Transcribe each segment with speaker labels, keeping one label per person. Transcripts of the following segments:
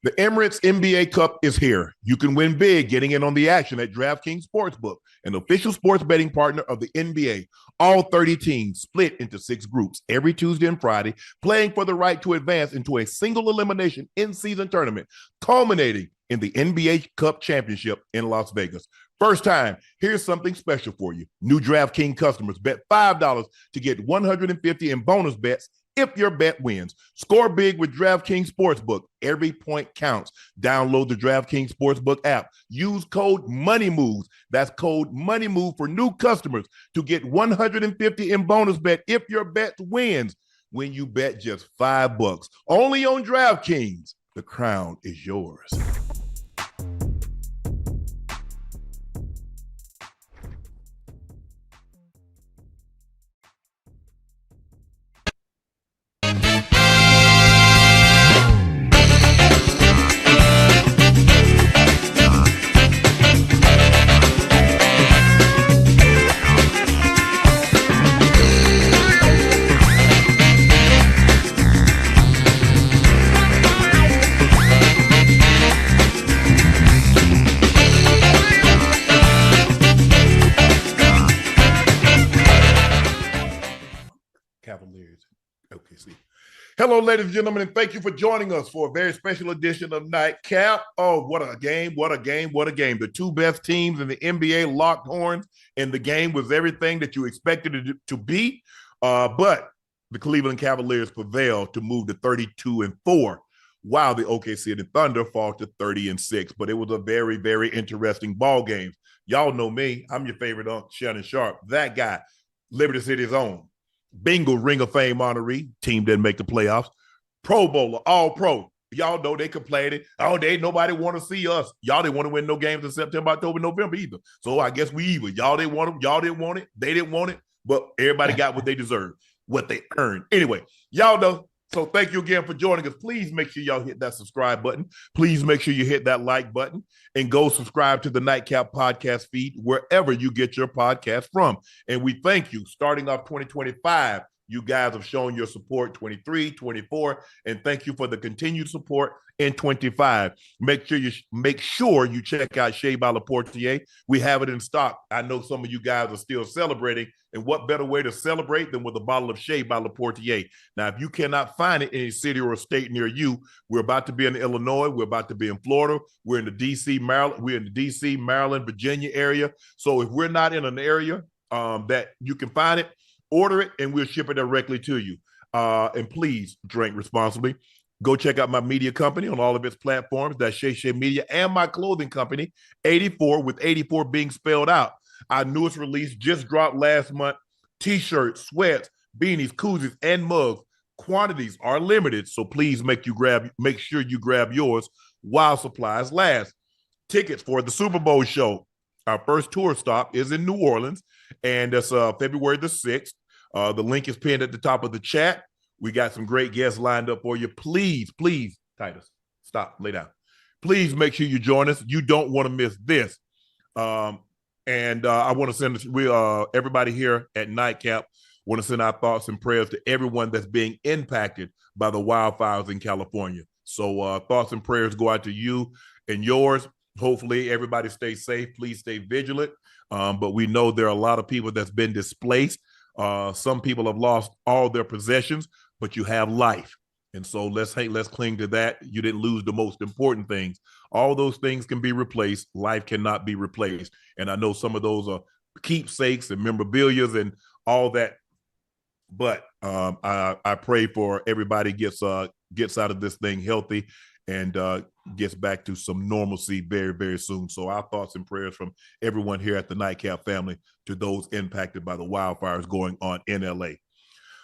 Speaker 1: The Emirates NBA Cup is here. You can win big getting in on the action at DraftKings Sportsbook, an official sports betting partner of the NBA. All 30 teams split into 6 groups every Tuesday and Friday, playing for the right to advance into a single elimination in-season tournament, culminating in the NBA Cup Championship in Las Vegas. First time, here's something special for you. New DraftKings customers bet $5 to get $150 in bonus bets if your bet wins. Score big with DraftKings Sportsbook. Every point counts. Download the DraftKings Sportsbook app. Use code MONEYMOVES. That's code MONEYMOVE for new customers to get $150 in bonus bet if your bet wins when you bet just $5. Only on DraftKings. The crown is yours. Cavaliers. Okay, see. Hello, ladies and gentlemen, and thank you for joining us for a very special edition of Nightcap. Oh, what a game, what a game, what a game. The two best teams in the NBA locked horns, and the game was everything that you expected it to be. But the Cleveland Cavaliers prevailed to move to 32-4, while the OKC Thunder fall to 30-6. But it was a very, very interesting ball game. Y'all know me. I'm your favorite Uncle Shannon Sharpe. That guy, Liberty City's own. Bingo Ring of Fame honoree. Team didn't make the playoffs. Pro Bowler, all pro. Y'all know they complained. Oh, nobody want to see us. Y'all didn't want to win no games in September, October, November either. So I guess we even. Y'all didn't want them. Y'all didn't want it. They didn't want it. But everybody got what they deserved, what they earned. Anyway, y'all know. So thank you again for joining us. Please make sure y'all hit that subscribe button. Please make sure you hit that like button and go subscribe to the Nightcap podcast feed wherever you get your podcast from. And we thank you. Starting off 2025, you guys have shown your support 23, 24, and thank you for the continued support in 25. Make sure you check out Shea by La Portier. We have it in stock. I know some of you guys are still celebrating, and what better way to celebrate than with a bottle of Shea by La Portier? Now, if you cannot find it in a city or a state near you, we're about to be in Illinois. We're about to be in Florida. We're in the D.C., Maryland. We're in the D.C., Maryland, Virginia area. So if we're not in an area that you can find it, order it, and we'll ship it directly to you. And please drink responsibly. Go check out my media company on all of its platforms. That's Shay Media, and my clothing company, 84, with 84 being spelled out. Our newest release just dropped last month. T-shirts, sweats, beanies, koozies, and mugs. Quantities are limited, so please make sure you grab yours while supplies last. Tickets for the Super Bowl show. Our first tour stop is in New Orleans, and that's February the 6th. The link is pinned at the top of the chat. We got some great guests lined up for you. Please, Titus, stop, lay down. Please make sure you join us. You don't want to miss this. And I want to send everybody here at Nightcap, want to send our thoughts and prayers to everyone that's being impacted by the wildfires in California. So thoughts and prayers go out to you and yours. Hopefully everybody stays safe. Please stay vigilant. But we know there are a lot of people that's been displaced. Some people have lost all their possessions, but you have life. And so let's cling to that. You didn't lose the most important things. All those things can be replaced. Life cannot be replaced. And I know some of those are keepsakes and memorabilia and all that. But I pray for everybody gets out of this thing healthy and gets back to some normalcy very, very soon. So our thoughts and prayers from everyone here at the Nightcap family to those impacted by the wildfires going on in L.A.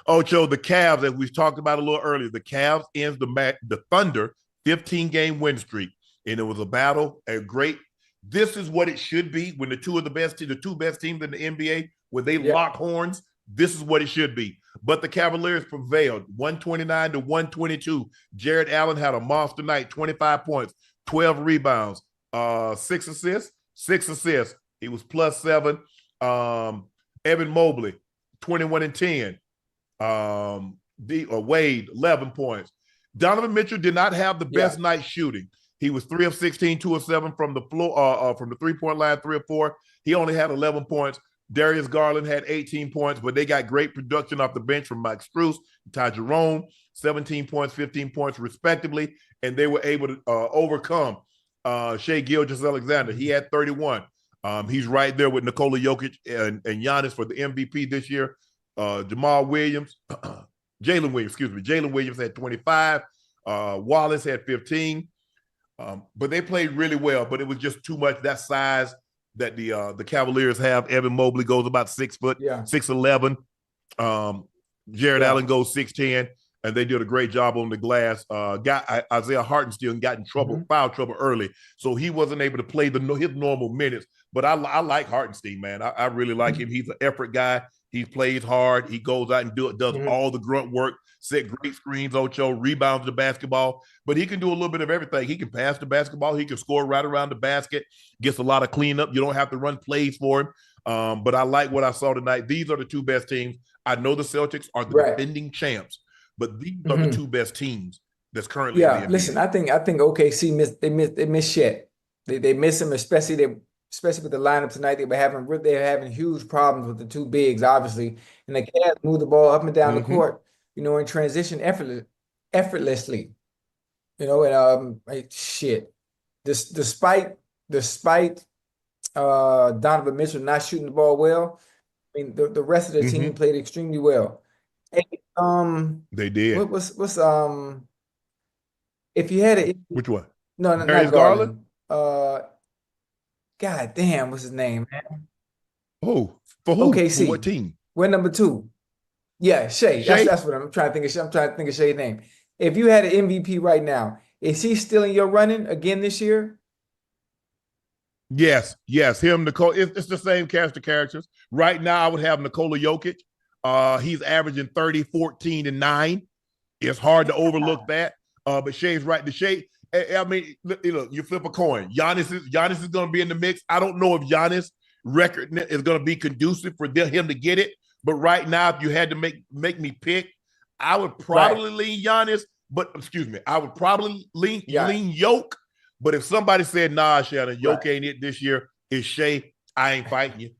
Speaker 1: Ocho, the Cavs, as we talked about a little earlier, the Cavs ends the Thunder 15-game win streak. And it was a battle, this is what it should be when the two best teams in the NBA, when they lock horns, this is what it should be. But the Cavaliers prevailed, 129-122. Jared Allen had a monster night, 25 points, 12 rebounds, 6 assists. He was +7. Evan Mobley, 21 and 10. Wade, 11 points. Donovan Mitchell did not have the best night shooting. He was 3 of 16, 2 of 7 from the floor, from the 3-point line, 3 of 4. He only had 11 points. Darius Garland had 18 points, but they got great production off the bench from Mike Strus, Ty Jerome, 17 points, 15 points respectively, and they were able to overcome Shai Gilgeous-Alexander. He had 31. He's right there with Nikola Jokic and Giannis for the MVP this year. Jalen Williams had 25. Wallace had 15. But they played really well, but it was just too much, that size that the Cavaliers have. Evan Mobley goes about 6 foot, 6'11". Jared Allen goes 6'10", and they did a great job on the glass. Isaiah Hartenstein got in trouble, foul trouble early, so he wasn't able to play his normal minutes. But I like Hartenstein, man. I really like him. He's an effort guy. He plays hard. He goes out and does all the grunt work, set great screens, Ocho, rebounds the basketball. But he can do a little bit of everything. He can pass the basketball. He can score right around the basket, gets a lot of cleanup. You don't have to run plays for him. But I like what I saw tonight. These are the two best teams. I know the Celtics are the defending champs, but these are the two best teams that's currently in the NBA.
Speaker 2: Listen, I think OKC missed Shaq. They miss him, especially with the lineup tonight. They were having huge problems with the two bigs, obviously, and the Cavs moved the ball up and down the court, in transition effortlessly, and despite Donovan Mitchell not shooting the ball well, I mean the rest of the team played extremely well. Hey,
Speaker 1: they did.
Speaker 2: What's if you had a
Speaker 1: which one?
Speaker 2: No, not Garland. God damn, what's his name, man?
Speaker 1: Oh, for who?
Speaker 2: OKC.
Speaker 1: For what team?
Speaker 2: We're number 2. Yeah, Shai. That's what I'm trying to think of. I'm trying to think of Shai's name. If you had an MVP right now, is he still in your running again this year?
Speaker 1: Yes, him, Nicole. It's the same cast of characters. Right now, I would have Nikola Jokic. He's averaging 30, 14, and 9. It's hard to overlook that. But Shai's right. I mean, you flip a coin. Giannis is going to be in the mix. I don't know if Giannis' record is going to be conducive for him to get it. But right now, if you had to make me pick, I would probably lean Giannis. But excuse me, I would probably lean Yoke. But if somebody said, "Nah, Shannon, Yoke ain't it this year," it's Shai. I ain't fighting you.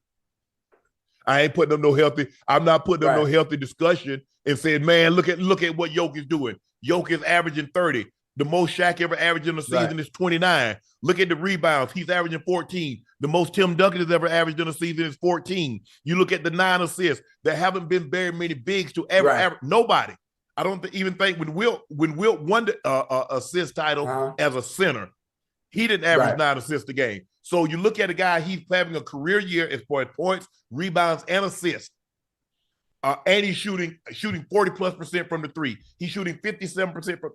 Speaker 1: I ain't putting them no healthy. I'm not putting them no healthy discussion and saying, "Man, look at what Yoke is doing. Yoke is averaging 30. The most Shaq ever averaged in a season is 29. Look at the rebounds. He's averaging 14. The most Tim Duncan has ever averaged in a season is 14. You look at the 9 assists. There haven't been very many bigs to ever average. Nobody. I don't even think when Wilt won the assist title as a center, he didn't average 9 assists a game. So you look at a guy, he's having a career year as far as points, rebounds, and assists. And he's shooting 40+% from the 3. He's shooting 57% from.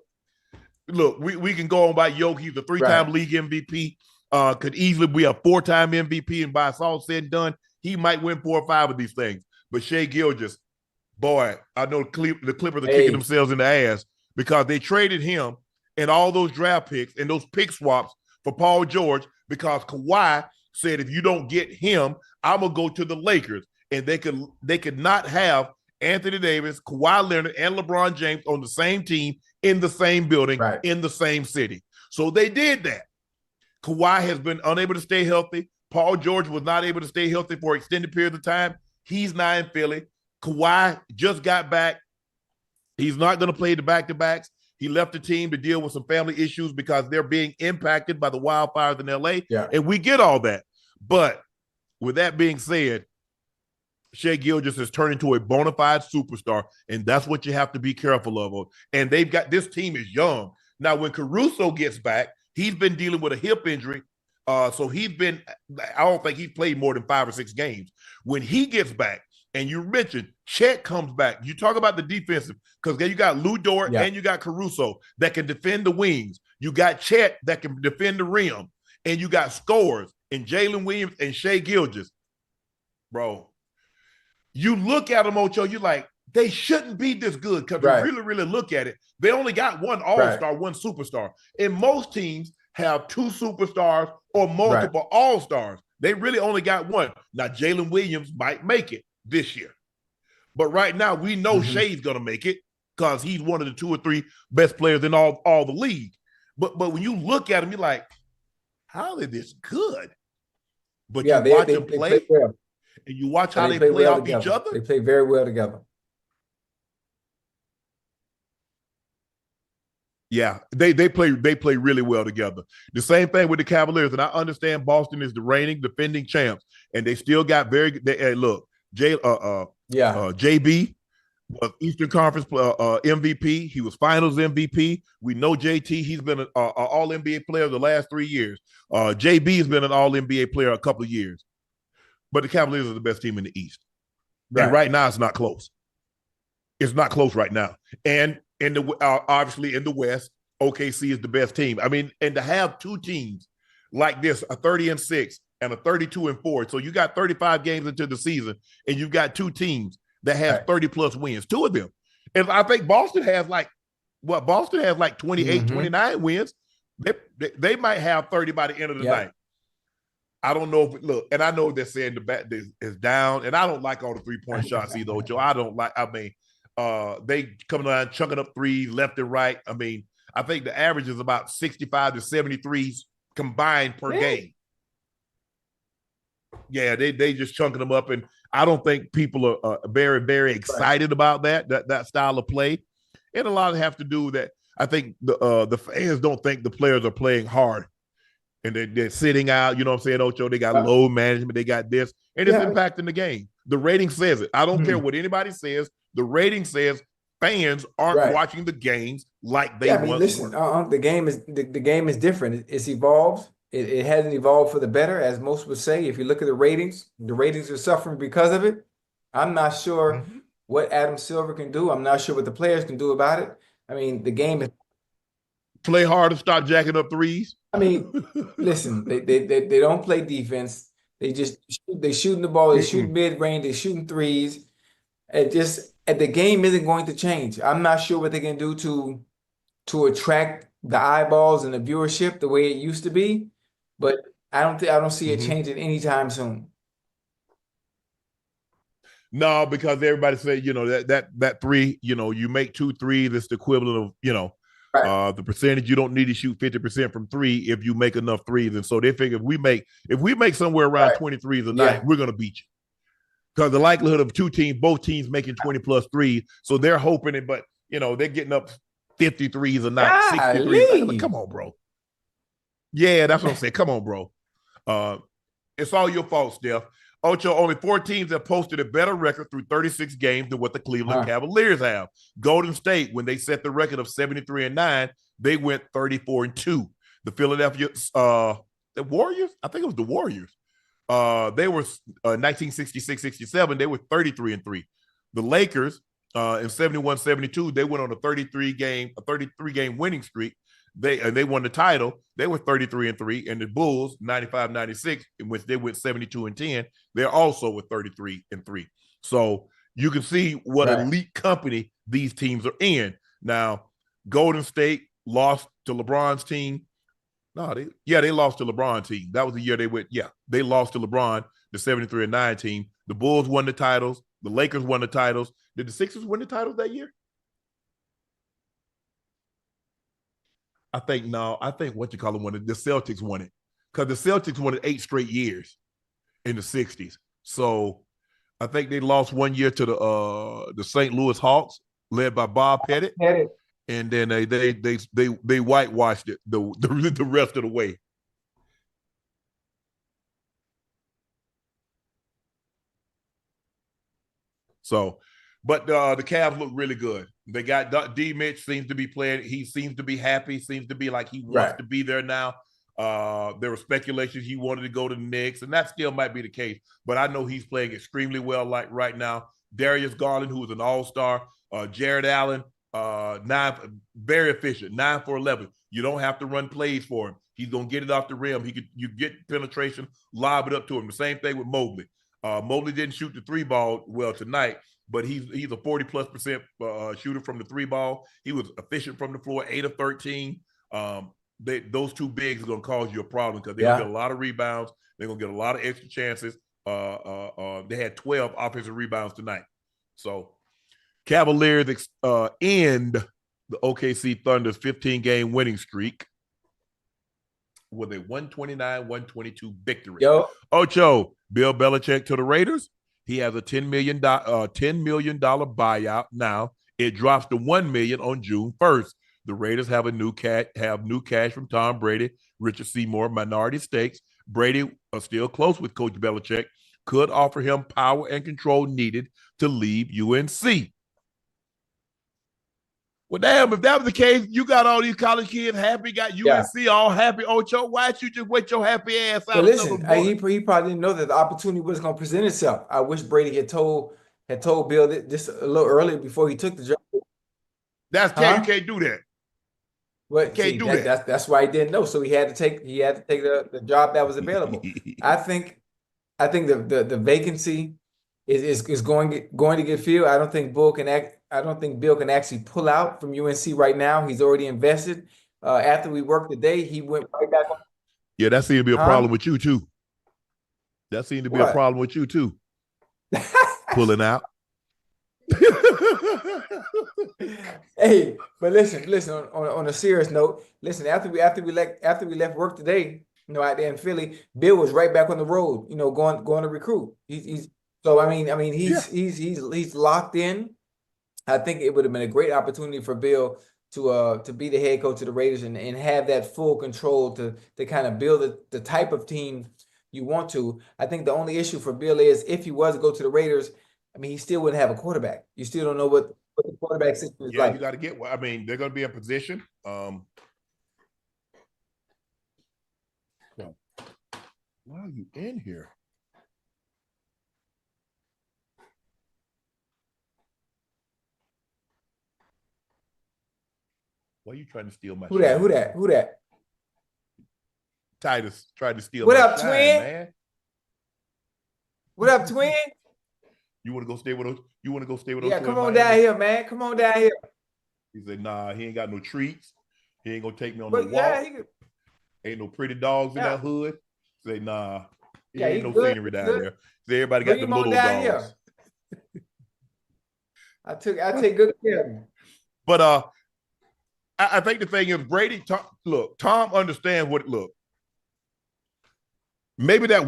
Speaker 1: Look, we can go on by Yoke. He's a 3-time league MVP. Could easily be a 4-time MVP, and by it's all said and done, he might win 4 or 5 of these things. But Shai Gilgeous, boy, I know the Clippers are kicking themselves in the ass because they traded him and all those draft picks and those pick swaps for Paul George because Kawhi said, if you don't get him, I'm gonna go to the Lakers, and they could not have Anthony Davis, Kawhi Leonard, and LeBron James on the same team in the same building, in the same city. So they did that. Kawhi has been unable to stay healthy. Paul George was not able to stay healthy for extended periods of time. He's now in Philly. Kawhi just got back. He's not going to play the back-to-backs. He left the team to deal with some family issues because they're being impacted by the wildfires in LA. And we get all that. But with that being said, Shai Gilgeous has turned into a bona fide superstar, and that's what you have to be careful of. And they've got, this team is young. Now, when Caruso gets back, he's been dealing with a hip injury. So I don't think he's played more than 5 or 6 games. When he gets back, and you mentioned Chet comes back, you talk about the defensive, because you got Lou Dort and you got Caruso that can defend the wings. You got Chet that can defend the rim, and you got scores in Jalen Williams and Shai Gilgeous. Bro, you look at them, Ocho, you're like, they shouldn't be this good because you really, really look at it. They only got one all-star, one superstar. And most teams have 2 superstars or multiple all-stars. They really only got one. Now, Jalen Williams might make it this year. But right now, we know Shai's going to make it because he's one of the 2 or 3 best players in all the league. But when you look at him, you're like, how are they this good? But
Speaker 2: Yeah,
Speaker 1: you watch
Speaker 2: they
Speaker 1: them
Speaker 2: play
Speaker 1: play,
Speaker 2: well.
Speaker 1: and you watch
Speaker 2: And
Speaker 1: how
Speaker 2: they
Speaker 1: they play
Speaker 2: well
Speaker 1: off each
Speaker 2: together.
Speaker 1: other.
Speaker 2: They play very well together.
Speaker 1: Yeah, they play really well together. The same thing with the Cavaliers, and I understand Boston is the reigning defending champs, and they still got very good. Hey, look, JB was Eastern Conference MVP. He was Finals MVP. We know JT. He's been an All NBA player the last 3 years. JB has been an All NBA player a couple of years, but the Cavaliers are the best team in the East, and right now it's not close. It's not close right now, and in the obviously in the West, OKC is the best team. I mean, and to have 2 teams like this, a 30-6 and a 32-4, so you got 35 games into the season, and you've got 2 teams that has 30 plus wins, 2 of them. And I think Boston has like 28, 29 wins. They might have 30 by the end of the night. I don't know if look, and I know they're saying the bat is down, and I don't like all the 3-point shots either, Ocho. I don't like, I mean, they coming around chunking up threes left and right. I mean, I think the average is about 65 to 73s combined per game. Yeah, they just chunking them up, and I don't think people are very, very excited about that style of play. And a lot of it have to do with that. I think the fans don't think the players are playing hard, and they're sitting out. You know what I'm saying, Ocho? They got load management. They got this, and it's impacting the game. The rating says it. I don't care what anybody says. The rating says fans aren't watching the games like they once were.
Speaker 2: The game is different. It's evolved. It hasn't evolved for the better, as most would say. If you look at the ratings are suffering because of it. I'm not sure what Adam Silver can do. I'm not sure what the players can do about it. I mean, the game is
Speaker 1: play hard to stop jacking up threes.
Speaker 2: I mean, listen, they don't play defense. They shooting the ball. They shooting mid range. They shooting threes. The game isn't going to change. I'm not sure what they can do to attract the eyeballs and the viewership the way it used to be, but I don't see it changing anytime soon.
Speaker 1: No, because everybody said, that 3, you make 2 threes, it's the equivalent of, the percentage. You don't need to shoot 50% from 3 if you make enough threes. And so they figure if we make somewhere around 23s a night, we're going to beat you. Because the likelihood of both teams making 20 plus threes, so they're hoping it, but they're getting up 53s a night, 63s. Come on, bro. Yeah, that's what I'm saying. Come on, bro. It's all your fault, Steph. Ocho, only 4 teams have posted a better record through 36 games than what the Cleveland Cavaliers have. Golden State, when they set the record of 73-9, they went 34-2. The Philadelphia, the Warriors, I think it was the Warriors. They were 1966-67, they were 33-3. The Lakers, in 71-72, they went on a 33 game winning streak. They won the title. They were 33-3, and the Bulls 95-96, in which they went 72-10. They're also with 33-3. So you can see what elite company these teams are in. Now, Golden State lost to LeBron's team. They lost to LeBron's team. That was the year they went. Yeah, they lost to LeBron, the 73-9 team. The Bulls won the titles. The Lakers won the titles. Did the Sixers win the titles that year? I think what you call it, the Celtics won it, because the Celtics won it 8 straight years in the 60s. So I think they lost one year to the St. Louis Hawks, led by Bob Pettit, and then they whitewashed it the rest of the way. So, but the Cavs look really good. They got D. Mitch seems to be playing. He seems to be happy. Seems to be like he wants to be there now. There were speculations he wanted to go to the Knicks, and that still might be the case. But I know he's playing extremely well like right now. Darius Garland, who is an all-star. Jared Allen, very efficient, 9 for 11. You don't have to run plays for him. He's gonna get it off the rim. You get penetration, lob it up to him. The same thing with Mobley. Mobley didn't shoot the 3 ball well tonight, but he's a 40+% shooter from the 3 ball. He was efficient from the floor, 8 of 13. Those 2 bigs are going to cause you a problem, because they're going to get a lot of rebounds. They're going to get a lot of extra chances. They had 12 offensive rebounds tonight. So Cavaliers end the OKC Thunder's 15-game winning streak with a 129-122 victory.
Speaker 2: Yo,
Speaker 1: Ocho, Bill Belichick to the Raiders. He has a $10 million buyout now. It drops to $1 million on June 1st. The Raiders have new cash from Tom Brady, Richard Seymour, minority stakes. Brady, still close with Coach Belichick, could offer him power and control needed to leave UNC. Well, damn, if that was the case, you got all these college kids happy, got UNC all happy, Ocho. Why don't you just wait your happy ass out?
Speaker 2: But listen, he probably didn't know that the opportunity was going to present itself. I wish Brady had told Bill this a little earlier before he took the job.
Speaker 1: You can't do that.
Speaker 2: But can't do that. That's why he didn't know. So he had to take the job that was available. I think the vacancy is going to get filled. I don't think Bill can actually pull out from UNC right now. He's already invested. After we worked the day, he went right back on.
Speaker 1: Yeah, that seemed to be a problem with you too. That seemed to be a problem with you too. Pulling out.
Speaker 2: Hey, but listen. On a serious note, listen. After we left work today, out there in Philly, Bill was right back on the road. Going to recruit. He's locked in. I think it would have been a great opportunity for Bill to be the head coach of the Raiders and have that full control to kind of build the type of team you want to. I think the only issue for Bill is if he was to go to the Raiders, he still wouldn't have a quarterback. You still don't know what the quarterback system is like.
Speaker 1: You got to get. They're going to be in position. Why are you in here? Why are you trying to steal my shine?
Speaker 2: Who that?
Speaker 1: Titus tried to steal
Speaker 2: what
Speaker 1: my
Speaker 2: up,
Speaker 1: shine,
Speaker 2: twin?
Speaker 1: man.
Speaker 2: What up, twin?
Speaker 1: You want to go stay with those? You want to go stay with those?
Speaker 2: Yeah, come on down here, man. Come on down here.
Speaker 1: He said, nah, he ain't got no treats. He ain't going to take me on no walk. Ain't no pretty dogs in that hood. Say, nah, ain't no scenery down there. So everybody got them little dogs.
Speaker 2: I take good care of him.
Speaker 1: But I think the thing is Brady, Tom understands what, maybe that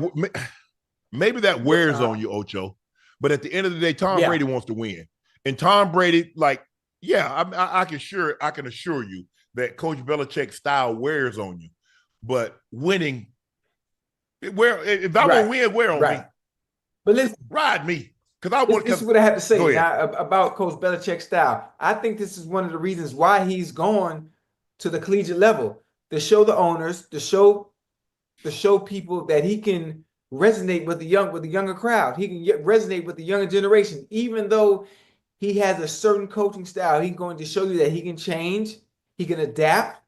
Speaker 1: wears on you, Ocho. But at the end of the day, Tom Brady wants to win. And Tom Brady, I can assure you that Coach Belichick's style wears on you. But winning, if I want to win, wear on me.
Speaker 2: But listen,
Speaker 1: ride me.
Speaker 2: This is what I have to say now about Coach Belichick's style. I think this is one of the reasons why he's gone to the collegiate level, to show the owners, to show people that he can resonate with the younger crowd. He can resonate with the younger generation, even though he has a certain coaching style. He's going to show you that he can change, he can adapt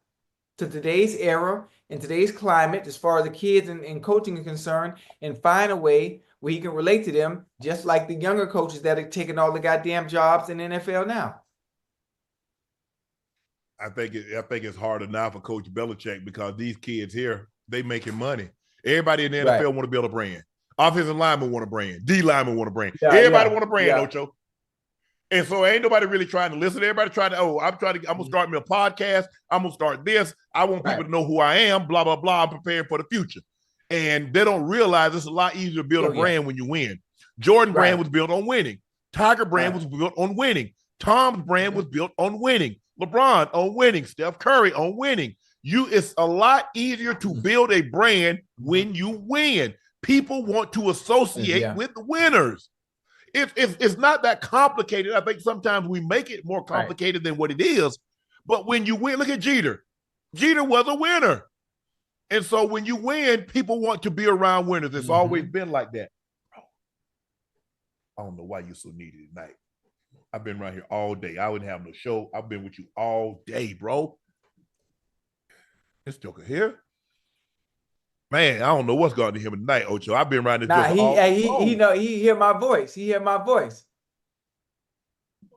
Speaker 2: to today's era and today's climate as far as the kids and coaching is concerned, and find a way where he can relate to them, just like the younger coaches that are taking all the goddamn jobs in the NFL now.
Speaker 1: I think it's harder now for Coach Belichick because these kids here, they making money. Everybody in the NFL want to build a brand. Offensive linemen want a brand. D linemen want a brand. Everybody want a brand, Ocho. And so ain't nobody really trying to listen. Everybody trying to, I'm going to start me a podcast. I'm going to start this. I want people to know who I am, blah, blah, blah. I'm preparing for the future. And they don't realize it's a lot easier to build a brand when you win. Jordan brand was built on winning. Tiger brand was built on winning. Tom's brand was built on winning. LeBron on winning. Steph Curry on winning. It's a lot easier to build a brand when you win. People want to associate with the winners. It's not that complicated. I think sometimes we make it more complicated than what it is. But when you win, look at Jeter. Jeter was a winner. And so when you win, people want to be around winners. It's always been like that. I don't know why you're so needy tonight. I've been around here all day. I wouldn't have no show. I've been with you all day, bro. This joker here. Man, I don't know what's going on to him tonight, Ocho. I've been around this joker all day.
Speaker 2: He hear my voice. He hear my voice.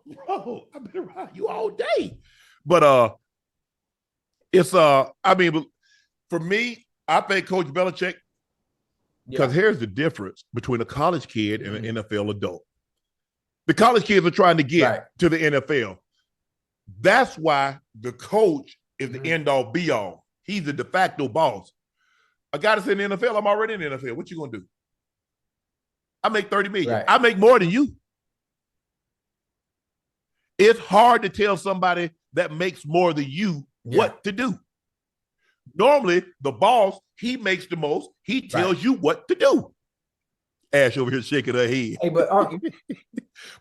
Speaker 1: Bro, I've been around you all day. But for me, I think Coach Belichick, because here's the difference between a college kid and an NFL adult. The college kids are trying to get
Speaker 2: Right.
Speaker 1: to the NFL. That's why the coach is the end all be all. He's the de facto boss. I got us in the NFL. I'm already in the NFL. What you gonna do? I make $30 million.
Speaker 2: Right.
Speaker 1: I make more than you. It's hard to tell somebody that makes more than you what to do. Normally, the boss, he makes the most. He tells you what to do. Ash over here shaking her head.
Speaker 2: Hey,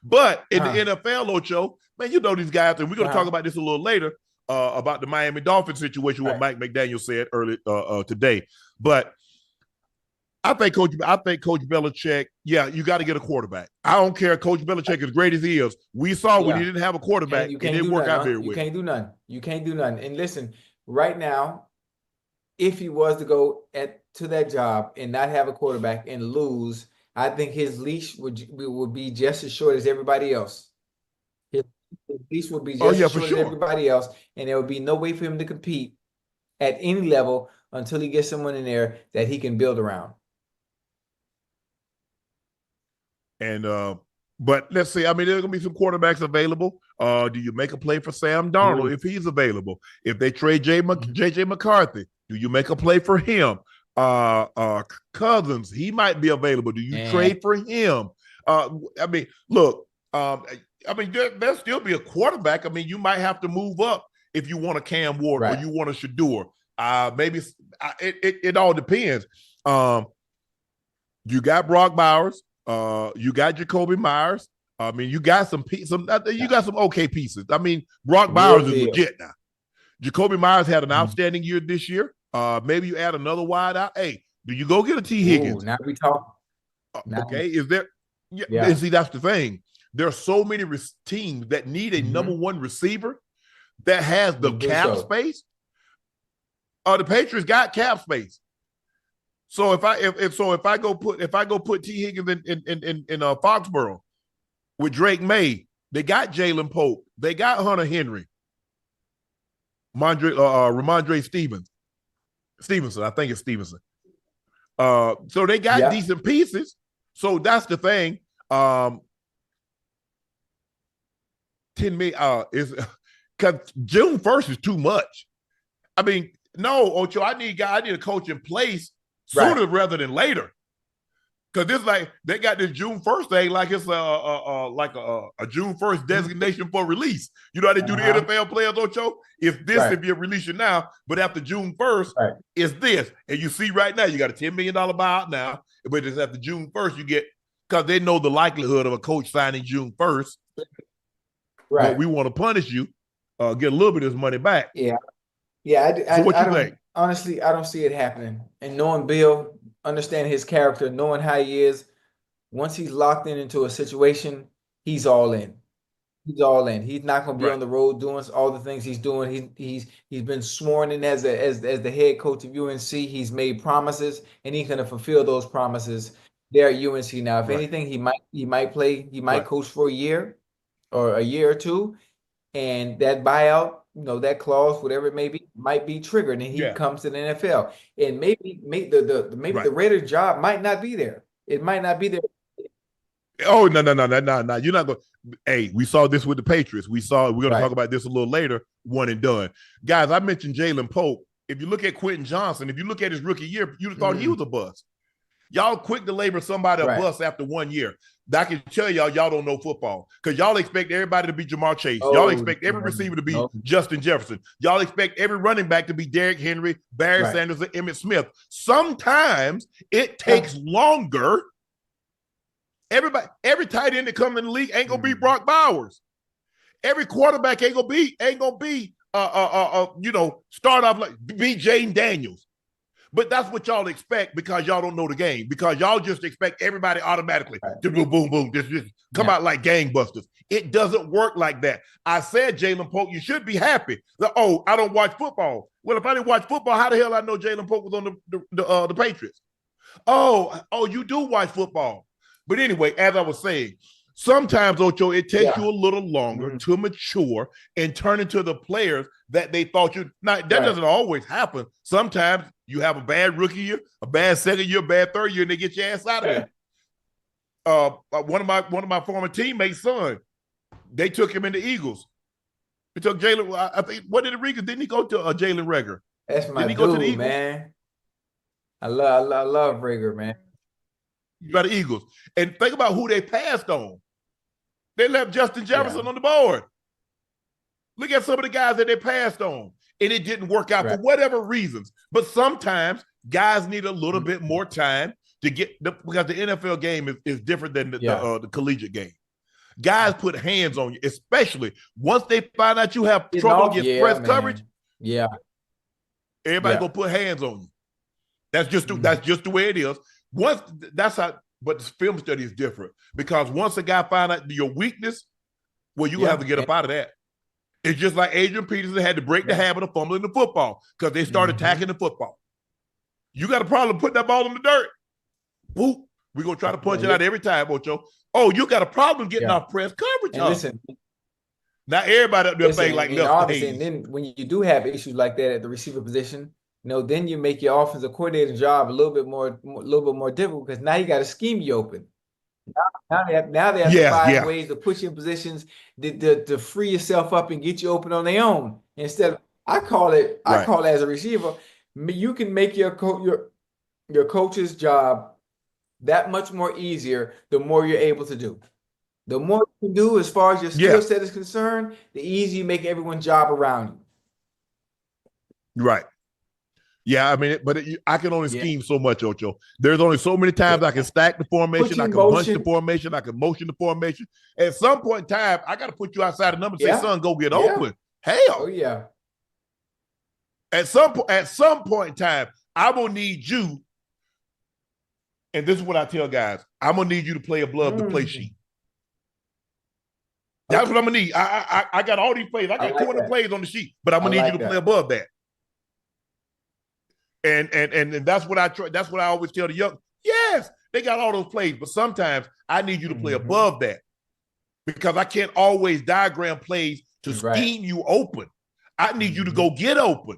Speaker 1: but in the NFL, Ocho, man, you know these guys, and we're going to talk about this a little later about the Miami Dolphins situation, what Mike McDaniel said earlier today. But I think Coach Belichick, you got to get a quarterback. I don't care. Coach Belichick, as great as he is, we saw when he didn't have a quarterback, it didn't work out very well.
Speaker 2: You can't do nothing. You can't do nothing. And listen, right now, if he was to go to that job and not have a quarterback and lose, I think his leash would be just as short as everybody else. His leash would be just as short as everybody else, and there would be no way for him to compete at any level until he gets someone in there that he can build around.
Speaker 1: And but let's see. I mean, there's gonna be some quarterbacks available. Do you make a play for Sam Darnold if he's available? If they trade JJ McCarthy, do you make a play for him? Cousins, he might be available. Do you trade for him? I mean, look. I mean, there'll still be a quarterback. I mean, you might have to move up if you want a Cam Ward or you want a Shador. Maybe it all depends. You got Brock Bowers. You got Jacoby Myers. I mean, you got some okay pieces. I mean, Brock Bowers is legit now. Jacoby Myers had an outstanding year this year. Maybe you add another wide out. Hey, do you go get a T. Higgins?
Speaker 2: Now we talk.
Speaker 1: Okay, is there? Yeah. See, that's the thing. There are so many teams that need a number one receiver that has the cap space. The Patriots got cap space. So if I go put T. Higgins in Foxborough with Drake May, they got Jalen Pope, they got Hunter Henry, Ramondre Stevenson, I think it's Stevenson. So they got decent pieces. So that's the thing. 10 million is because June 1st is too much. I mean, no, Ocho, I need a coach in place sooner rather than later. Because it's like they got this June 1st thing, like it's a June 1st designation for release. You know how they do the NFL players, Ocho? It's this if you release it now, but after June 1st, it's this. And you see right now, you got a $10 million buyout now, but it's after June 1st, you get, because they know the likelihood of a coach signing June 1st.
Speaker 2: Right.
Speaker 1: But we want to punish you, get a little bit of his money back.
Speaker 2: Yeah.
Speaker 1: So what you think?
Speaker 2: Honestly, I don't see it happening. And knowing Bill, understanding his character, knowing how he is, once he's locked into a situation, he's all in. He's all in. He's not going to be on the road doing all the things he's doing. He's been sworn in as the head coach of UNC. He's made promises, and he's going to fulfill those promises there at UNC. Now, if anything, he might coach for a year or a year or two, and that buyout, that clause, whatever it may be, might be triggered, and he comes to the NFL. And maybe the Raiders job might not be there. It might not be there.
Speaker 1: Oh, no. You're not going. Hey, we saw this with the Patriots. We're going to talk about this a little later. One and done. Guys, I mentioned Jalen Pope. If you look at Quentin Johnson, if you look at his rookie year, you'd have thought he was a bust. Y'all quick to label somebody a bust after 1 year. I can tell y'all don't know football because y'all expect everybody to be Jamar Chase. Y'all expect every receiver to be Justin Jefferson. Y'all expect every running back to be Derrick Henry, Barry Sanders, and Emmitt Smith. Sometimes it takes longer. Every tight end that comes in the league ain't gonna be Brock Bowers. Every quarterback ain't gonna be start off like be Jane Daniels. But that's what y'all expect because y'all don't know the game. Because y'all just expect everybody automatically to boom, boom, boom, just come out like gangbusters. It doesn't work like that. I said, Jalen Pope, you should be happy. I don't watch football. Well, if I didn't watch football, how the hell I know Jalen Pope was on the Patriots? Oh, you do watch football. But anyway, as I was saying, sometimes, Ocho, it takes you a little longer to mature and turn into the players that they thought you. Now, that doesn't always happen. Sometimes you have a bad rookie year, a bad second year, a bad third year, and they get your ass out of there. one of my former teammates' son, they took him in the Eagles. They took Jalen. I think what did Rodriguez? Didn't he go to Jalen Reagor?
Speaker 2: That's my
Speaker 1: Didn't he go to the
Speaker 2: dude,
Speaker 1: Eagles?
Speaker 2: man. I love Reagor, man.
Speaker 1: By the Eagles. And think about who they passed on. They left Justin Jefferson on the board. Look at some of the guys that they passed on. And it didn't work out for whatever reasons. But sometimes guys need a little bit more time to get because the NFL game is different than the collegiate game. Guys put hands on you, especially once they find out you have trouble against press coverage.
Speaker 2: Yeah.
Speaker 1: Everybody's gonna put hands on you. That's just the way it is. But the film study is different because once a guy finds out your weakness, well, you have to get up out of that. It's just like Adrian Peterson had to break the habit of fumbling the football because they started attacking the football. You got a problem putting that ball in the dirt. Whoop. We're going to try to punch it out every time, Ocho. Oh, you got a problem getting off press coverage.
Speaker 2: And listen,
Speaker 1: now everybody up there saying like left Hayes.
Speaker 2: And then when you do have issues like that at the receiver position, then you make your offensive coordinator job a little bit more difficult because now you got to scheme you open. Now they have to find ways to put you in positions to free yourself up and get you open on their own. Instead of, I call it as a receiver, you can make your coach's job that much more easier the more you're able to do. The more you can do as far as your skill set is concerned, the easier you make everyone's job around you.
Speaker 1: Right. Yeah, I mean, I can only scheme so much, Ocho. There's only so many times I can stack the formation, I can bunch the formation, I can motion the formation. At some point in time, I got to put you outside the number and say, son, go get open. Hell.
Speaker 2: Oh, yeah.
Speaker 1: At some point in time, I will need you, and this is what I tell guys, I'm going to need you to play above the play sheet. That's what I'm going to need. I got all these plays. I got 200 plays on the sheet, but I'm going to need you to play above that. And that's what that's what I always tell the young. Yes, they got all those plays, but sometimes I need you to play above that because I can't always diagram plays to scheme you open. I need you to go get open.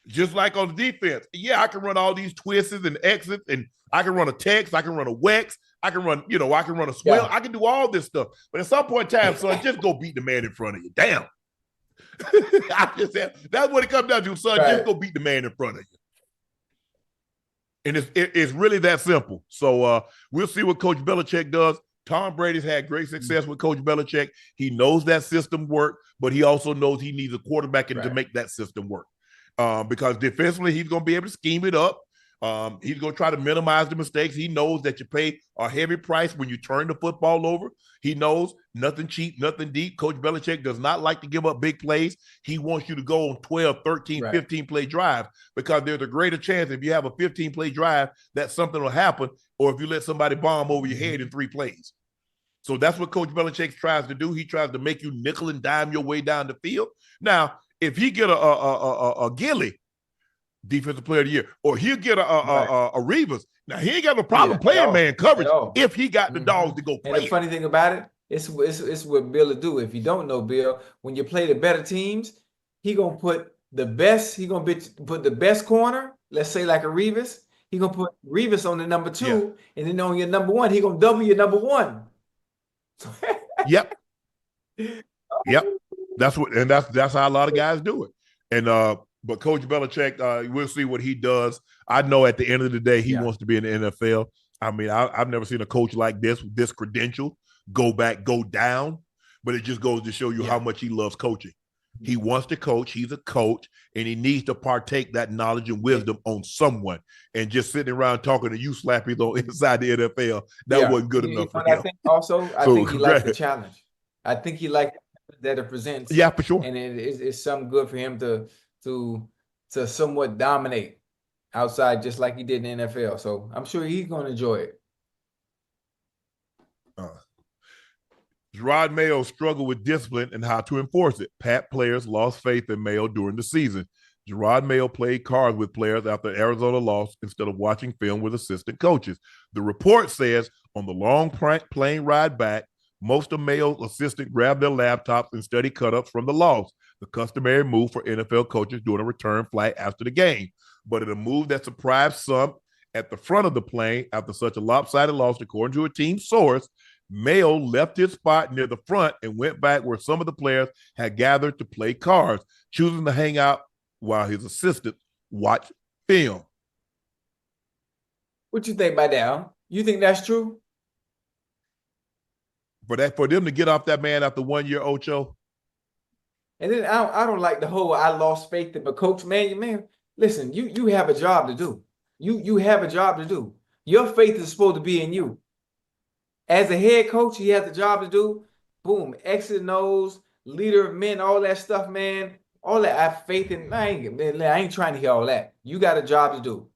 Speaker 1: Just like on the defense. Yeah, I can run all these twists and exits, and I can run a text, I can run a Wex, I can run, I can run a swell, I can do all this stuff. But at some point in time, son, just go beat the man in front of you. Damn. That's what it comes down to, son. Just go beat the man in front of you. And it's really that simple. So we'll see what Coach Belichick does. Tom Brady's had great success with Coach Belichick. He knows that system works, but he also knows he needs a quarterback to make that system work. Because defensively, he's going to be able to scheme it up. He's going to try to minimize the mistakes. He knows that you pay a heavy price when you turn the football over. He knows nothing cheap, nothing deep. Coach Belichick does not like to give up big plays. He wants you to go on 12, 13, 15-play drive because there's a greater chance if you have a 15-play drive that something will happen or if you let somebody bomb over your head in 3 plays. So that's what Coach Belichick tries to do. He tries to make you nickel and dime your way down the field. Now, if he get a Gillick, Defensive Player of the Year, or he'll get a Reeves. Now he ain't got no problem playing man coverage if he got the dogs to go play.
Speaker 2: And the funny thing about it, it's what Bill will do. If you don't know Bill, when you play the better teams, he gonna put the best. He gonna put the best corner. Let's say like a Reeves. He gonna put Reeves on the number 2, and then on your number 1, he gonna double your number 1.
Speaker 1: Yep. That's how a lot of guys do it. And but Coach Belichick, we'll see what he does. I know at the end of the day, he wants to be in the NFL. I mean, I've never seen a coach like this with this credential go down, but it just goes to show you how much he loves coaching. He wants to coach. He's a coach, and he needs to partake that knowledge and wisdom on someone. And just sitting around talking to you, Slappy, though, inside the NFL, that wasn't good enough for him.
Speaker 2: I think he liked the challenge. I think he liked that it presents.
Speaker 1: Yeah, for sure.
Speaker 2: And it's something good for him to somewhat dominate outside just like he did in the NFL. So I'm sure he's going to enjoy it.
Speaker 1: Jerod Mayo struggled with discipline and how to enforce it. Pat players lost faith in Mayo during the season. Jerod Mayo played cards with players after Arizona lost instead of watching film with assistant coaches. The report says on the long plane ride back, most of Mayo's assistants grabbed their laptops and studied cut-ups from the loss, the customary move for NFL coaches during a return flight after the game. But in a move that surprised some At the front of the plane, after such a lopsided loss, according to a team source, Mayo left his spot near the front and went back where some of the players had gathered to play cards, choosing to hang out while his assistant watched film.
Speaker 2: What you think about that? Huh? You think that's true?
Speaker 1: For them to get off that man after 1 year, Ocho.
Speaker 2: And then I don't like the whole I lost faith in the coach. Man, listen, you have a job to do. You have a job to do. Your faith is supposed to be in you. As a head coach, he has a job to do. Boom, X and O's, leader of men, all that stuff, man. All that I have faith in. I ain't trying to hear all that. You got a job to do.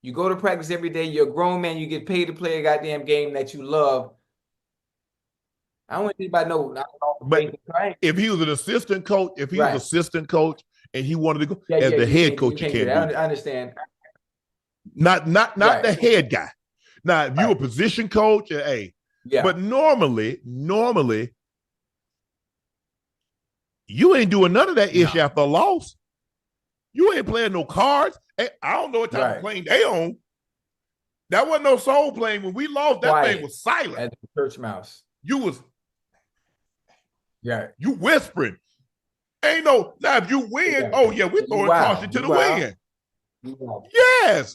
Speaker 2: You go to practice every day. You're a grown man. You get paid to play a goddamn game that you love. I don't want anybody to know.
Speaker 1: But if he was an assistant coach, and he wanted to go as the head coach, you can't do that.
Speaker 2: I understand.
Speaker 1: Not the head guy. Now, if you're a position coach, but normally, you ain't doing none of that ish after a loss. You ain't playing no cards. I don't know what type of plane they on. That wasn't no soul plane. When we lost, that thing was silent.
Speaker 2: As the church mouse.
Speaker 1: You was you whispering. Ain't no, now if you win, we throwing caution to the wind.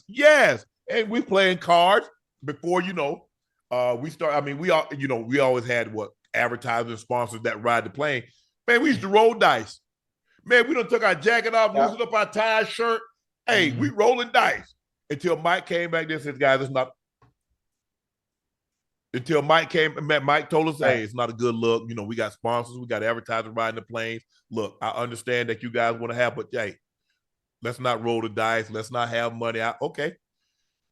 Speaker 1: Yes. And we playing cards before, we start. I mean, we always had advertising sponsors that ride the plane. Man, we used to roll dice. Man, we done took our jacket off, loosened up our tie, shirt. Hey, we rolling dice until Mike came back there and said, guys, it's not. Until Mike told us, hey, it's not a good look. We got sponsors, we got advertisers riding the planes. Look, I understand that you guys want to have, but hey, let's not roll the dice. Let's not have money out. Okay.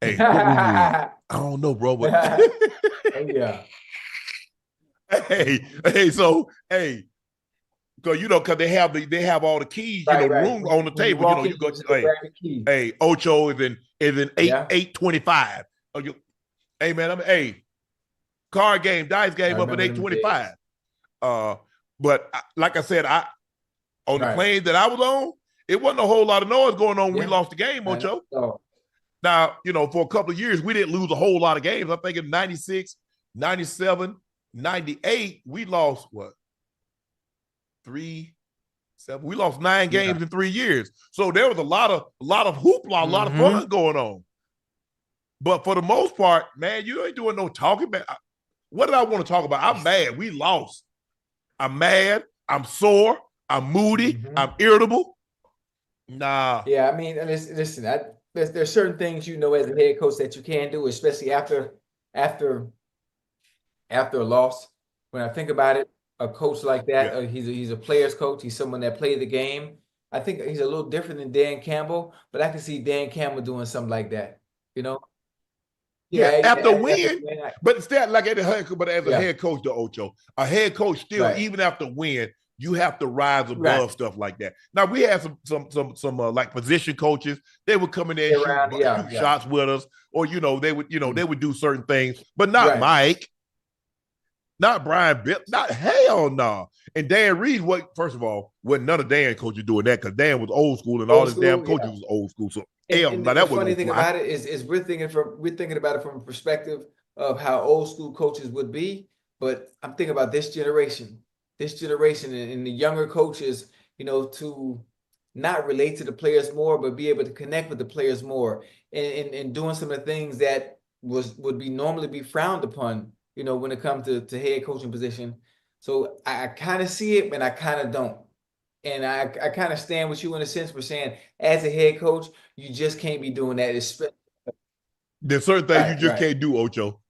Speaker 1: Hey, I don't know, bro, but because they have all the keys, room on the table. You go, hey, Ocho is in 825. Hey man, card game, dice game up at 825. But like I said, on the plane that I was on, it wasn't a whole lot of noise going on when we lost the game, Ocho. Now, for a couple of years, we didn't lose a whole lot of games. I think in 96, 97, 98, we lost what? 3, 7. We lost 9 games in 3 years. So there was a lot of hoopla, a lot of fun going on. But for the most part, man, you ain't doing no talking about. What did I want to talk about? I'm mad. We lost. I'm mad. I'm sore. I'm moody. I'm irritable. Nah.
Speaker 2: Yeah, I mean, listen, there's certain things as a head coach that you can do, especially after a loss. When I think about it, a coach like that, he's a player's coach. He's someone that played the game. I think he's a little different than Dan Campbell, but I can see Dan Campbell doing something like that.
Speaker 1: After a win, but instead, as a head coach, the Ocho, a head coach still, even after win, you have to rise above stuff like that. Now we had some like position coaches. They would come in there and shoot shots with us, or they would do certain things, but not Mike, not Brian Bill, not hell no. And Dan Reed, first of all, wasn't none of Dan coaches doing that because Dan was old school and all his damn coaches was old school. So
Speaker 2: the funny thing about it is we're thinking about it from a perspective of how old school coaches would be, but I'm thinking about this generation and the younger coaches, to not relate to the players more, but be able to connect with the players more and doing some of the things that would be normally be frowned upon, when it comes to head coaching position. So I kind of see it, and I kind of don't. And I kind of stand with you in a sense for saying, as a head coach, you just can't be doing that.
Speaker 1: There's certain things you just can't do, Ocho.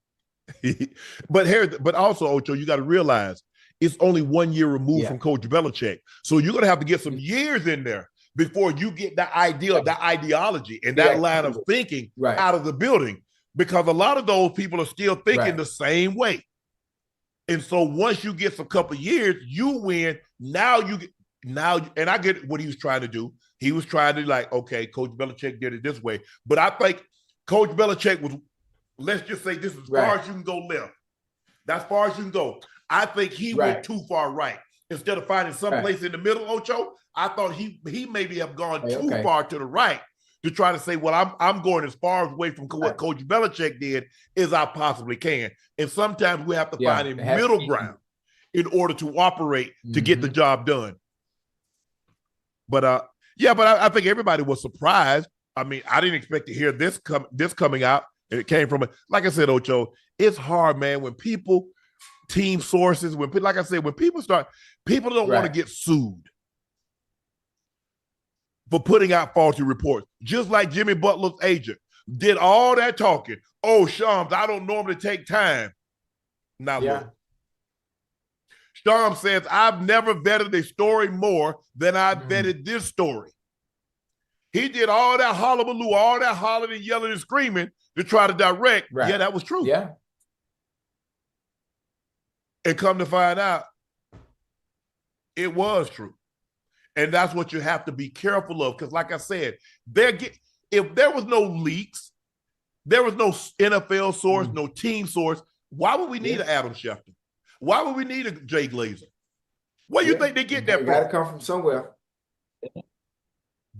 Speaker 1: but also, Ocho, you got to realize it's only 1 year removed from Coach Belichick. So you're going to have to get some years in there before you get that idea, that ideology, and that line of thinking out of the building. Because a lot of those people are still thinking the same way. And so once you get some couple of years, you win. And I get what he was trying to do. He was trying to okay, Coach Belichick did it this way. But I think Coach Belichick was, let's just say this is as far as you can go left. That's as far as you can go. I think he went too far right. Instead of finding some place in the middle, Ocho, I thought he maybe have gone too far to the right to try to say, well, I'm going as far away from what Coach Belichick did as I possibly can. And sometimes we have to find a middle ground in order to operate to get the job done. But I think everybody was surprised. I mean, I didn't expect to hear this coming out. And it came from, like I said, Ocho, it's hard, man, when people, team sources, like I said, when people don't want to get sued for putting out faulty reports. Just like Jimmy Butler's agent did all that talking. Oh, Shams, I don't normally take time. Now look. Shams says, I've never vetted a story more than I vetted this story. He did all that hullabaloo, all that hollering and yelling and screaming to try to direct. Right. Yeah, that was true.
Speaker 2: Yeah.
Speaker 1: And come to find out, it was true. And that's what you have to be careful of. Because like I said, if there was no leaks, there was no NFL source, no team source, why would we need an Adam Schefter? Why would we need a Jay Glazer? Where do you think they get that from?
Speaker 2: Got to come from somewhere.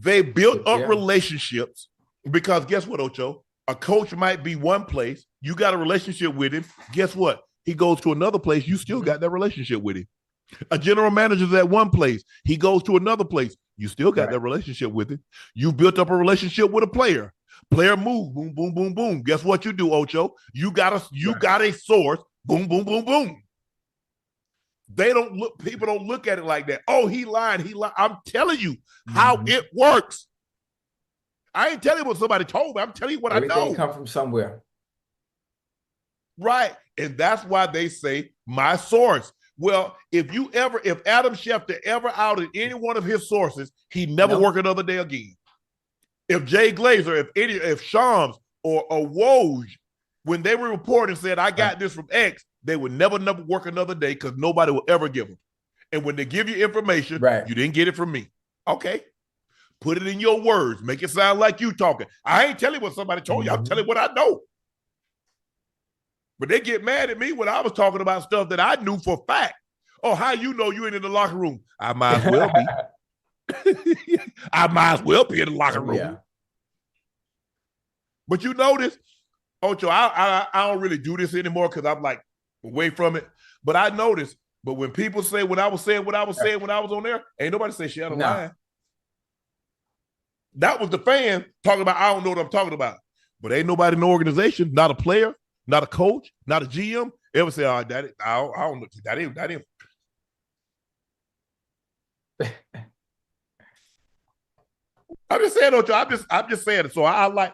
Speaker 1: They built up relationships because guess what, Ocho? A coach might be one place. You got a relationship with him. Guess what? He goes to another place. You still got that relationship with him. A general manager's at one place. He goes to another place. You still got that relationship with him. You built up a relationship with a player. Player move, boom, boom, boom, boom. Guess what you do, Ocho? You got a source, boom, boom, boom, boom. People don't look at it like that. Oh, he lied. I'm telling you how it works. I ain't telling you what somebody told me. I'm telling you what I know.
Speaker 2: Everything come from somewhere.
Speaker 1: Right. And that's why they say my source. Well, if Adam Schefter ever outed any one of his sources, he'd never work another day again. If Jay Glazer, if Shams or Woj, when they were reporting said, I got this from X, they would never work another day because nobody will ever give them. And when they give you information, you didn't get it from me. Okay. Put it in your words. Make it sound like you talking. I ain't telling you what somebody told you. I'm telling you what I know. But they get mad at me when I was talking about stuff that I knew for a fact. Oh, how you know you ain't in the locker room? I might as well be. I might as well be in the locker room. Yeah. But you notice, Ocho, I don't really do this anymore because I'm like away from it. But I noticed, but when people say when I was saying when I was on there, ain't nobody say shit out of line. That was the fan talking about, I don't know what I'm talking about. But ain't nobody in the organization, not a player, not a coach, not a GM, ever say, oh, I don't know. That ain't. I'm just saying, Ocho, I'm just saying it. So I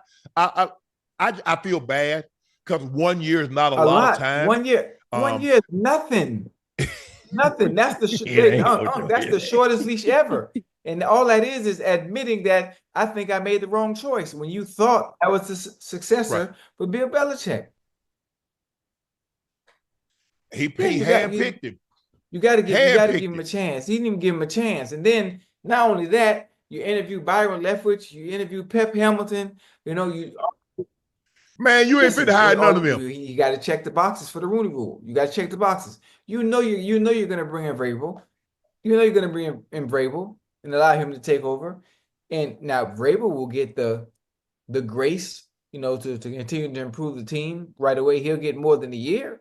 Speaker 1: feel bad because 1 year is not a lot of time.
Speaker 2: 1 year. 1 year is nothing. Nothing. That's the shortest leash ever. And all that is admitting that I think I made the wrong choice when you thought I was the successor for Bill Belichick.
Speaker 1: He handpicked him.
Speaker 2: You got to give him a chance. He didn't even give him a chance. And then not only that, you interview Byron Leftwich, you interview Pep Hamilton.
Speaker 1: Man, you ain't fit to hire none of them.
Speaker 2: You got to check the boxes for the Rooney Rule. You got to check the boxes. You know you're going to bring in Vrabel. You know you're going to bring in Vrabel and allow him to take over. And now Vrabel will get the grace, to continue to improve the team right away. He'll get more than a year.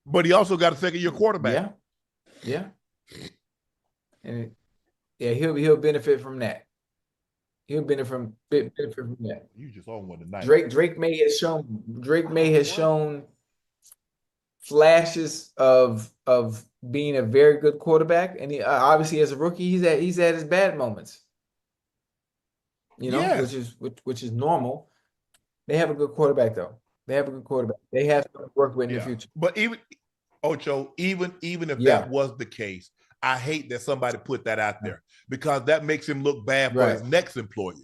Speaker 1: But he also got a second-year quarterback.
Speaker 2: Yeah. And he'll benefit from that. He'll benefit from that.
Speaker 1: You just on one tonight.
Speaker 2: Drake May has shown flashes of being a very good quarterback, and he, obviously as a rookie, he's at his bad moments. Which is normal. They have a good quarterback though. They have to work with in the future.
Speaker 1: But even Ocho, even if that was the case, I hate that somebody put that out there because that makes him look bad for his next employer.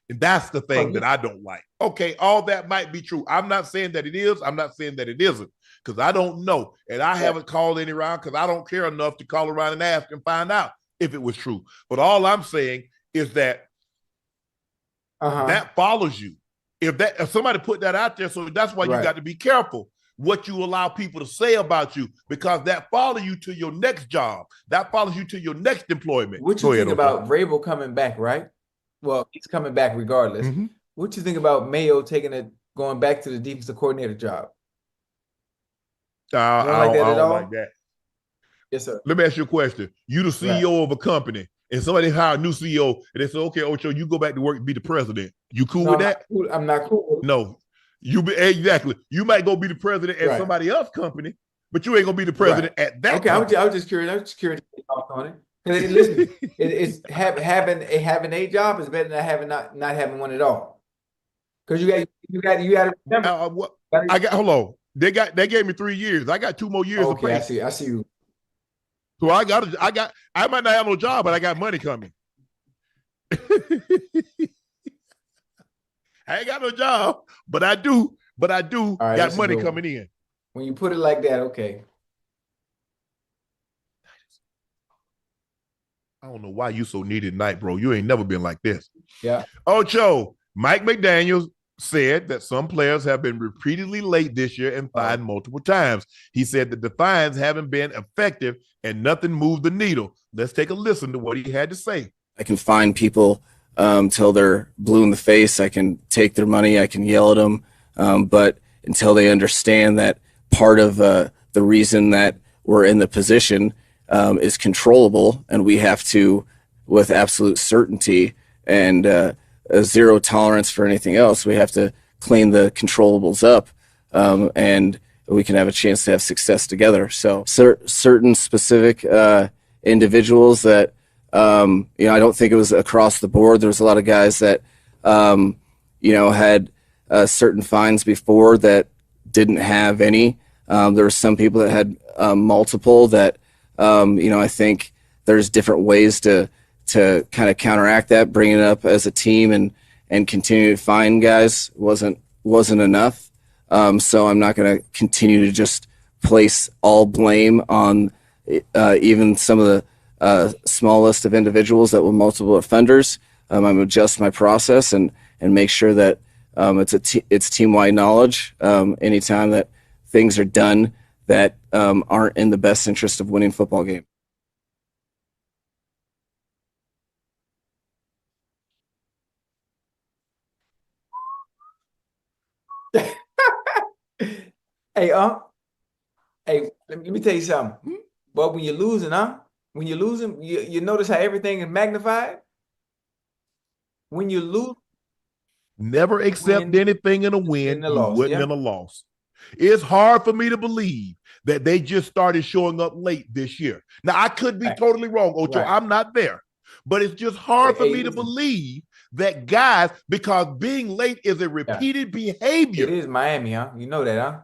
Speaker 1: And that's the thing that I don't like. Okay, all that might be true. I'm not saying that it is. I'm not saying that it isn't because I don't know. And I haven't called any around because I don't care enough to call around and ask and find out if it was true. But all I'm saying is that that follows you. If somebody put that out there, so that's why you got to be careful what you allow people to say about you because that follows you to your next job. That follows you to your next employment.
Speaker 2: What you think about Vrabel coming back, right? Well, he's coming back regardless.
Speaker 1: Mm-hmm.
Speaker 2: What you think about Mayo going back to the defensive coordinator job? You don't like that
Speaker 1: I
Speaker 2: at
Speaker 1: don't like
Speaker 2: all?
Speaker 1: that.
Speaker 2: Yes, sir.
Speaker 1: Let me ask you a question. You the
Speaker 2: Right.
Speaker 1: CEO of a company, and somebody hired a new CEO, and they say, "Okay, Ocho, you go back to work and be the president." You cool
Speaker 2: No,
Speaker 1: with that?
Speaker 2: I'm not cool.
Speaker 1: No. Exactly. You might go be the president at
Speaker 2: Right.
Speaker 1: somebody else's company, but you ain't gonna be the president at that
Speaker 2: Okay,
Speaker 1: company.
Speaker 2: I was just curious. I was just curious on it. Listen, it's having a job is better than having not having one at all. Because you got to remember.
Speaker 1: Hold on. They gave me 3 years. I got 2 more years of pay.
Speaker 2: I see you.
Speaker 1: So I might not have no job, but I got money coming. I ain't got no job, but I do
Speaker 2: Right,
Speaker 1: got money coming in.
Speaker 2: When you put it like that, okay.
Speaker 1: I don't know why you so needy tonight, bro. You ain't never been like this.
Speaker 2: Yeah.
Speaker 1: Ocho, Mike McDaniel said that some players have been repeatedly late this year and fined multiple times. He said that the fines haven't been effective and nothing moved the needle. Let's take a listen to what he had to say.
Speaker 3: I can fine people till they're blue in the face. I can take their money. I can yell at them. But until they understand that part of the reason that we're in the position is controllable, and we have to, with absolute certainty and a zero tolerance for anything else, we have to clean the controllables up, and we can have a chance to have success together. So certain specific individuals that, I don't think it was across the board. There was a lot of guys that, had certain fines before that didn't have any. There were some people that had multiple that, I think there's different ways to kind of counteract that. Bringing it up as a team and continue to fine guys wasn't enough. So I'm not going to continue to just place all blame on even some of the small list of individuals that were multiple offenders. I'm going to adjust my process and make sure that it's team-wide knowledge. Anytime that things are done that aren't in the best interest of winning football game.
Speaker 2: Hey, let me tell you something. But when you're losing, you notice how everything is magnified? When you lose,
Speaker 1: never accept anything in a win, you wouldn't in a loss. It's hard for me to believe that they just started showing up late this year. Now, I could be totally wrong, Ocho. I'm not there. But it's just hard for me to believe that guys, because being late is a repeated behavior.
Speaker 2: It is Miami, huh? You know that, huh?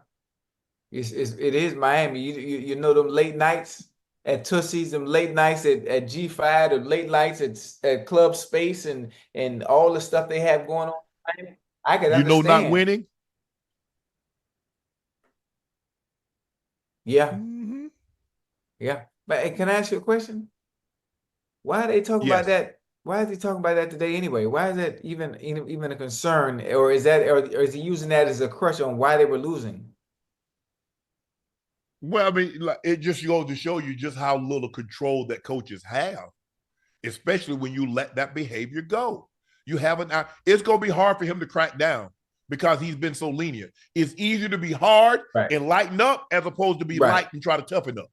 Speaker 2: It is Miami. You know them late nights at Tootsie's, them late nights at G5, them late nights at Club Space and all the stuff they have going on. I can understand.
Speaker 1: Not winning?
Speaker 2: Yeah. Mm-hmm. Yeah. But hey, can I ask you a question? Why are they talking about that? Why is he talking about that today anyway? Why is that even a concern? Or is he using that as a crush on why they were losing?
Speaker 1: Well, I mean, it just goes to show you just how little control that coaches have, especially when you let that behavior go. It's going to be hard for him to crack down because he's been so lenient. It's easier to be hard and lighten up as opposed to be light and try to toughen up.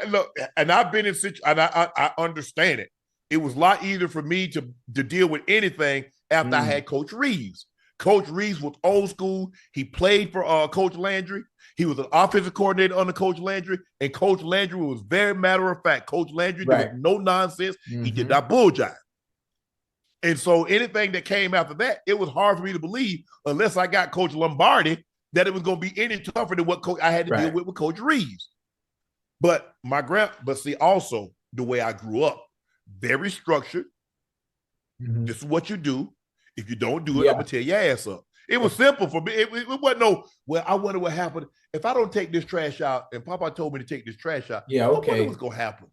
Speaker 1: Look, and I've been in and I understand it. It was a lot easier for me to deal with anything after I had Coach Reeves. Coach Reeves was old school. He played for Coach Landry. He was an offensive coordinator under Coach Landry, and Coach Landry was very matter of fact. Coach Landry did no nonsense. Mm-hmm. He did not bulljive. And so anything that came after that, it was hard for me to believe, unless I got Coach Lombardi, that it was going to be any tougher than what I had to deal with Coach Reeves. But see, also the way I grew up, very structured. Mm-hmm. This is what you do. If you don't do it, I'm gonna tear your ass up. It was simple for me. It wasn't I wonder what happened. If I don't take this trash out, and Papa told me to take this trash out, I wonder what's gonna happen.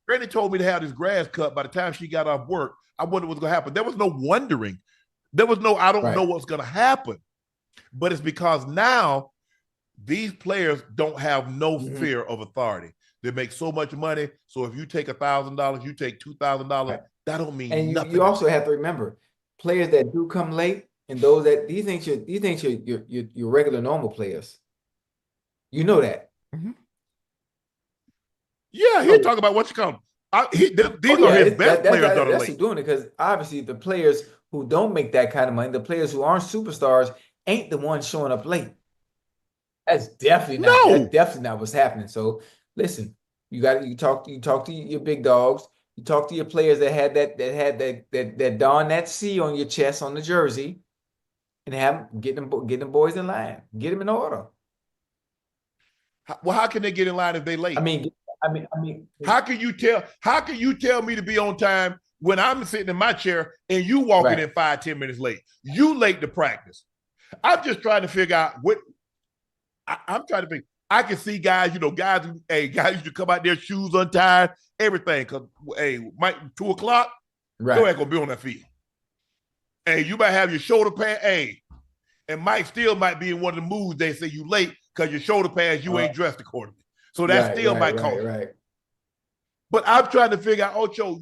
Speaker 1: Granny told me to have this grass cut. By the time she got off work, I wonder what's gonna happen. There was no wondering. There was no, I don't know what's gonna happen. But it's because now these players don't have no fear of authority. They make so much money. So if you take $1,000, you take $2,000, That don't mean
Speaker 2: And
Speaker 1: nothing.
Speaker 2: you also have to remember players that do come late and those that these things your regular normal players. You know that.
Speaker 1: Yeah, he's talking about what you call these are his best players that are
Speaker 2: that's
Speaker 1: late.
Speaker 2: who's doing it, because obviously the players who don't make that kind of money, the players who aren't superstars, ain't the ones showing up late. That's definitely not what's happening. So listen, you talk to your big dogs, you talk to your players that had that don that C on your chest on the jersey, and have them get them boys in line, get them in order.
Speaker 1: Well, how can they get in line if they late?
Speaker 2: I mean,
Speaker 1: how can you tell me to be on time when I'm sitting in my chair and you walking in 5-10 minutes late? You late to practice. I'm just trying to figure out what I'm trying to think. I can see guys, guys used to come out there, shoes untied, everything. Because, Mike, 2 o'clock, you ain't gonna be on that field. Hey, you might have your shoulder pad. Hey, and Mike still might be in one of the moods. They say you late because your shoulder pads, you ain't dressed accordingly. So that still might cause you. But I'm trying to figure out, Ocho,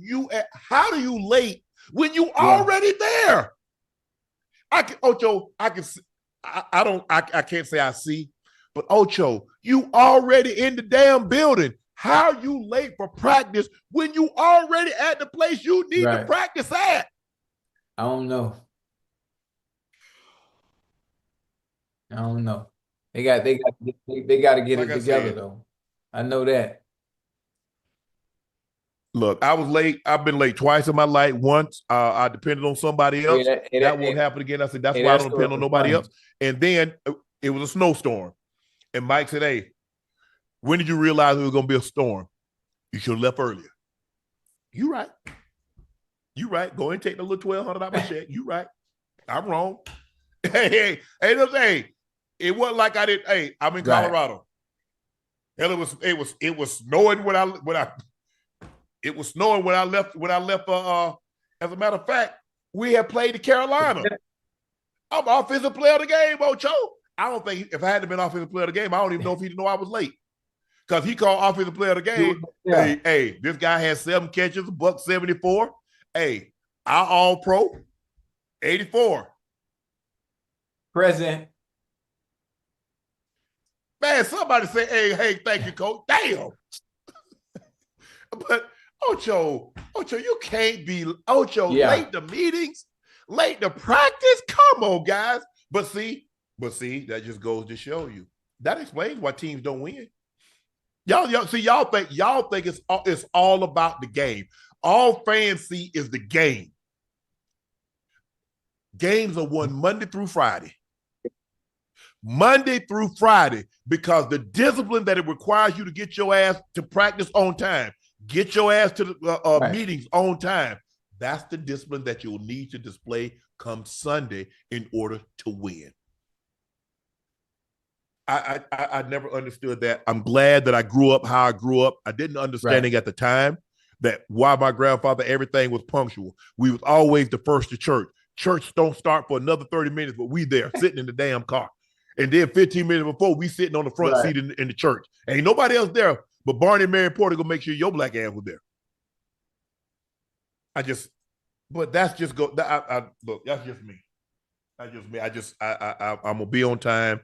Speaker 1: how do you late when you already there? I can't say I see, but Ocho, you already in the damn building. How you late for practice when you already at the place you need to practice at?
Speaker 2: I don't know. They got to get it together though. I know that.
Speaker 1: Look, I was late. I've been late twice in my life. Once I depended on somebody else. That won't happen again. I said, that's why I don't depend on nobody else. And then it was a snowstorm. And Mike said, hey, when did you realize it was going to be a storm? You should have left earlier. You right. You right. Go and take the little $1,200 out of my check. You right. I'm wrong. Hey, it wasn't like I didn't. Hey, I'm in Colorado. Hell, it was snowing when I left. As a matter of fact, we had played the Carolina. I'm offensive player of the game, Ocho. I don't think if I hadn't been offensive player of the game, I don't even know if he didn't know I was late. Because he called offensive player of the game. Yeah. Hey, this guy has 7 catches, $174. Hey, our all pro, 84.
Speaker 2: Present.
Speaker 1: Man, somebody say, hey, thank you, coach. Damn. But Ocho, you can't be late to meetings, late to practice. Come on, guys. But see, that just goes to show you. That explains why teams don't win. Y'all think it's all about the game. All fans see is the game. Games are won Monday through Friday. Monday through Friday, because the discipline that it requires you to get your ass to practice on time, get your ass to the meetings on time. That's the discipline that you'll need to display come Sunday in order to win. I never understood that. I'm glad that I grew up how I grew up. I didn't understand at the time that why my grandfather, everything was punctual. We was always the first to church. Church don't start for another 30 minutes, but we there sitting in the damn car. And then 15 minutes before, we sitting on the front seat in the church. Ain't nobody else there, but Barney and Mary Porter gonna make sure your black ass was there. But that's just look, that's just me. I'm gonna be on time.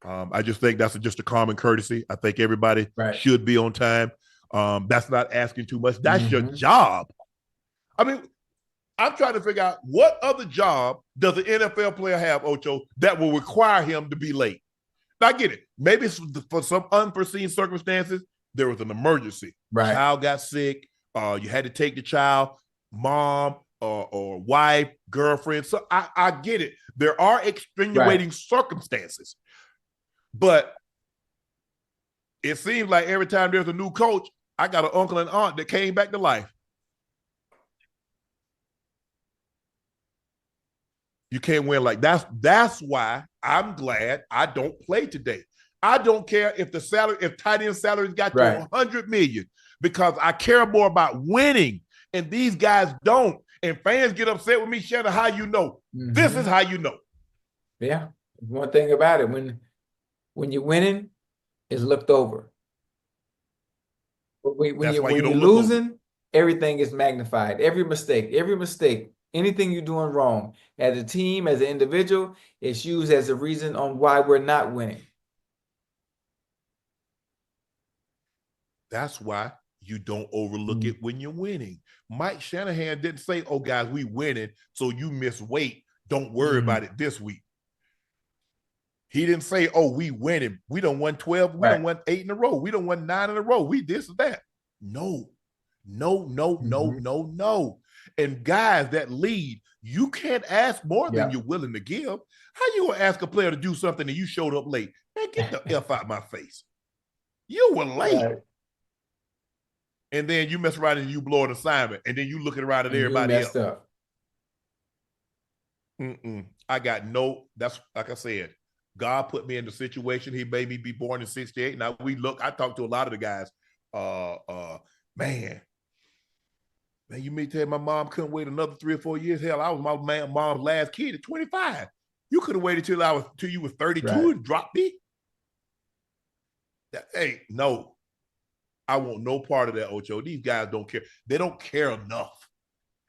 Speaker 1: I just think that's just a common courtesy. I think everybody should be on time. That's not asking too much. That's your job. I mean, I'm trying to figure out what other job does an NFL player have, Ocho, that will require him to be late. Now, I get it. Maybe for some unforeseen circumstances, there was an emergency. Child got sick. You had to take the child, mom or wife, girlfriend. So I get it. There are extenuating circumstances. But it seems like every time there's a new coach, I got an uncle and aunt that came back to life. You can't win like that's why I'm glad I don't play today. I don't care if tight end salaries got to 100 million, because I care more about winning, and these guys don't. And fans get upset with me, Shannon. How you know? This is how you know.
Speaker 2: Yeah. One thing about it, when you're winning, it's looked over. But when you're losing, everything is magnified. Every mistake, anything you're doing wrong as a team, as an individual, it's used as a reason on why we're not winning.
Speaker 1: That's why you don't overlook it when you're winning. Mike Shanahan didn't say, oh, guys, we winning, so you miss weight. Don't worry about it this week. He didn't say, oh, we winning. We done won 12. We done won 8 in a row. We done won 9 in a row. We this or that. No. And guys that lead, you can't ask more than you're willing to give. How you going to ask a player to do something and you showed up late? Man, get the F out of my face. You were late.
Speaker 2: Right.
Speaker 1: And then you mess around and you blow an assignment. And then you looking around at everybody else.
Speaker 2: Up.
Speaker 1: I got that's like I said, God put me in the situation. He made me be born in 68. Now I talked to a lot of the guys. Man, you may tell my mom couldn't wait another 3 or 4 years. Hell, I was my mom's last kid at 25. You could have waited till you were 32 and dropped me. Hey, no. I want no part of that, Ocho. These guys don't care. They don't care enough.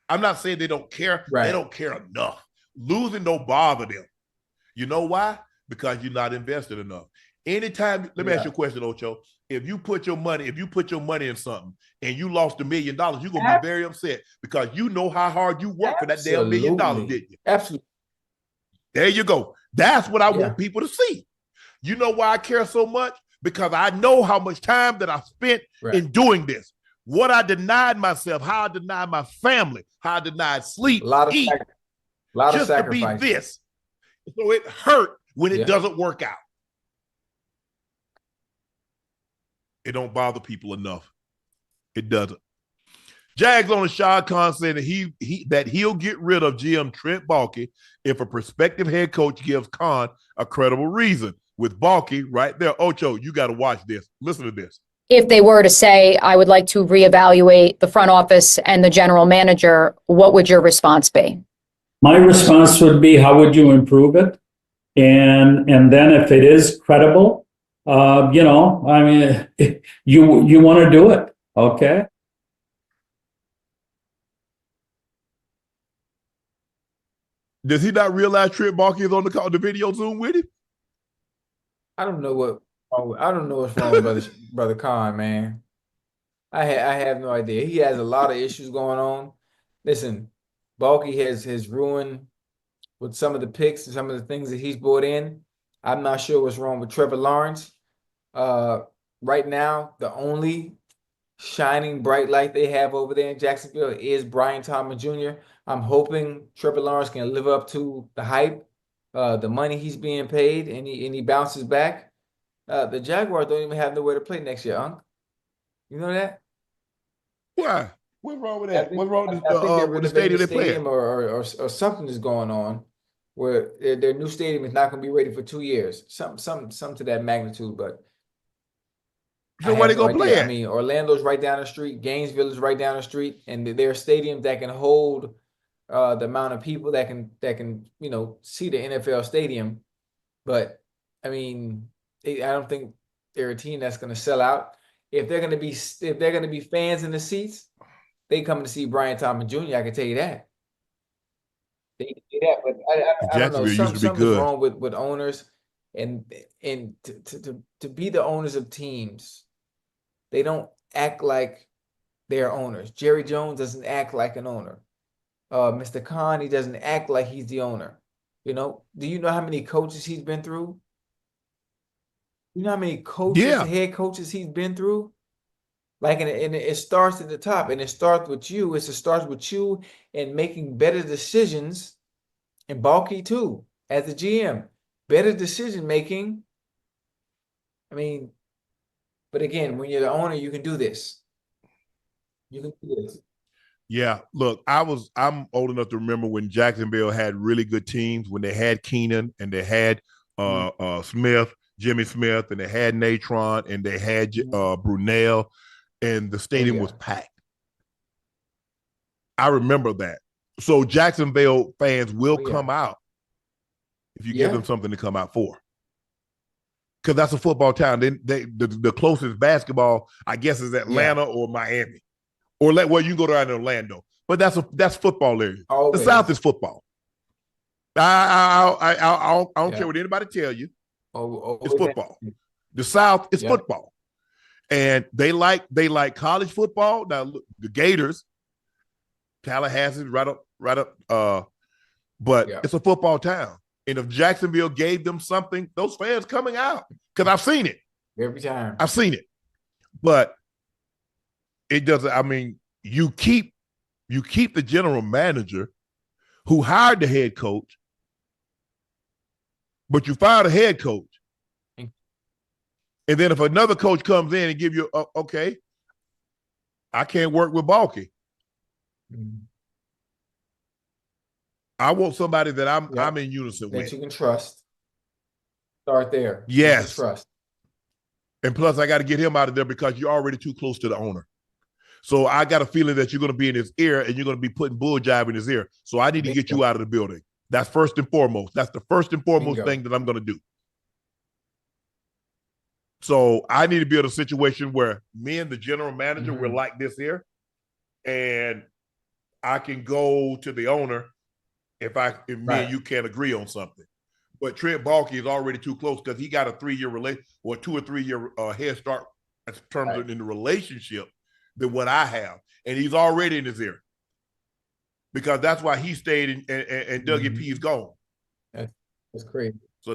Speaker 1: I'm not saying they don't care. Right. They don't care enough. Losing don't bother them. You know why? Because you're not invested enough. Anytime, let me ask you a question, Ocho. If you put your money in something and you lost $1 million, you're gonna be very upset because you know how hard you worked for that damn $1 million, didn't you?
Speaker 2: Absolutely.
Speaker 1: There you go. That's what I want people to see. You know why I care so much? Because I know how much time that I spent in doing this. What I denied myself, how I denied my family, how I denied sleep, eat, just to be this. So it hurt when it doesn't work out. It don't bother people enough. It doesn't. Jags owner Shad Khan said that he'll get rid of GM Trent Baalke if a prospective head coach gives Khan a credible reason. With Baalke right there, Ocho, you got to watch this. Listen to this.
Speaker 4: If they were to say, I would like to reevaluate the front office and the general manager, what would your response be?
Speaker 5: My response would be, how would you improve it? And then if it is credible, you want to do it, okay?
Speaker 1: Does he not realize Trent Baalke is on the video Zoom with him?
Speaker 2: I don't know what's wrong with brother Khan, man. I have no idea. He has a lot of issues going on. Listen, Baalke has ruined with some of the picks and some of the things that he's brought in. I'm not sure what's wrong with Trevor Lawrence. Right now, the only shining bright light they have over there in Jacksonville is Brian Thomas Jr. I'm hoping Trevor Lawrence can live up to the hype. The money he's being paid, and he bounces back. The Jaguars don't even have nowhere to play next year, Unc. You know that?
Speaker 1: Why? What's wrong with that? What's wrong with the stadium they play?
Speaker 2: Or something is going on where their new stadium is not going to be ready for 2 years. Some to that magnitude, but
Speaker 1: so where they gonna play at?
Speaker 2: I mean, Orlando's right down the street, Gainesville is right down the street, and there are stadiums that can hold the amount of people that can see the NFL stadium. But I mean, I don't think they're a team that's going to sell out. If they're going to be fans in the seats, they come to see Brian Thomas Jr. I can tell you that. They can do that, but I don't know. Something's wrong with owners, and to be the owners of teams, they don't act like they're owners. Jerry Jones doesn't act like an owner. Mr. Khan, he doesn't act like he's the owner. Do you know how many coaches he's been through? You know how many head coaches he's been through? And it starts at the top, and it starts with you. It starts with you and making better decisions, and Baalke too, as the GM. Better decision making. I mean, but again, when you're the owner, you can do this. You can do this.
Speaker 1: Yeah, look, I'm old enough to remember when Jacksonville had really good teams, when they had Keenan and they had Smith, Jimmy Smith, and they had Natron and they had Brunell, and the stadium was packed. I remember that. So Jacksonville fans will come out if you give them something to come out for. Because that's a football town. The closest basketball, I guess, is Atlanta or Miami. Or well, you can go down to Orlando, but that's football area.
Speaker 2: Always.
Speaker 1: The South is football. I don't care what anybody tell you. It's football. The South is football, and they like college football. Now look, the Gators, Tallahassee, right up. But it's a football town, and if Jacksonville gave them something, those fans coming out because I've seen it
Speaker 2: every time.
Speaker 1: I've seen it, but it doesn't. I mean, you keep the general manager who hired the head coach, but you fire the head coach. And then if another coach comes in and give you, okay, I can't work with Balky. I want somebody that I'm in unison with.
Speaker 2: That you can trust. Start there.
Speaker 1: Yes.
Speaker 2: Trust.
Speaker 1: And plus, I got to get him out of there because you're already too close to the owner. So I got a feeling that you're going to be in his ear and you're going to be putting bull jive in his ear. So I need to get you out of the building. That's first and foremost. That's the first and foremost thing that I'm going to do. So I need to be in a situation where me and the general manager, we're like this here. And I can go to the owner if me and you can't agree on something. But Trent Baalke is already too close because he got a 3-year or 2 or 3 year head start in terms of in the relationship than what I have. And he's already in his ear. Because that's why he stayed and Dougie P's gone.
Speaker 2: That's crazy.
Speaker 1: So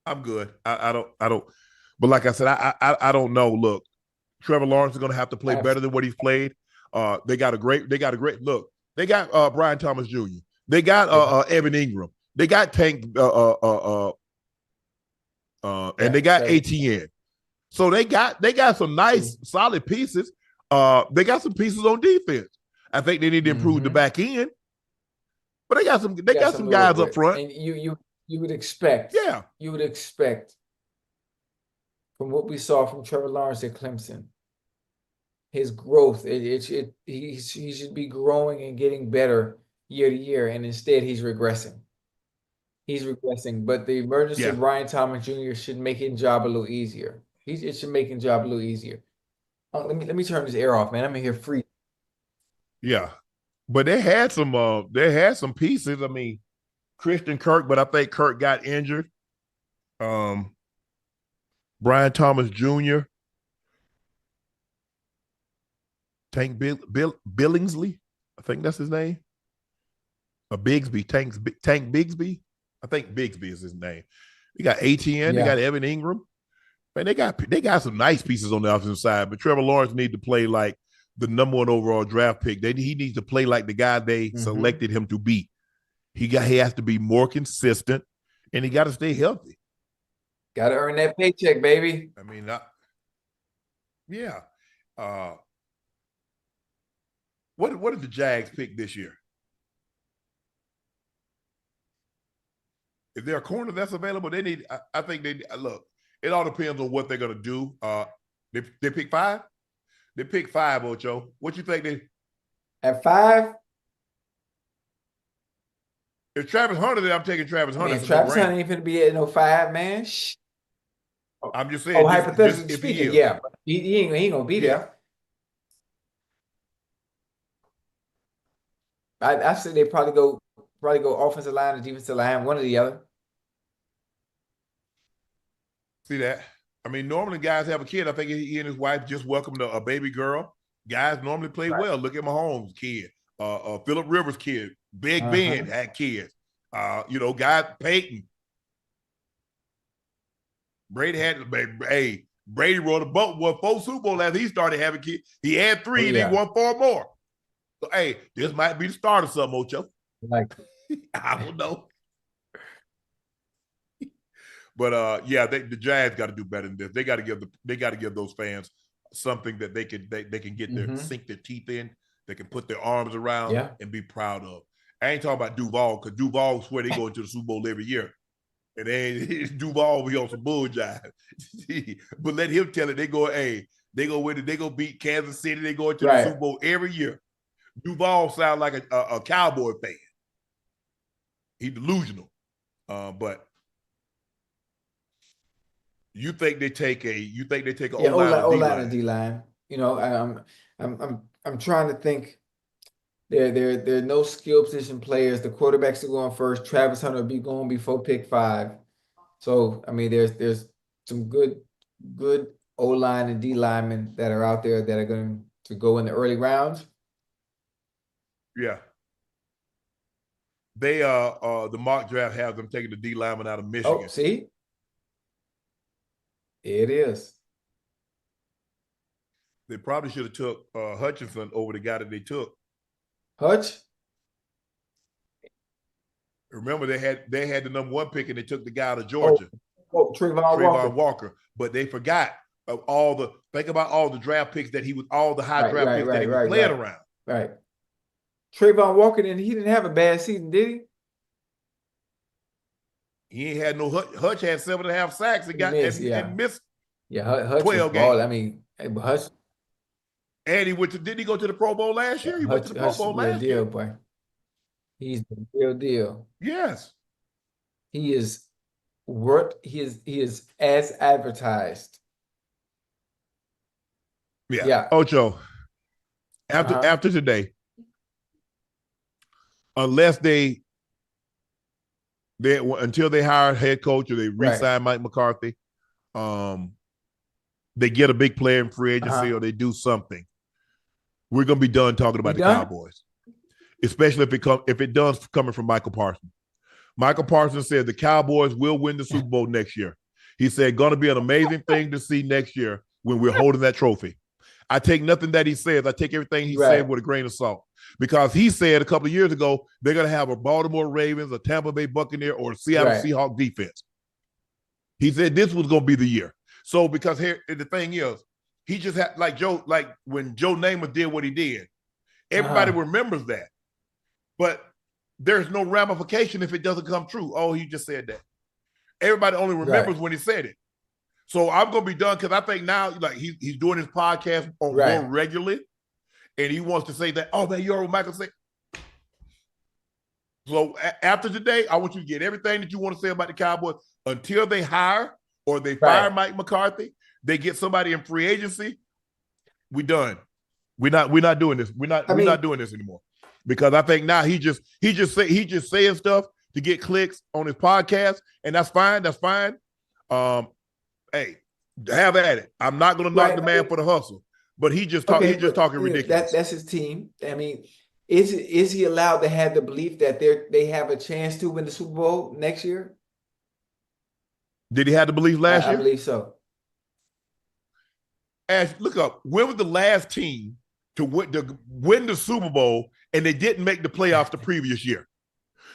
Speaker 1: I'm good. I don't. But like I said, I don't know. Look, Trevor Lawrence is going to have to play better than what he's played. They got a great look. They got Brian Thomas Jr. They got Evan Ingram. They got Tank and they got ATN. So they got some nice solid pieces. They got some pieces on defense. I think they need to improve the back end. But they got some guys up front.
Speaker 2: And you would expect. Yeah. You would expect from what we saw from Trevor Lawrence at Clemson, his growth, he should be growing and getting better year to year, and instead he's regressing. But the emergence of Brian Thomas Jr. should make his job a little easier. It should make his job a little easier. Let me turn this air off, man. I'm in here free.
Speaker 1: Yeah, but they had some pieces. I mean, Christian Kirk, but I think Kirk got injured. Brian Thomas Jr., Tank Billingsley, I think that's his name. Bigsby, Tank Bigsby. I think Bigsby is his name. You got ATN, they got Evan Ingram. Man, they got some nice pieces on the offensive side, but Trevor Lawrence needs to play like the #1 overall draft pick. He needs to play like the guy they selected him to be. He has to be more consistent, and he got to stay healthy.
Speaker 2: Got to earn that paycheck, baby.
Speaker 1: I mean, yeah. What did the Jags pick this year? Is there a corner that's available? They need. I think they look. It all depends on what they're gonna do. They pick 5. They pick 5, Ocho. What you think they
Speaker 2: at 5?
Speaker 1: If Travis Hunter, then I'm taking Travis Hunter.
Speaker 2: Man, Travis Hunter ain't gonna be at no 5, man.
Speaker 1: I'm just saying.
Speaker 2: Hypothetically speaking, but he ain't gonna be there. I say they probably go offensive line or defensive line, one or the other.
Speaker 1: See that? I mean, normally guys have a kid. I think he and his wife just welcomed a baby girl. Guys normally play well. Look at Mahomes' kid, Phillip Rivers' kid, Big Ben had kids. Guys, Peyton. Brady had Brady rode a boat, won 4 Super Bowls after he started having kids. He had 3 and he won 4 more. So this might be the start of something, Ocho. I don't know. But the Jags got to do better than this. They got to give those fans something that they can get their sink their teeth in. They can put their arms around and be proud of. I ain't talking about Duval because Duval swear they go into the Super Bowl every year, and Duval be on some bull jive. But let him tell it. They go win it. They go beat Kansas City. They go into the Super Bowl every year. Duval sound like a Cowboy fan. He's delusional, but. You think they take a O-line
Speaker 2: and D-line? I'm I'm trying to think. There are no skill position players. The quarterbacks are going first. Travis Hunter will be going before pick 5. So I mean, there's some good O-line and D linemen that are out there that are going to go in the early rounds.
Speaker 1: Yeah. They the mock draft has them taking the D lineman out of Michigan.
Speaker 2: Oh, see? It is.
Speaker 1: They probably should have took Hutchinson over the guy that they took.
Speaker 2: Hutch?
Speaker 1: Remember, they had the number 1 pick and they took the guy out of Georgia.
Speaker 2: Trayvon Walker.
Speaker 1: But they forgot of think about all the draft picks that he was, all the high draft picks that he was playing around.
Speaker 2: Right. Trayvon Walker, he didn't have a bad season, did he?
Speaker 1: He ain't had no Hutch had 7.5 sacks and missed.
Speaker 2: Yeah, Hutch
Speaker 1: 12 games.
Speaker 2: I mean, Hutch.
Speaker 1: And didn't he go to the Pro Bowl last year? He went to the Pro Bowl last year.
Speaker 2: Boy. He's the real deal.
Speaker 1: Yes.
Speaker 2: He is as advertised.
Speaker 1: Yeah. Ocho. After today, unless until they hire a head coach or they re-sign Mike McCarthy, they get a big player in free agency or they do something, we're gonna be done talking about the Cowboys. Especially if it does coming from Michael Parsons. Michael Parsons said the Cowboys will win the Super Bowl next year. He said going to be an amazing thing to see next year when we're holding that trophy. I take nothing that he says. I take everything he said with a grain of salt. Because he said a couple of years ago, they're going to have a Baltimore Ravens, a Tampa Bay Buccaneer, or a Seattle Seahawks defense. He said this was going to be the year. So because here the thing is, he just had like when Joe Namath did what he did, everybody remembers that. But there's no ramification if it doesn't come true. Oh, he just said that. Everybody only remembers when he said it. So I'm going to be done because I think now like he's doing his podcast more regularly. And he wants to say that, oh, man, you heard what Michael said. So after today, I want you to get everything that you want to say about the Cowboys until they hire or they fire Mike McCarthy. They get somebody in free agency. We done. We're not doing this. We're not doing this anymore. Because I think now he just saying stuff to get clicks on his podcast, and that's fine. That's fine. Hey, have at it. I'm not going to knock the man for the hustle, but he's just talking ridiculous.
Speaker 2: That's his team. I mean, is he allowed to have the belief that they have a chance to win the Super Bowl next year?
Speaker 1: Did he have the belief last year?
Speaker 2: I believe so.
Speaker 1: Ash, look up. When was the last team to win the Super Bowl and they didn't make the playoffs the previous year?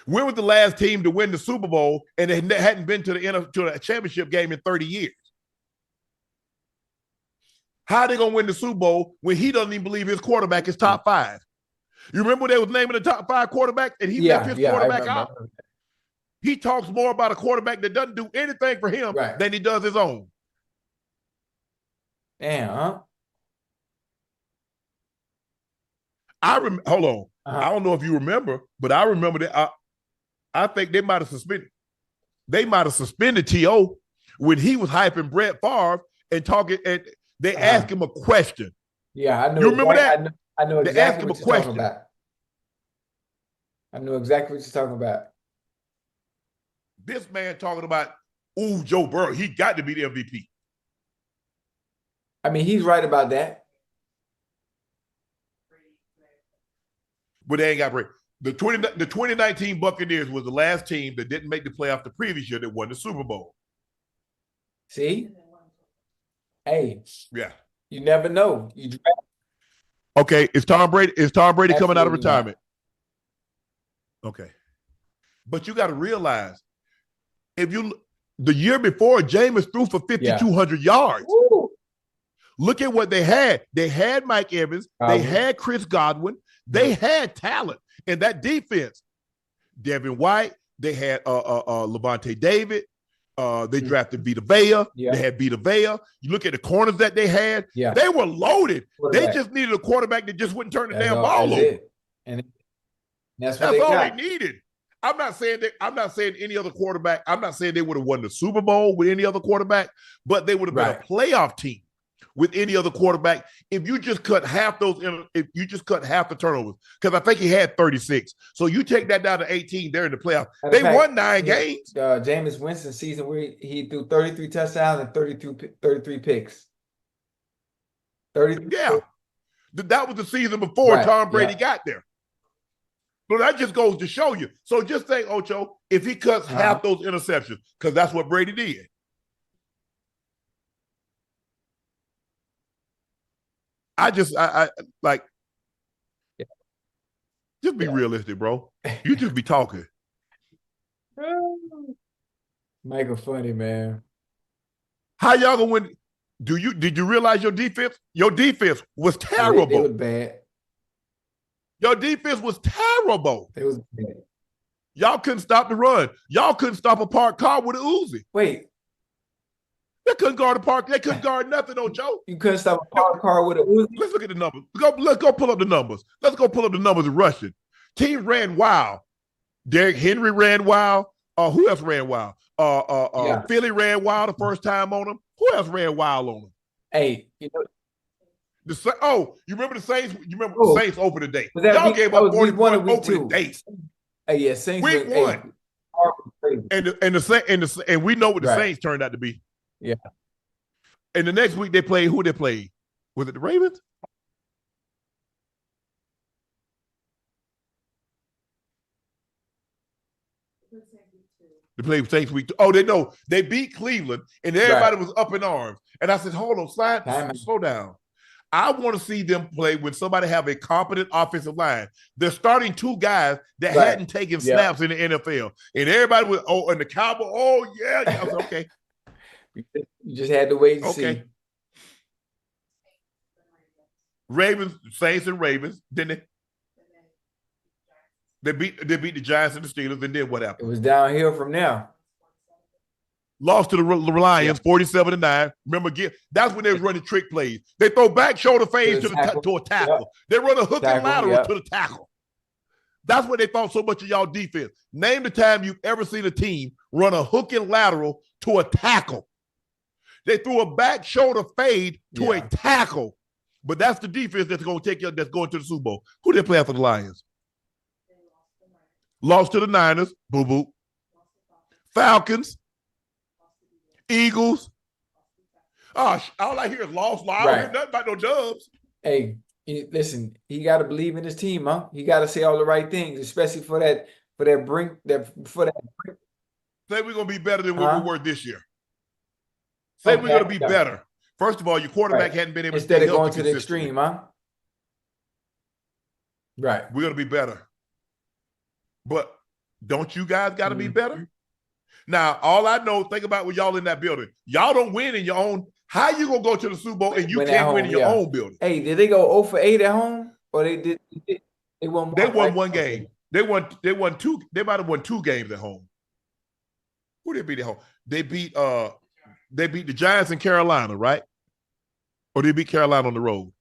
Speaker 1: When was the last team to win the Super Bowl and they hadn't been to the championship game in 30 years? How are they going to win the Super Bowl when he doesn't even believe his quarterback is top 5? You remember they was naming the top 5 quarterback and he left his quarterback out? He talks more about a quarterback that doesn't do anything for him than he does his own.
Speaker 2: Damn, huh?
Speaker 1: Hold on. I don't know if you remember, but I remember that I think they might have suspended. They might have suspended T.O. when he was hyping Brett Favre and talking, and they asked him a question.
Speaker 2: Yeah, I know.
Speaker 1: You remember that?
Speaker 2: I know exactly
Speaker 1: they asked him
Speaker 2: what
Speaker 1: a
Speaker 2: you're
Speaker 1: question.
Speaker 2: talking about. I know exactly what you're talking about.
Speaker 1: This man talking about, ooh, Joe Burrow, he got to be the MVP.
Speaker 2: I mean, he's right about that.
Speaker 1: But they ain't got break. The 2019 Buccaneers was the last team that didn't make the playoff the previous year that won the Super Bowl.
Speaker 2: See? Hey.
Speaker 1: Yeah.
Speaker 2: You never know.
Speaker 1: Okay, is Tom Brady coming out of retirement?
Speaker 2: Not.
Speaker 1: Okay. But you got to realize, the year before, Jameis threw for 5,200 yards.
Speaker 2: Woo.
Speaker 1: Look at what they had. They had Mike Evans. They had Chris Godwin. They had talent in that defense. Devin White. They had Levante David. They drafted Vita Vea. They had Vita Vea. You look at the corners that they had. They were loaded. They just needed a quarterback that just wouldn't turn the damn ball over.
Speaker 2: And that's
Speaker 1: all they needed. I'm not saying any other quarterback. I'm not saying they would have won the Super Bowl with any other quarterback, but they would have been a playoff team. with any other quarterback. If you just cut half if you just cut half the turnovers, because I think he had 36. So you take that down to 18, they're in the playoff. They won 9 games.
Speaker 2: Jameis Winston's season where he threw 33 touchdowns and 33 picks. 33.
Speaker 1: Yeah. That was the season before Tom Brady got there. So that just goes to show you. So just think, Ocho, if he cuts half those interceptions, because that's what Brady did. Just be realistic, bro. You just be talking.
Speaker 2: Michael funny, man.
Speaker 1: How y'all gonna win? Did you realize your defense? Your defense was terrible.
Speaker 2: It was bad.
Speaker 1: Your defense was terrible.
Speaker 2: It was bad.
Speaker 1: Y'all couldn't stop the run. Y'all couldn't stop a parked car with an Uzi.
Speaker 2: Wait.
Speaker 1: They couldn't guard a park. They couldn't guard nothing, Ocho.
Speaker 2: You couldn't stop a parked car with an Uzi?
Speaker 1: Let's look at the numbers. Let's go pull up the numbers. Let's go pull up the numbers in rushing. Teams ran wild. Derrick Henry ran wild. Who else ran wild? Philly ran wild the first time on them. Who else ran wild on them?
Speaker 2: Hey, you know.
Speaker 1: You remember the Saints? You remember the Saints opening day? Y'all gave up 41 opening days.
Speaker 2: Hey, yeah, Saints
Speaker 1: week 1. And we know what the Saints turned out to be.
Speaker 2: Yeah.
Speaker 1: And the next week they played who they played? Was it the Ravens? They played Saints week 2. Oh, they know they beat Cleveland, and everybody was up in arms. And I said, "Hold on, slow down. I want to see them play when somebody have a competent offensive line. They're starting 2 guys that hadn't taken snaps in the NFL, and everybody was and the Cowboys. Oh yeah, I was okay.
Speaker 2: You just had to wait and see.
Speaker 1: Ravens, Saints, and Ravens. Didn't they? They beat the Giants and the Steelers, and then what happened?
Speaker 2: It was downhill from there.
Speaker 1: Lost to the Lions, 47-9. Remember, that's when they was running trick plays. They throw back shoulder fades to a tackle. Yep. They run a hook and lateral to the tackle. That's what they thought so much of y'all defense. Name the time you've ever seen a team run a hook and lateral to a tackle. They threw a back shoulder fade to a tackle. But that's the defense that's going to that's going to the Super Bowl. Who they play for the Lions? Lost to the Niners. Boo-boo. Falcons. Eagles. All I hear is lost. I don't hear nothing about no dubs.
Speaker 2: Hey, listen, he got to believe in his team, huh? He got to say all the right things, especially for that brink.
Speaker 1: Say we're going to be better than what we were this year. Say we're going to be better. First of all, your quarterback hadn't been able to
Speaker 2: instead of going to the extreme, huh? Right.
Speaker 1: We're going to be better. But don't you guys got to be better? Now, all I know, think about when y'all in that building. Y'all don't win in your own. How you going to go to the Super Bowl and you can't win in your own building?
Speaker 2: Hey, did they go 0 for 8 at home? Or they did? They won
Speaker 1: one game. They won 2. They might have won 2 games at home. Who did they beat at home? They beat the Giants in Carolina, right? Or they beat Carolina on the road?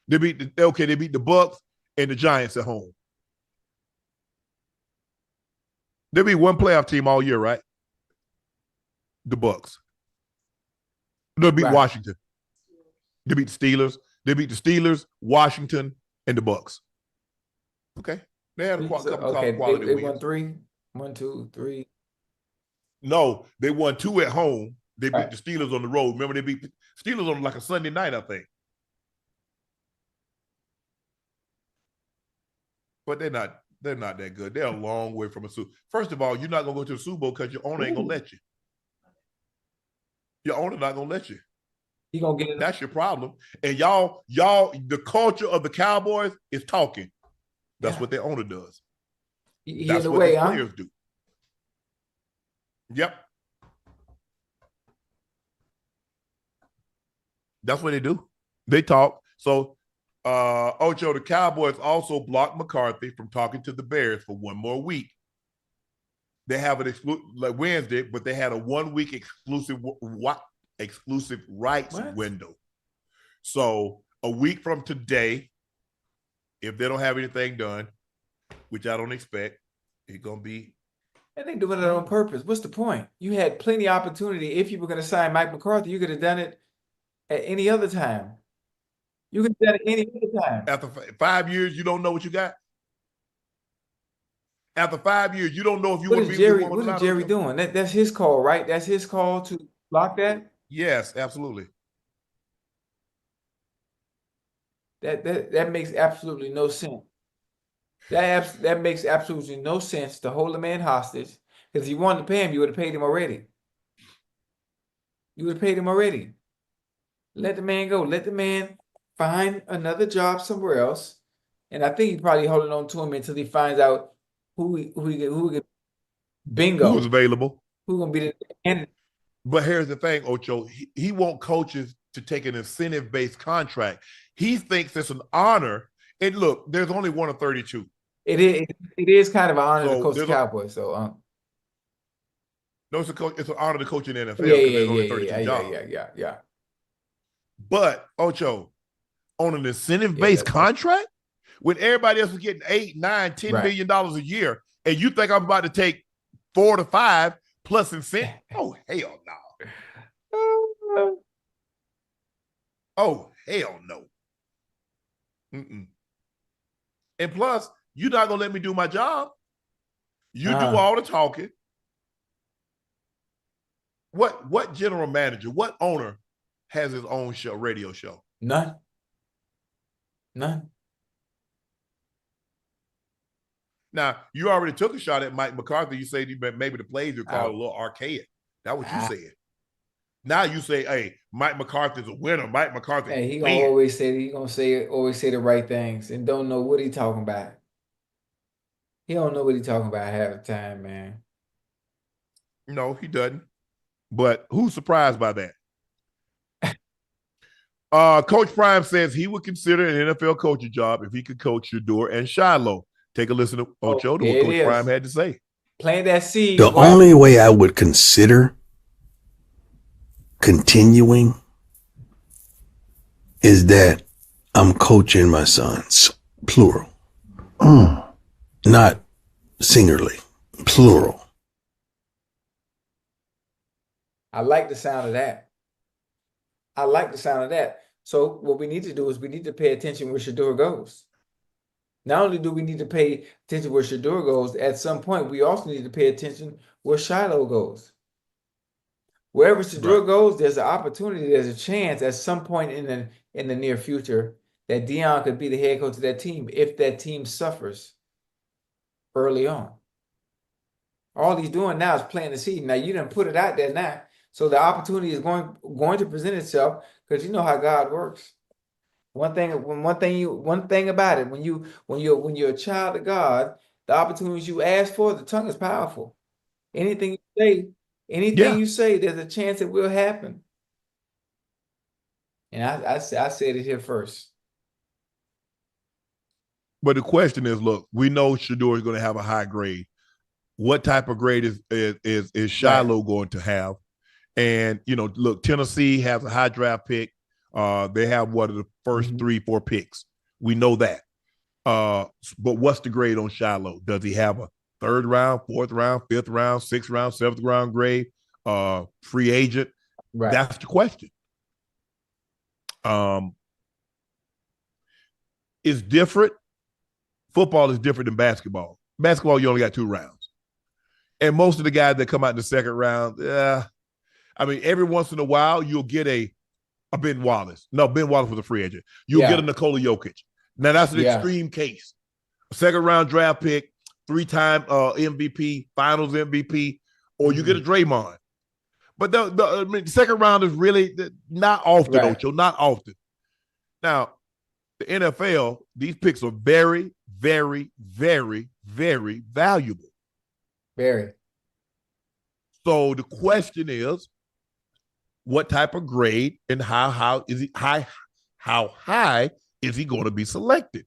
Speaker 1: They beat the Bucs and the Giants at home. They beat one playoff team all year, right? The Bucs. They beat Washington. They beat the Steelers. They beat the Steelers, Washington, and the Bucs. Okay. They had a couple quality
Speaker 2: they
Speaker 1: wins.
Speaker 2: Won 3. 1, 2, 3.
Speaker 1: No, they won 2 at home. They beat the Steelers on the road. Remember, they beat the Steelers on like a Sunday night, I think. But they're not that good. They're a long way from a Super Bowl. First of all, you're not gonna go to the Super Bowl because your owner ain't gonna let you. Your owner not gonna let you.
Speaker 2: He gonna get it.
Speaker 1: That's your problem. And y'all, the culture of the Cowboys is talking. That's what their owner does. That's what the players do. Yep. That's what they do. They talk. So Ocho, the Cowboys also blocked McCarthy from talking to the Bears for 1 more week. They have an like Wednesday, but they had a 1 week exclusive rights window. So a week from today, if they don't have anything done, which I don't expect, it's gonna be
Speaker 2: And they doing it on purpose. What's the point? You had plenty of opportunity. If you were going to sign Mike McCarthy, you could have done it at any other time. You could have done it any other time.
Speaker 1: After 5 years, you don't know what you got. After 5 years, you don't know if you want to be
Speaker 2: Jerry?
Speaker 1: with the
Speaker 2: What
Speaker 1: woman
Speaker 2: is
Speaker 1: or
Speaker 2: Jerry
Speaker 1: not.
Speaker 2: doing? That's his call, right? That's his call to block that.
Speaker 1: Yes, absolutely.
Speaker 2: That makes absolutely no sense. That makes absolutely no sense to hold a man hostage, because if you wanted to pay him, you would have paid him already. You would have paid him already. Let the man go. Let the man find another job somewhere else. And I think he's probably holding on to him until he finds out who bingo,
Speaker 1: Who's available?
Speaker 2: who's gonna be the candidate.
Speaker 1: But here's the thing, Ocho. He want coaches to take an incentive-based contract. He thinks it's an honor. And look, there's only one of 32.
Speaker 2: It is kind of an honor
Speaker 1: So
Speaker 2: to coach the
Speaker 1: there's a-
Speaker 2: Cowboys. So
Speaker 1: No, it's an honor to coach in the NFL
Speaker 2: yeah,
Speaker 1: because there's only 32 jobs.
Speaker 2: yeah.
Speaker 1: But Ocho, on an incentive-based
Speaker 2: that's-
Speaker 1: contract, when everybody else is getting $8, $9, $10
Speaker 2: Right.
Speaker 1: million a year, and you think I'm about to take 4 to 5 plus incentive? Oh, hell no. Oh, hell no. Mm-mm. And plus, you're not gonna let me do my job. You do all the talking. What general manager, what owner has his own show, radio show?
Speaker 2: None.
Speaker 1: Now, you already took a shot at Mike McCarthy. You said maybe the plays are called a little archaic. That's what you said. Now you say, hey, Mike McCarthy's a winner. Mike McCarthy.
Speaker 2: Hey, he gonna always say the right things and don't know what he talking about. He don't know what he talking about half the time, man.
Speaker 1: No, he doesn't. But who's surprised by that? Coach Prime says he would consider an NFL coaching job if he could coach Shador and Shiloh. Take a listen to Ocho to what Coach Prime had to say.
Speaker 2: Plant that seed.
Speaker 6: The only way I would consider continuing is that I'm coaching my sons, plural. Not singularly, plural.
Speaker 2: I like the sound of that. So what we need to do is we need to pay attention where Shador goes. Not only do we need to pay attention where Shador goes, at some point we also need to pay attention where Shiloh goes. Wherever Shador goes, there's an opportunity, there's a chance at some point in the near future that Dion could be the head coach of that team if that team suffers early on. All he's doing now is planting the seed. Now you didn't put it out there now. So the opportunity is going to present itself, because you know how God works. One thing about it, when you're a child of God, the opportunities you ask for, the tongue is powerful. Anything you say, there's a chance it will happen. And I said it here first.
Speaker 1: But the question is, look, we know Shador is going to have a high grade. What type of grade is Shiloh going to have? And, look, Tennessee has a high draft pick. They have one of the first 3-4 picks. We know that. But what's the grade on Shiloh? Does he have a 3rd round, 4th round, 5th round, 6th round, 7th round grade? Free agent?
Speaker 2: Right.
Speaker 1: That's the question. It's different. Football is different than basketball. Basketball, you only got 2 rounds. And most of the guys that come out in the 2nd round, every once in a while, you'll get a Ben Wallace. No, Ben Wallace was a free agent. You'll get a Nikola Jokic. Now, that's an extreme case. A 2nd round draft pick, 3-time MVP, finals MVP, or you get a Draymond. But the 2nd round is really not often, Ocho, not often. Now, the NFL, these picks are very, very, very, very valuable.
Speaker 2: Very.
Speaker 1: So the question is, what type of grade and how high is he going to be selected?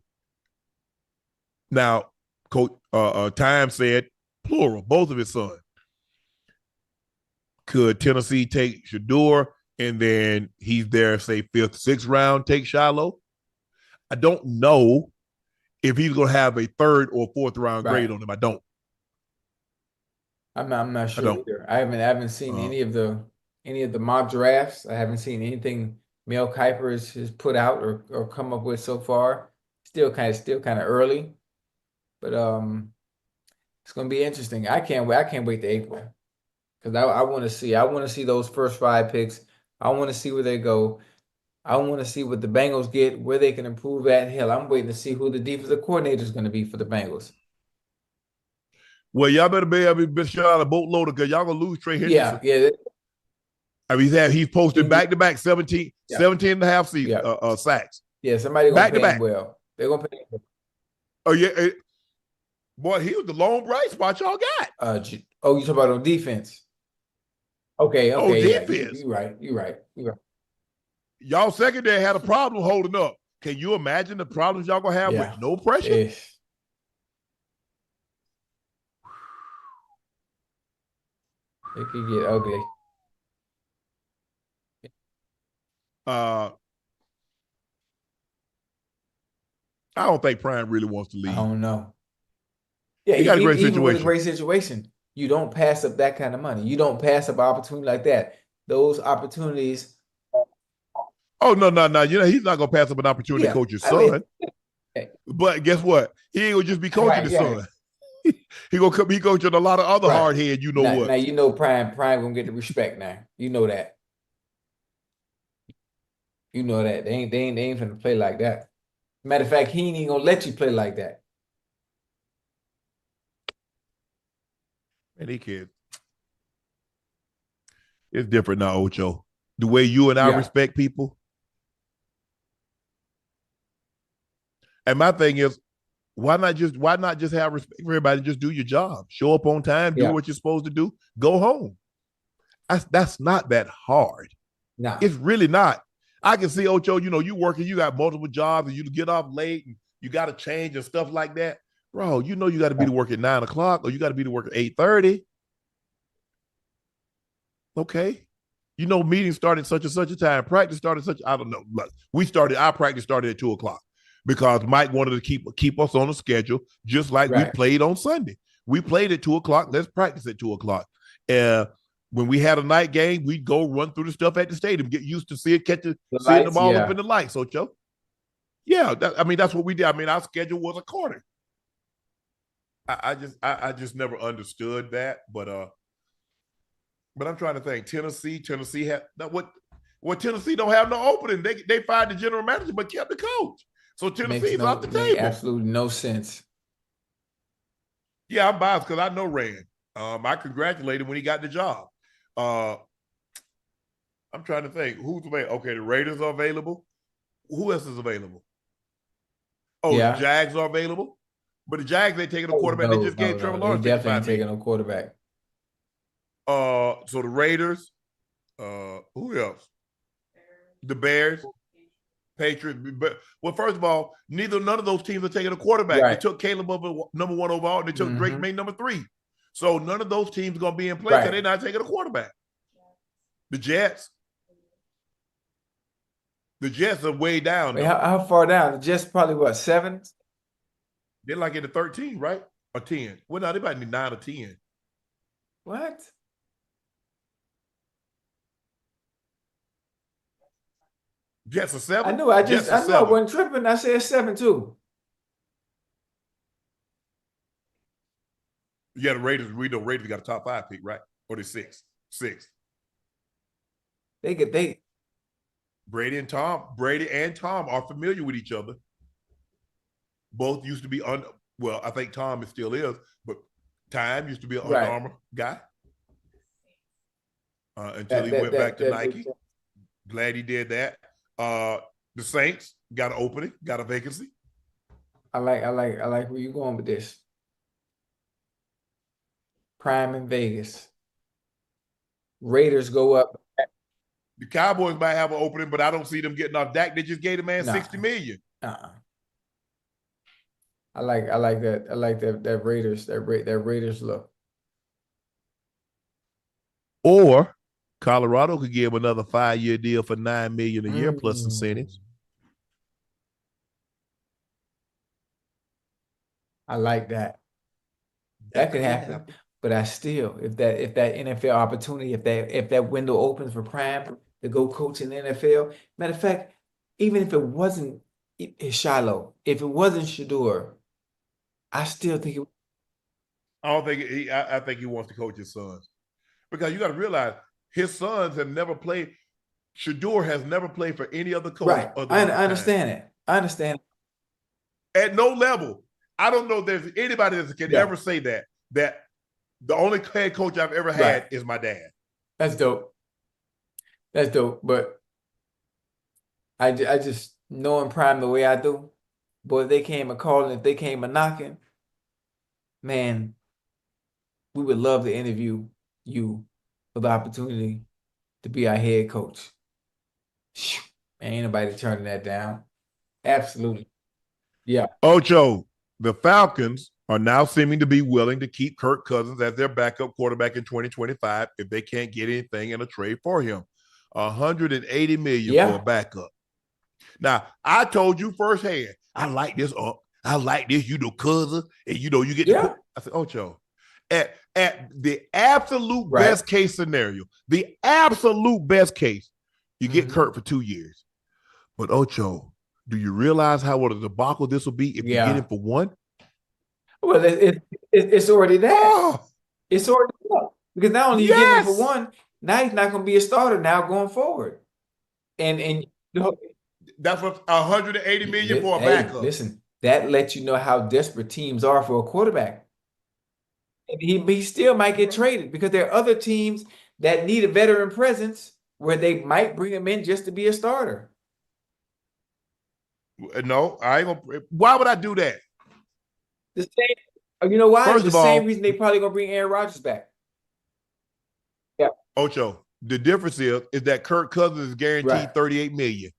Speaker 1: Now, Coach Time said plural, both of his sons. Could Tennessee take Shador and then he's there, say 5th, 6th round, take Shiloh? I don't know if he's going to have a 3rd or 4th round grade on him. I don't.
Speaker 2: I'm not
Speaker 1: I
Speaker 2: sure
Speaker 1: don't.
Speaker 2: either. I haven't seen any of the mock drafts. I haven't seen anything Mel Kiper has put out or come up with so far. Still kind of early, but it's gonna be interesting. I can't wait to April because I want to see those first 5 picks. I want to see where they go. I want to see what the Bengals get, where they can improve at. Hell, I'm waiting to see who the defensive coordinator is going to be for the Bengals.
Speaker 1: Well, y'all better be able to shut out a boatload because y'all gonna lose Trey Henderson.
Speaker 2: Yeah.
Speaker 1: I mean, he's posted back-to-back 17 and a half sacks.
Speaker 2: Yeah, somebody gonna pay him well. They're gonna pay him.
Speaker 1: Oh yeah, boy, he was the lone bright spot y'all got.
Speaker 2: You talking about on defense? Okay,
Speaker 1: defense.
Speaker 2: You're right.
Speaker 1: Y'all secondary had a problem holding up. Can you imagine the problems y'all gonna have with no pressure?
Speaker 2: It could get ugly.
Speaker 1: I don't think Prime really wants to leave.
Speaker 2: I don't know. Yeah,
Speaker 1: he got a great
Speaker 2: even
Speaker 1: situation.
Speaker 2: with a great situation, you don't pass up that kind of money. You don't pass up an opportunity like that. Those opportunities.
Speaker 1: Oh no! You know he's not gonna pass up an opportunity to coach his son. But guess what? He ain't gonna just be coaching his son. He gonna be coaching a lot of other hard head. You know what?
Speaker 2: Now you know Prime gonna get the respect now. You know that. You know that they ain't finna play like that. Matter of fact, he ain't even gonna let you play like that.
Speaker 1: And he can't. It's different now, Ocho. The way you and I respect people. And my thing is, why not just have respect for everybody? Just do your job. Show up on time. Do what you're supposed to do. Go home. That's not that hard.
Speaker 2: No,
Speaker 1: it's really not. I can see Ocho. You know, you working. You got multiple jobs, and you get off late, and you got to change and stuff like that, bro. You know, you got to be to work at 9 o'clock, or you got to be to work at 8:30. Okay. You know, meetings started such and such a time. Practice started I don't know. Our practice started at 2 o'clock. Because Mike wanted to keep us on a schedule, just like we played on Sunday. We played at 2 o'clock. Let's practice at 2 o'clock. When we had a night game, we'd go run through the stuff at the stadium, get used to seeing the ball up in the lights. Ocho. Yeah, that's what we did. I mean, our schedule was according. I just never understood that, but I'm trying to think. Tennessee had what Tennessee don't have no opening. They fired the general manager but kept the coach. So Tennessee's off the table.
Speaker 2: Absolutely no sense.
Speaker 1: Yeah, I'm biased because I know Rand. I congratulated him when he got the job. I'm trying to think who's available. Okay, the Raiders are available. Who else is available? The Jags are available. But the Jags ain't taking a quarterback. They just gave Trevor Lawrence.
Speaker 2: They definitely ain't taking a quarterback.
Speaker 1: So the Raiders. Who else? The Bears. Patriots. But first of all, none of those teams are taking a quarterback. They took Caleb over number 1 overall, and they took Drake May number 3. So none of those teams are going to be in place because they're not taking a quarterback. The Jets. The Jets are way down.
Speaker 2: Wait, how far down? The Jets probably 7?
Speaker 1: They're like in the 13, right? Or 10. Well, no, they might be 9 or 10.
Speaker 2: What?
Speaker 1: Jets are 7.
Speaker 2: I know. I wasn't tripping. I said 7 too.
Speaker 1: Yeah, the Raiders. We know Raiders got a top 5 pick, right? Or they 6. Brady and Tom are familiar with each other. Both used to be well, I think Tom still is, but Time used to be an Under Armour guy until he went back to Nike. Glad he did that. The Saints got an opening, got a vacancy.
Speaker 2: I like where you going with this. Prime in Vegas. Raiders go up.
Speaker 1: The Cowboys might have an opening, but I don't see them getting off Dak. They just gave the man $60 million.
Speaker 2: I like that. I like that Raiders look.
Speaker 1: Or Colorado could give another 5-year deal for $9 million a year plus incentives.
Speaker 2: I like that. That could happen. But I still, if that NFL opportunity, if that window opens for Prime to go coach in the NFL, matter of fact, even if it wasn't Shiloh, if it wasn't Shador, I still think it.
Speaker 1: I don't think I think he wants to coach his sons, because you got to realize his sons have never played. Shador has never played for any other coach.
Speaker 2: Right.
Speaker 1: Other
Speaker 2: I
Speaker 1: than
Speaker 2: understand it. I understand.
Speaker 1: At no level. I don't know if there's anybody that can ever say that the only head coach I've ever had is my dad.
Speaker 2: That's dope. That's dope. But I just knowing Prime the way I do, boy, if they came a calling, if they came a knocking, man, we would love to interview you for the opportunity to be our head coach. Man, ain't nobody turning that down. Absolutely. Yeah.
Speaker 1: Ocho, the Falcons are now seeming to be willing to keep Kirk Cousins as their backup quarterback in 2025 if they can't get anything in a trade for him. $180 million for a backup. Now, I told you firsthand, I like this I like this, cousin, and you get to put. I said, Ocho, at the absolute best case scenario, the absolute best case, you get Kirk for 2 years. But Ocho, do you realize how what a debacle this will be if you get him for one?
Speaker 2: Well, it's already there. Oh. It's already there. Because not only you get him for one, now he's not going to be a starter now going forward. And
Speaker 1: that's what $180 million for a backup.
Speaker 2: Listen, that lets you know how desperate teams are for a quarterback. And he still might get traded because there are other teams that need a veteran presence where they might bring him in just to be a starter.
Speaker 1: No, I ain't gonna. Why would I do that?
Speaker 2: The same, you know why? First of all, same reason they probably gonna bring Aaron Rodgers back. Yeah,
Speaker 1: Ocho. The difference is that Kirk Cousins is guaranteed $38 million.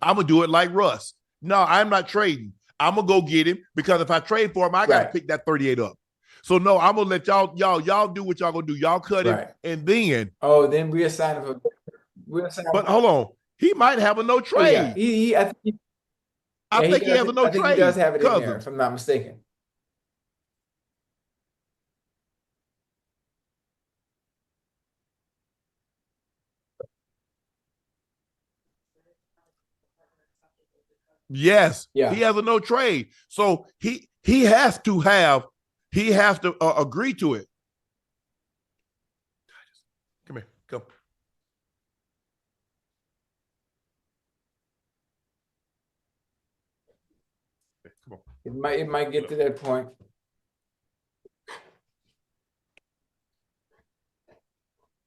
Speaker 1: I'm gonna do it like Russ. No, I'm not trading. I'm gonna go get him because if I trade for him, I gotta pick that 38 up. So no, I'm gonna let y'all do what y'all gonna do. Y'all cut him and then
Speaker 2: then reassign him.
Speaker 1: But hold on, he might have a no trade.
Speaker 2: I
Speaker 1: think he has a no trade.
Speaker 2: He does have it in there, if I'm not mistaken.
Speaker 1: Yes, he has a no trade. So he has to agree to it. Come here, come. Come on.
Speaker 2: It might get to that point.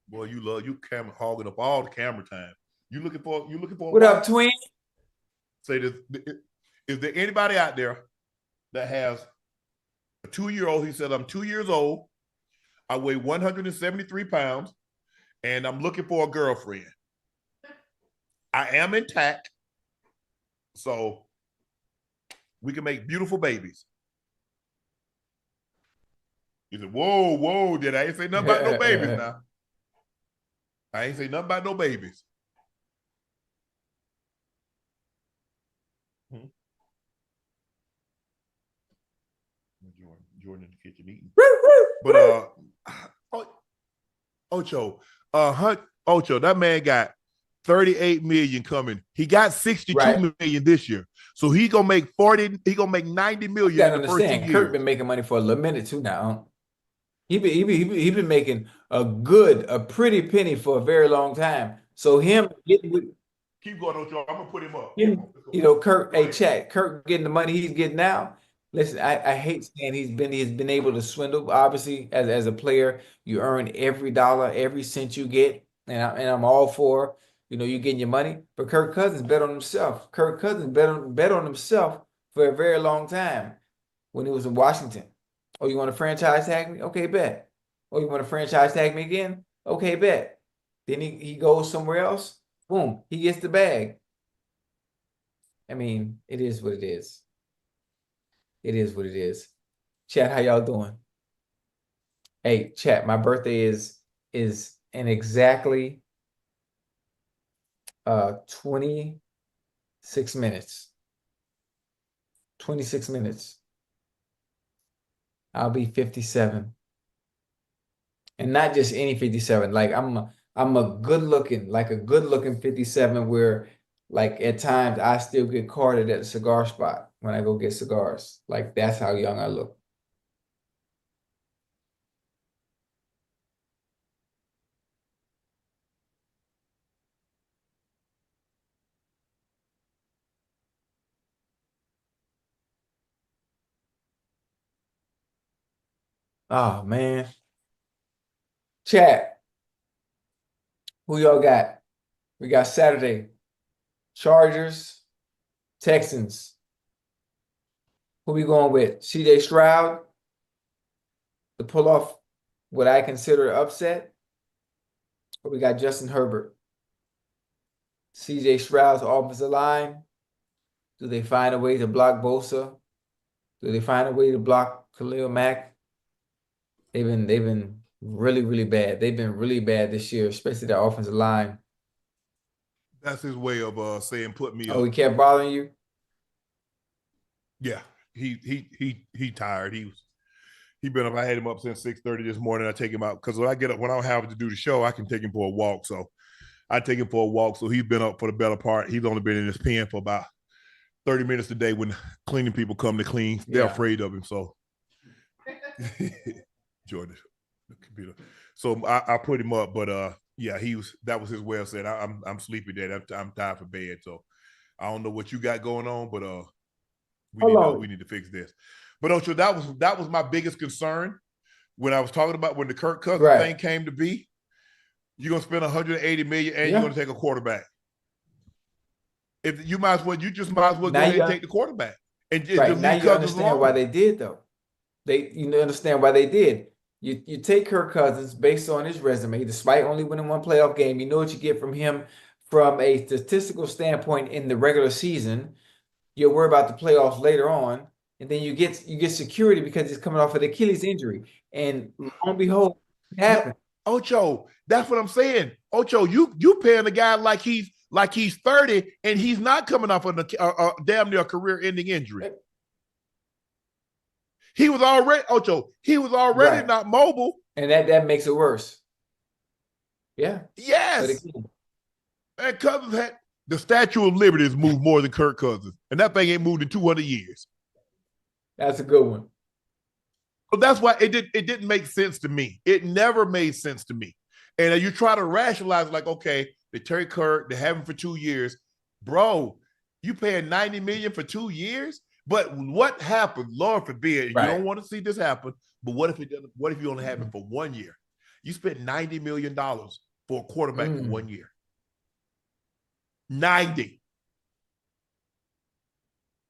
Speaker 1: Boy, you camera hogging up all the camera time. You looking for
Speaker 2: what up, twin?
Speaker 1: Say this. Is there anybody out there that has a 2-year-old? He said, I'm 2 years old. I weigh 173 pounds, and I'm looking for a girlfriend. I am intact, so we can make beautiful babies. He said, whoa, did I ain't say nothing about no babies now. I ain't say nothing about no babies. Jordan in the kitchen eating. But Ocho, that man got 38 million coming. He got 62 million this year. So he gonna make 40, he gonna make 90 million in the first 2 years.
Speaker 2: Kirk been making money for a little minute too now. He been making a pretty penny for a very long time. So him getting with
Speaker 1: keep going, Ocho. I'm gonna put him up.
Speaker 2: Kirk, Chad, Kirk getting the money he's getting now. Listen, I hate saying he's been able to swindle. Obviously, as a player, you earn every dollar, every cent you get, and I'm all for you getting your money. But Kirk Cousins bet on himself. Kirk Cousins bet on himself for a very long time when he was in Washington. Oh, you want to franchise tag me? Okay, bet. Oh, you want to franchise tag me again? Okay, bet. Then he goes somewhere else. Boom, he gets the bag. I mean, it is what it is. It is what it is. Chat, how y'all doing? Hey, chat, my birthday is in exactly 26 minutes. 26 minutes. I'll be 57. And not just any 57. Like I'm a good looking 57 where like at times I still get carded at the cigar spot when I go get cigars. Like that's how young I look. Oh man. Chat. Who y'all got? We got Saturday. Chargers, Texans. Who we going with? CJ Stroud to pull off what I consider an upset. Or we got Justin Herbert. CJ Stroud's offensive line. Do they find a way to block Bosa? Do they find a way to block Khalil Mack? They've been really, really bad. They've been really bad this year, especially the offensive line.
Speaker 1: That's his way of saying put me up.
Speaker 2: Oh, he kept bothering you?
Speaker 1: Yeah. He tired. He been up. I had him up since 6:30 this morning. I take him out because when I get up, when I don't have to do the show, I can take him for a walk. So I take him for a walk. So he's been up for the better part. He's only been in his pen for about 30 minutes a day when cleaning people come to clean. They're afraid of him. So Jordan, the computer. So I put him up, but yeah, that was his way of saying I'm sleepy, Dad. I'm tired for bed. So I don't know what you got going on, but we need to fix this. But Ocho, that was my biggest concern when I was talking about when the Kirk Cousins thing came to be. You're gonna spend $180 million and you're gonna take a quarterback. If you just might as well go ahead and take the quarterback. And just
Speaker 2: now you understand why they did though. You understand why they did. You take Kirk Cousins based on his resume, despite only winning one playoff game. You know what you get from him from a statistical standpoint in the regular season. You'll worry about the playoffs later on, and then you get security because he's coming off of the Achilles injury. And lo and behold, it happened.
Speaker 1: Ocho, that's what I'm saying. Ocho, you paying a guy like he's 30 and he's not coming off of a damn near career-ending injury. He was already not mobile.
Speaker 2: And that makes it worse. Yeah.
Speaker 1: Yes. And Cousins had the Statue of Liberty has moved more than Kirk Cousins. And that thing ain't moved in 200 years.
Speaker 2: That's a good one.
Speaker 1: So that's why it didn't make sense to me. It never made sense to me. And you try to rationalize like, okay, they Terry Kirk, they have him for 2 years. Bro, you paying $90 million for 2 years? But what happened, Lord forbid, you don't want to see this happen, but what if you only have it for 1 year? You spent $90 million for a quarterback for 1 year. 90.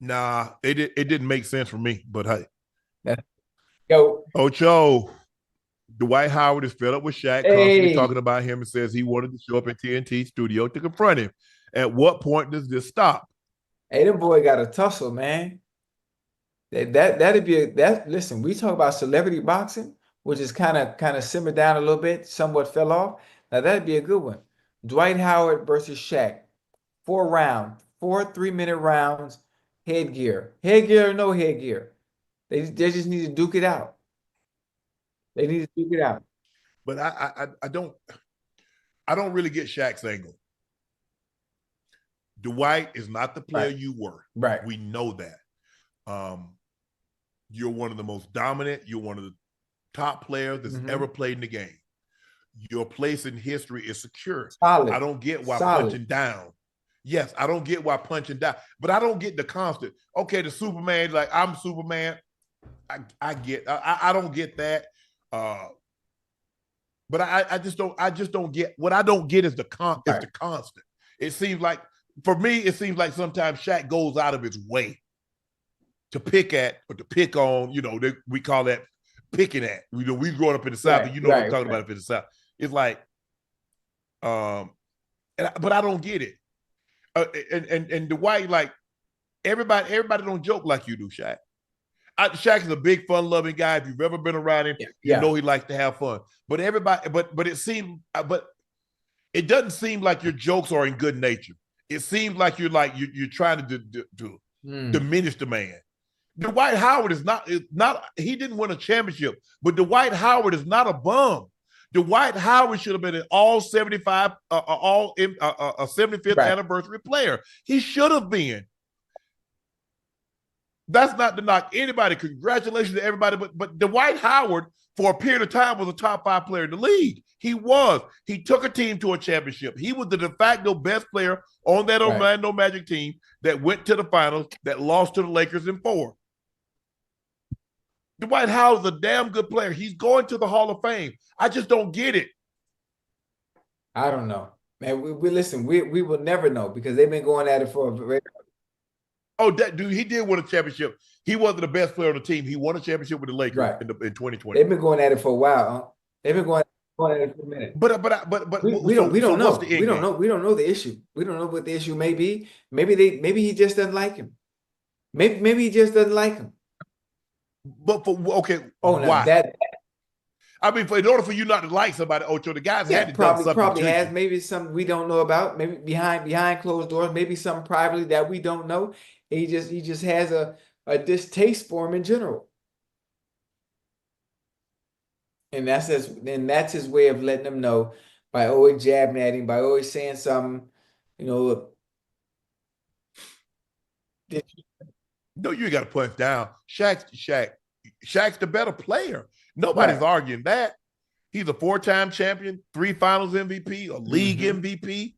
Speaker 1: Nah, it didn't make sense for me, but hey. Ocho, Dwight Howard is fed up with Shaq, constantly talking about him and says he wanted to show up at TNT studio to confront him. At what point does this stop?
Speaker 2: Hey, the boy got a tussle, man. Listen, we talk about celebrity boxing, which is kind of simmered down a little bit, somewhat fell off. Now that'd be a good one. Dwight Howard versus Shaq. 4 3-minute rounds, headgear. Headgear or no headgear. They just need to duke it out. They need to duke it out.
Speaker 1: But I don't really get Shaq's angle. Dwight is not the player you were.
Speaker 2: Right.
Speaker 1: We know that. You're one of the most dominant. You're one of the top players that's ever played in the game. Your place in history is secure.
Speaker 2: Solid.
Speaker 1: I don't get why punching down. Yes, I don't get why punching down, but I don't get the constant. Okay, the Superman, like I'm Superman. I don't get that. But I just don't get what I don't get is the constant. It seems like for me, it seems like sometimes Shaq goes out of his way to pick at or to pick on, we call that picking at. We growing up in the South, and what I'm talking about up in the South. It's like, but I don't get it. And Dwight, like everybody don't joke like you do, Shaq. Shaq is a big fun-loving guy. If you've ever been around him, you know he likes to have fun. But it doesn't seem like your jokes are in good nature. It seems like you're trying to diminish the man. Dwight Howard is not. He didn't win a championship, but Dwight Howard is not a bum. Dwight Howard should have been an all 75, a 75th
Speaker 2: Right.
Speaker 1: anniversary player. He should have been. That's not to knock anybody. Congratulations to everybody, but Dwight Howard for a period of time was a top 5 player in the league. He was. He took a team to a championship. He was the de facto best player on that Orlando Magic team that went to the finals, that lost to the Lakers in 4. Dwight Howard's a damn good player. He's going to the Hall of Fame. I just don't get it.
Speaker 2: I don't know, man. We listen. We will never know because they've been going at it for a very.
Speaker 1: Oh, that dude, he did win a championship. He wasn't the best player on the team. He won a championship with the Lakers in 2020.
Speaker 2: They've been going at it for a while. Huh? They've been going at it for a minute.
Speaker 1: But
Speaker 2: we don't know. We don't know. We don't know the issue. We don't know what the issue may be. Maybe he just doesn't like him. Maybe he just doesn't like him.
Speaker 1: But why? I mean, in order for you not to like somebody, Ocho, the guys had to do something.
Speaker 2: Probably has maybe something we don't know about. Maybe behind closed doors. Maybe something privately that we don't know. He just has a distaste for him in general, and that's his way of letting them know by always jabbing at him, by always saying something.
Speaker 1: No, you got to punch down. Shaq's the better player. Nobody's arguing that. He's a 4-time champion, 3 Finals MVP, a league MVP.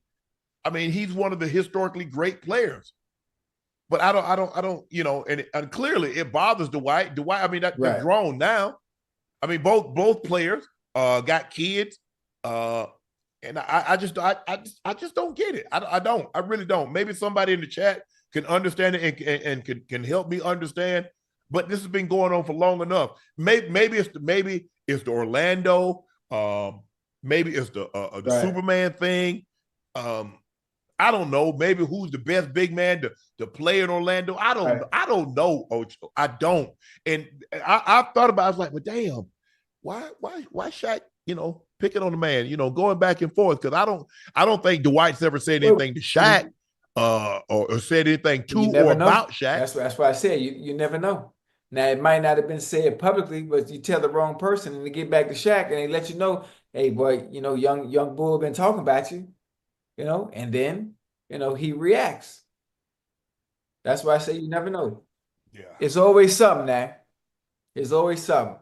Speaker 1: I mean, he's one of the historically great players. But I don't, and clearly it bothers Dwight. I mean, they're grown now. I mean, both players got kids, and I just don't get it. I really don't. Maybe somebody in the chat can understand it and can help me understand. But this has been going on for long enough. Maybe it's the Orlando. Maybe it's the Superman thing. I don't know. Maybe who's the best big man to play in Orlando? I don't know, Ocho. I don't. And I thought about it. I was like, well, damn, why Shaq, picking on the man, going back and forth? Because I don't think Dwight's ever said anything to Shaq or said anything to or about Shaq.
Speaker 2: That's why I said you never know. Now, it might not have been said publicly, but you tell the wrong person and they get back to Shaq and they let you know, hey, boy, young bull been talking about you, and then, he reacts. That's why I say you never know.
Speaker 1: Yeah.
Speaker 2: It's always something now. It's always something.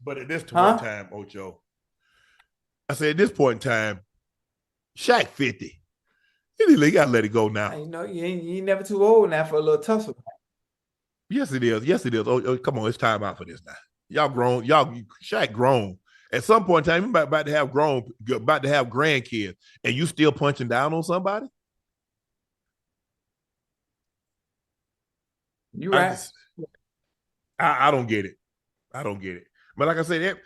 Speaker 1: But at this point in time, Ocho, I said at this point in time, Shaq 50. You got to let it go now.
Speaker 2: You ain't never too old now for a little tussle.
Speaker 1: Yes, it is. Yes, it is. Oh, come on, it's time out for this now. Y'all grown. Shaq grown. At some point in time, you about to have grandkids, and you still punching down on somebody?
Speaker 2: You right.
Speaker 1: I don't get it. I don't get it. But like I said,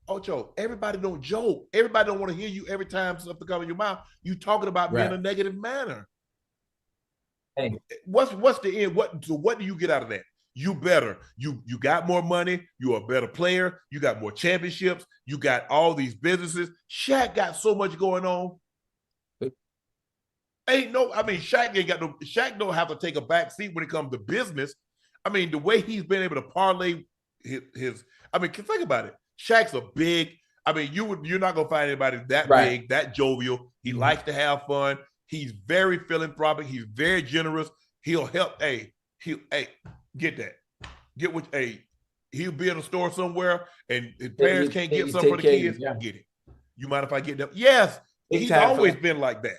Speaker 1: Ocho, everybody don't joke. Everybody don't want to hear you every time something comes in your mouth. You talking about me in a negative manner.
Speaker 2: Hey.
Speaker 1: What's the end? What do you get out of that? You better. You got more money. You're a better player. You got more championships. You got all these businesses. Shaq got so much going on. Shaq don't have to take a back seat when it comes to business. I mean, the way he's been able to parlay his think about it. Shaq's a big, you're not gonna find anybody that big, that jovial. He likes to have fun. He's very philanthropic. He's very generous. He'll help. Get that. Get what? He'll be in a store somewhere and his parents can't get something for the kids. Get it. You mind if I get them? Yes. He's always been like that.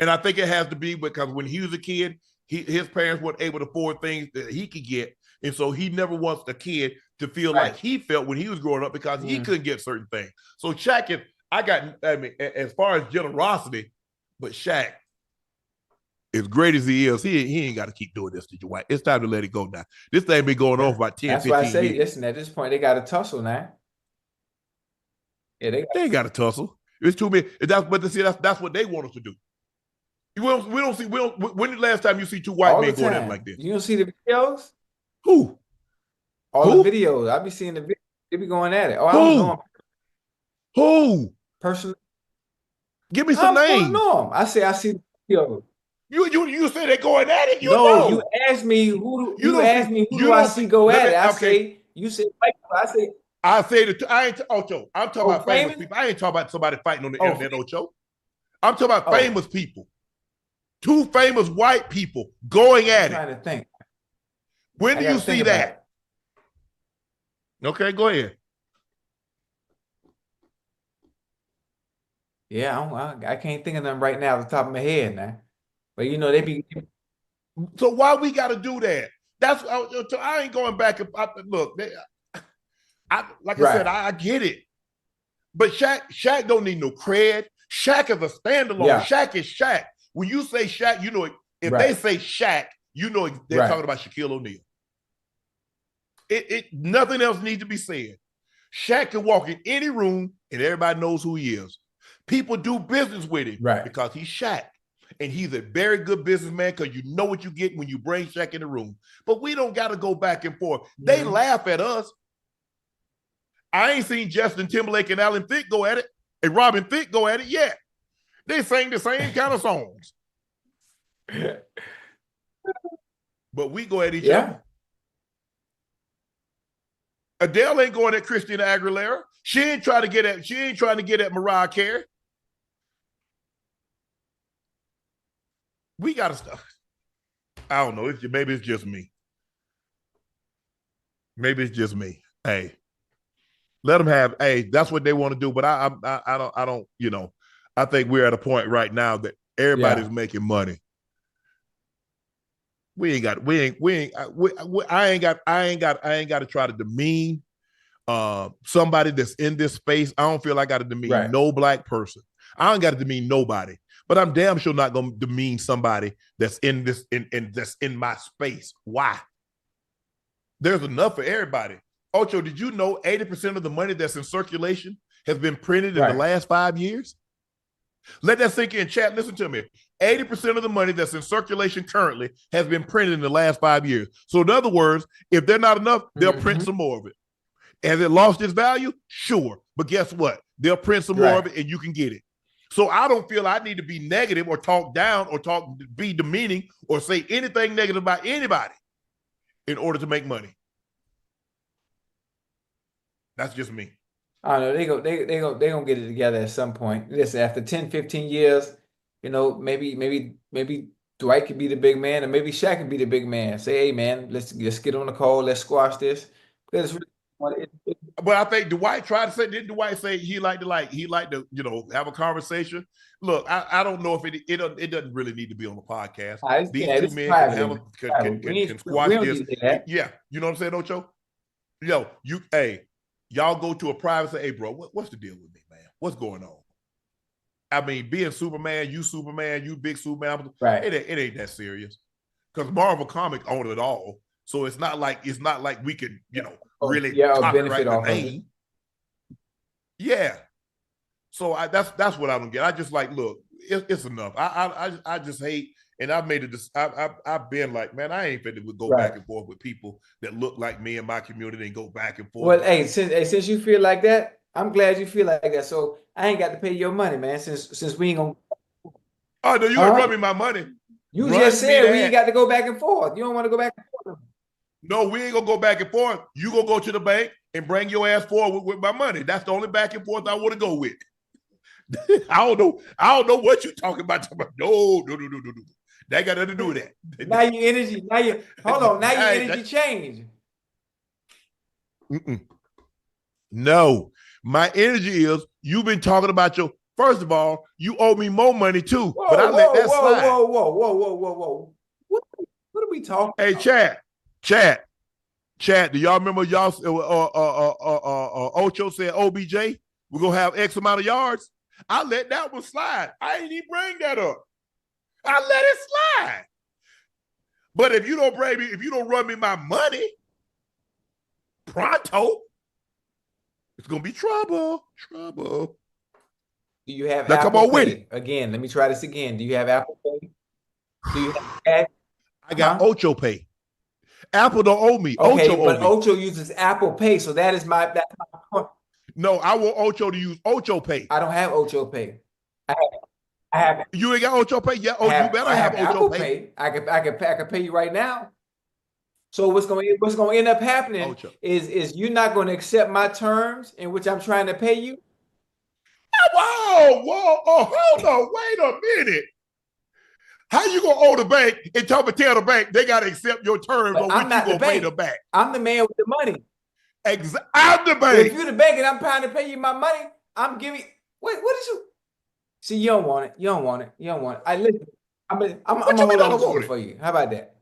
Speaker 1: And I think it has to be because when he was a kid, his parents weren't able to afford things that he could get. And so he never wants the kid to feel like he felt when he was growing up because he couldn't get certain things. So Shaq as far as generosity, but Shaq, as great as he is, he ain't got to keep doing this to Dwight. It's time to let it go now. This thing been going on for about 10,
Speaker 2: That's
Speaker 1: 15
Speaker 2: why I say,
Speaker 1: years.
Speaker 2: listen, at this point, they got to tussle now. Yeah, they
Speaker 1: ain't got to tussle. It's too many. That's what they want us to do. When the last time you see two white men going at like this?
Speaker 2: You don't see the videos?
Speaker 1: Who?
Speaker 2: All the videos. I be seeing the videos. They be going at it. Oh,
Speaker 1: Who?
Speaker 2: Personally.
Speaker 1: Give me some names.
Speaker 2: I see the videos.
Speaker 1: You say they're going at it. You
Speaker 2: No,
Speaker 1: know.
Speaker 2: you asked me who
Speaker 1: You
Speaker 2: you
Speaker 1: don't
Speaker 2: asked
Speaker 1: see-
Speaker 2: me who
Speaker 1: you
Speaker 2: do I
Speaker 1: don't
Speaker 2: see
Speaker 1: see-
Speaker 2: go
Speaker 1: let
Speaker 2: at
Speaker 1: me-
Speaker 2: it. I
Speaker 1: okay.
Speaker 2: say you said white people. I say
Speaker 1: I say that I ain't Ocho. I'm talking about famous
Speaker 2: famous?
Speaker 1: people. I ain't talking about somebody fighting on the
Speaker 2: Oh,
Speaker 1: internet, Ocho. I'm talking about
Speaker 2: Oh.
Speaker 1: famous people. Two famous white people going
Speaker 2: I'm
Speaker 1: at it.
Speaker 2: trying to think.
Speaker 1: When
Speaker 2: I
Speaker 1: do
Speaker 2: gotta
Speaker 1: you see
Speaker 2: think about
Speaker 1: that? Okay, go ahead.
Speaker 2: Yeah, I can't think of them right now off the top of my head now. But you know, they be
Speaker 1: So why we got to do that? That's I ain't going back and look. Like I said,
Speaker 2: Right.
Speaker 1: I get it, but Shaq don't need no cred. Shaq is a standalone.
Speaker 2: Yeah.
Speaker 1: Shaq is Shaq. When you say Shaq, you know if
Speaker 2: Right.
Speaker 1: they say Shaq, you know they're
Speaker 2: Right.
Speaker 1: talking about Shaquille O'Neal. It nothing else needs to be said. Shaq can walk in any room and everybody knows who he is. People do business with him
Speaker 2: Right.
Speaker 1: because he's Shaq. And he's a very good businessman because you know what you get when you bring Shaq in the room. But we don't got to go back and forth. They
Speaker 2: Mhm.
Speaker 1: laugh at us. I ain't seen Justin Timberlake and Alan Thicke go at it and Robin Thicke go at it yet. They sing the same kind of songs. But we go at each
Speaker 2: Yeah.
Speaker 1: other. Adele ain't going at Christina Aguilera. She ain't trying to get at Mariah Carey. We gotta stop. I don't know. Maybe it's just me. Maybe it's just me. Hey, let them have. Hey, that's what they want to do. But I don't. You know, I think we're at a point right now that everybody's making money. I ain't got to try to demean somebody that's in this space. I don't feel I got to demean no black person. I don't got to demean nobody. But I'm damn sure not going to demean somebody that's in this that's in my space. Why? There's enough for everybody. Ocho, did you know 80% of the money that's in circulation has been printed in the last 5 years? Let that sink in, chat. Listen to me. 80% of the money that's in circulation currently has been printed in the last 5 years. So in other words, if they're not enough, they'll print some more of it. Has it lost its value? Sure. But guess what? They'll print some more of it and you can get it. So I don't feel I need to be negative or talk down or be demeaning or say anything negative about anybody in order to make money. That's just me.
Speaker 2: I don't know. They gonna get it together at some point. Listen, after 10, 15 years, you know, maybe Dwight could be the big man, or maybe Shaq could be the big man. Say, hey man, let's get on the call, let's squash this.
Speaker 1: But I think Dwight tried to say, didn't Dwight say he liked to, you know, have a conversation? Look, I don't know if it doesn't really need to be on the podcast. These two men can squash this. Yeah, you know what I'm saying, Ocho? Yo, y'all go to a private, say, hey, bro, what's the deal with me, man? What's going on? I mean, being Superman, you big Superman, it ain't that serious. Because Marvel Comics own it all. So it's not like we could, you know, really
Speaker 2: benefit off
Speaker 1: the name.
Speaker 2: of it.
Speaker 1: Yeah. So that's what I don't get. I just like, look, it's enough. I just hate, and I've made it. I've been like, man, I ain't fit to go back and forth with people that look like me in my community and go back and forth.
Speaker 2: Well, hey, since you feel like that, I'm glad you feel like that. So I ain't got to pay your money, man. Since we ain't gonna.
Speaker 1: Oh no, you gonna run me my money?
Speaker 2: You just said we ain't got to go back and forth. You don't want to go back and forth.
Speaker 1: No, we ain't gonna go back and forth. You gonna go to the bank and bring your ass forward with my money. That's the only back and forth I want to go with. I don't know what you're talking about. No. That got nothing to do with that.
Speaker 2: Now your energy. Now your energy changed.
Speaker 1: No, my energy is you've been talking about your. First of all, you owe me more money too, but I let that slide.
Speaker 2: Whoa. What are we talking
Speaker 1: about? Hey, Chad, do y'all remember y'all Ocho said OBJ, we're gonna have X amount of yards? I let that one slide. I ain't even bring that up. I let it slide. But if you don't run me my money pronto, it's gonna be trouble.
Speaker 2: Do you have
Speaker 1: now
Speaker 2: Apple
Speaker 1: come on
Speaker 2: Pay?
Speaker 1: with it.
Speaker 2: Again, let me try this again. Do you have Apple Pay? Do you have
Speaker 1: I got Ocho Pay. Apple don't owe me.
Speaker 2: Okay,
Speaker 1: Ocho
Speaker 2: but
Speaker 1: owe me.
Speaker 2: Ocho uses Apple Pay, so that's my point.
Speaker 1: No, I want Ocho to use Ocho Pay.
Speaker 2: I don't have Ocho Pay. I have
Speaker 1: You ain't got Ocho Pay? Yeah. Oh,
Speaker 2: I have,
Speaker 1: you better
Speaker 2: I
Speaker 1: have
Speaker 2: have
Speaker 1: Ocho
Speaker 2: Apple
Speaker 1: Pay.
Speaker 2: Pay. I could pay you right now. So what's going to end up happening
Speaker 1: Ocho.
Speaker 2: is you're not going to accept my terms in which I'm trying to pay you.
Speaker 1: Whoa, oh, hold on, wait a minute. How you gonna owe the bank and tell the bank they gotta accept your terms
Speaker 2: But
Speaker 1: on
Speaker 2: I'm
Speaker 1: which
Speaker 2: not
Speaker 1: you
Speaker 2: the
Speaker 1: gonna pay
Speaker 2: bank.
Speaker 1: the bank?
Speaker 2: I'm the man with the money.
Speaker 1: I'm the
Speaker 2: If
Speaker 1: bank.
Speaker 2: you're the bank and I'm trying to pay you my money, I'm giving. Wait, what is you? See, you don't want it. You don't want it. You don't want it. I listen. I'm
Speaker 1: What
Speaker 2: gonna
Speaker 1: you mean
Speaker 2: hold
Speaker 1: I
Speaker 2: on
Speaker 1: don't
Speaker 2: to
Speaker 1: want
Speaker 2: it
Speaker 1: it?
Speaker 2: for you. How about that?